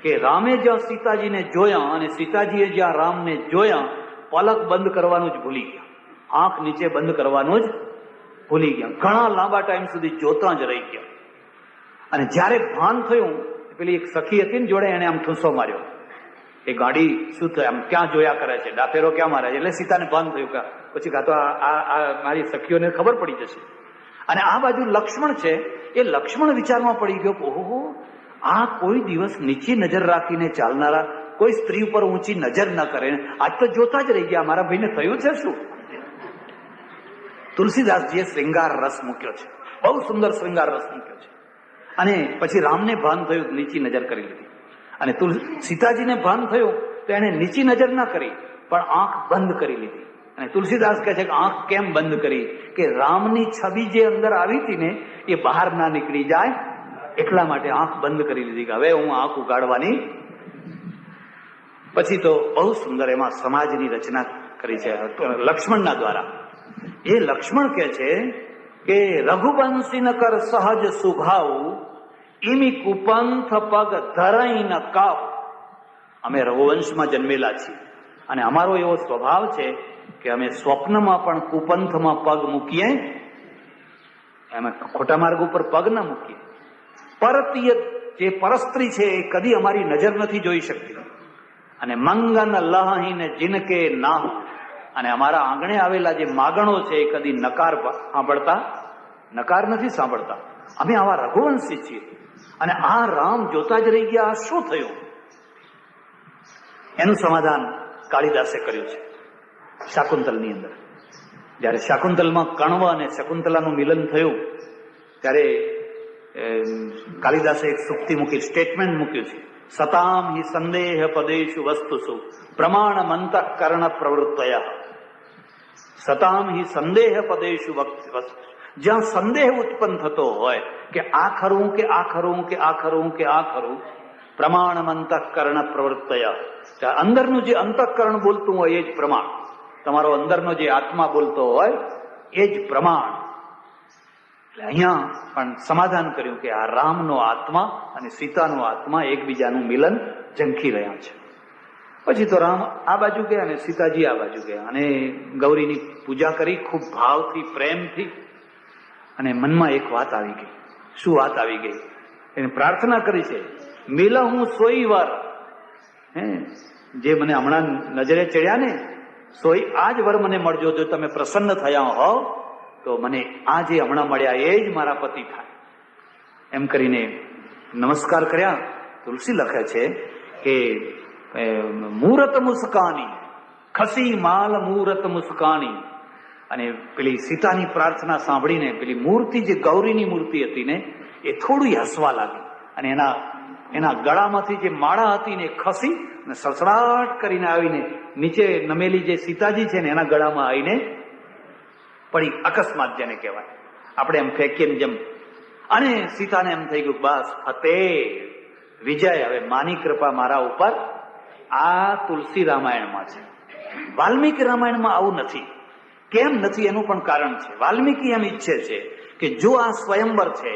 કે રામે જ્યાં સીતાજીને જોયા અને સીતાજીએ જ્યાં રામને જોયા, પલક બંધ કરવાનું જ ભૂલી ગયા, આંખ નીચે બંધ કરવાનું જ ભૂલી ગયા. ઘણા લાંબા ટાઈમ સુધી જોતા જ રહી ગયા. અને જ્યારે ભાન થયું, પેલી એક સખી હતી ને જોડે, એને આમ ઠૂંસો માર્યો, એ ગાડી શું થાય, આમ ક્યાં જોયા કરે છે, ડાફેરો ક્યાં મારે છે. એટલે સીતાને ભાન થયું કે પછી કાં તો આ મારી સખીઓને ખબર પડી જશે. અને આ બાજુ લક્ષ્મણ છે, એ લક્ષ્મણ વિચારમાં પડી ગયો, ઓહો, આ કોઈ દિવસ નીચી નજર રાખીને ચાલનારા, કોઈ સ્ત્રી ઉપર ઊંચી નજર ન કરે, આજ તો જોતા જ રહી ગયા, મારા ભાઈને થયું છે શું? તુલસીદાસજીએ શ્રૃંગાર રસ મૂક્યો છે, બહુ સુંદર શ્રૃંગાર રસ મૂક્યો છે. અને પછી રામને ભાન થયું, નીચી નજર કરી લીધી. અને સીતાજીને ભાન થયું તો એને નીચી નજર ના કરી, પણ આંખ બંધ કરી લીધી. અને તુલસીદાસ કહે છે કે આંખ કેમ બંધ કરી? કે રામની છબી જે અંદર આવી હતી ને, એ બહાર ના નીકળી જાય એટલા માટે આંખ બંધ કરી લીધી કે હવે હું આંખ ઉગાડવાની. પછી તો બહુ સુંદર એમાં સમાજની રચના કરી છે લક્ષ્મણના દ્વારા. એ લક્ષ્મણ કહે છે કે રઘુવંશી ન કર સહજ સુભાવ, ઈમી કુપંથ પગ ધરાઈ ન કાવ. અમે રઘુવંશમાં જન્મેલા છીએ અને અમારો એવો સ્વભાવ છે કે અમે સ્વપ્નમાં પણ કુપંથમાં પગ મૂકીએ, એમાં ખોટા માર્ગ ઉપર પગ ના મૂકીએ. પરતીય જે પરસ્ત્રી છે એ કદી અમારી નજર નથી જોઈ શકતી. અને મંગન લહીને જિનકે નાહ, અને અમારા આંગણે આવેલા જે માગણો છે એ કદી નકાર નથી સાંભળતા. અમે આવા રઘુવંશી છીએ. અને આ રામ જોતા જ રહી ગયા, આ શું થયું? એનું સમાધાન કાળિદાસે કર્યું છે શાકુંતલની અંદર. જયારે શાકુંતલમાં કણવ અને શકુંતલાનું મિલન થયું ત્યારે કાલિદાસે એક સુક્તિ મૂકી, સ્ટેટમેન્ટ મૂક્યું છે. સતામ હિ સંદેહ પદેશુ વસ્તુસુ પ્રમાણમ અંતઃકરણ પ્રવૃત્તય. સતામ હિ સંદેહ પદેશુ વસ્તુ, જ્યાં સંદેહ ઉત્પન્ન થતો હોય કે આ ખરું કે આ ખરું કે આ ખરું કે આ ખરું, પ્રમાણમ અંતઃકરણ પ્રવૃત્તય. અંદરનું જે અંતઃકરણ બોલતું હોય એ જ પ્રમાણ, તમારો અંદરનો જે આત્મા બોલતો હોય એ જ પ્રમાણ. એટલે અહીંયા પણ સમાધાન કર્યું કે આ રામનો આત્મા અને સીતાનો આત્મા એકબીજાનું મિલન ઝંખી રહ્યા છે. પછી તો રામ આ બાજુ ગયા અને સીતાજી આ બાજુ ગયા અને ગૌરીની પૂજા કરી ખૂબ ભાવથી, પ્રેમથી. અને મનમાં એક વાત આવી ગઈ. શું વાત આવી ગઈ? એને પ્રાર્થના કરી છે, મિલહું સોઈ વાર, જે મને હમણાં નજરે ચડ્યા ને, સોઈ આ જ વર મને મળજો. જો તમે પ્રસન્ન થયા હોવ તો મને આ જે હમણાં મળ્યા એ જ મારા પતિ થાય. એમ કરીને નમસ્કાર કર્યા. તુલસી લખે છે કે મૂરત મુસ્કાની, ખસી માલ મૂરત મુસ્કાની. અને પેલી સીતાની પ્રાર્થના સાંભળીને પેલી મૂર્તિ, જે ગૌરીની મૂર્તિ હતી ને, એ થોડી હસવા લાગી. અને એના ગળામાંથી જે માળા હતી ને ખસી અને સડસડાટ કરીને આવીને નીચે નમેલી જે સીતાજી છે ને એના ગળામાં આવીને પડી. અકસ્માત જેને કહેવાય, આપણે એમ ફેંકીને જેમ. અને સીતાને એમ થઈ ગયું, બસ ફતેહ, વિજય, હવે માની કૃપા મારા ઉપર. આ તુલસી રામાયણમાં છે. વાલ્મીકી રામાયણમાં આવું નથી. કેમ નથી એનું પણ કારણ છે. વાલ્મીકી એમ ઈચ્છે છે કે જો આ સ્વયંવર છે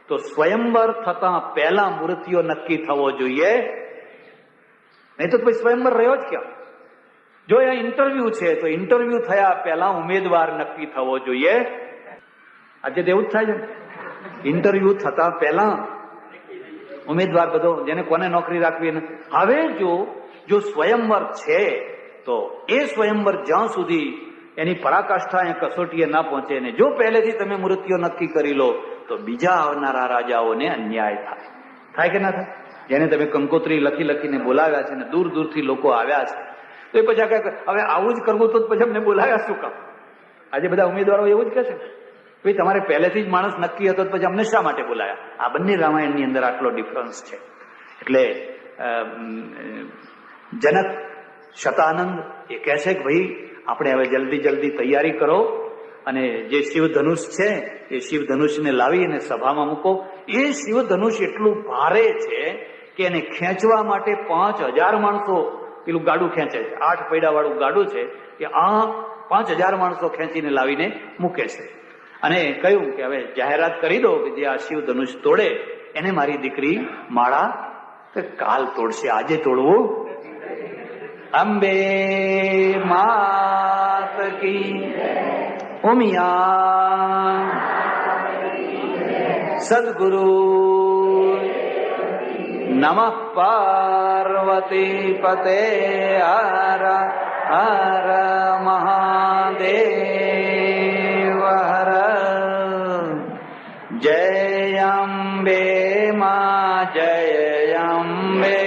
તો સ્વયંવર થતા પહેલા મૂર્તિઓ નક્કી થવો જોઈએ, નહીં તો પછી સ્વયંવર રહ્યો જ ક્યાં? જો આ ઇન્ટરવ્યુ છે તો ઇન્ટરવ્યુ થયા પહેલા ઉમેદવાર નક્કી થવો જોઈએ. આજે તો એવું જ થાય છે, ઇન્ટરવ્યુ થતા પહેલા ઉમેદવાર બધો, જેને કોને નોકરી રાખવી. હવે જો સ્વયંવર છે તો એ સ્વયંવર જ્યાં સુધી એની પરાકાષ્ઠા એ કસોટીએ ના પહોંચે ને જો પહેલેથી તમે મૂર્તિઓ નક્કી કરી લો તો બીજા આવનારા રાજાઓને અન્યાય થાય કે ના થાય? જેને તમે કંકોત્રી લખીને બોલાવ્યા છે ને દૂર દૂરથી લોકો આવ્યા છે, તો એ પછી હવે આવું જ કરવું તો પછી અમને બોલાવ્યા શું કામ? આજે બધા ઉમેદવારો એવું જ કહે છે, ભાઈ તમારે પહેલેથી જ માણસ નક્કી હતો પછી અમને શા માટે બોલાયા? આ બંને રામાયણની અંદર આટલો ડિફરન્સ છે. એટલે જનક શતાનંદ એ કહે છે કે ભાઈ આપણે હવે જલ્દી જલ્દી તૈયારી કરો અને જે શિવ ધનુષ છે એ શિવ ધનુષને લાવી અને સભામાં મૂકો. એ શિવ ધનુષ એટલું ભારે છે કે એને ખેંચવા માટે 5000 માણસો પેલું ગાડું ખેંચે છે. 8 પૈડા વાળું ગાડું છે કે આ 5000 માણસો ખેંચીને લાવીને મૂકે છે. અને કહ્યું કે હવે જાહેરાત કરી દો કે જે આ શિવ ધનુષ તોડે એને મારી દીકરી માળા કાલ તોડશે, આજે તોડવું. અંબે માત કી ઉમિયા સદગુરુ નમઃ પાર્વતી પતે હર હર મહાદેવ હર. જય અંબે માં જય અંબે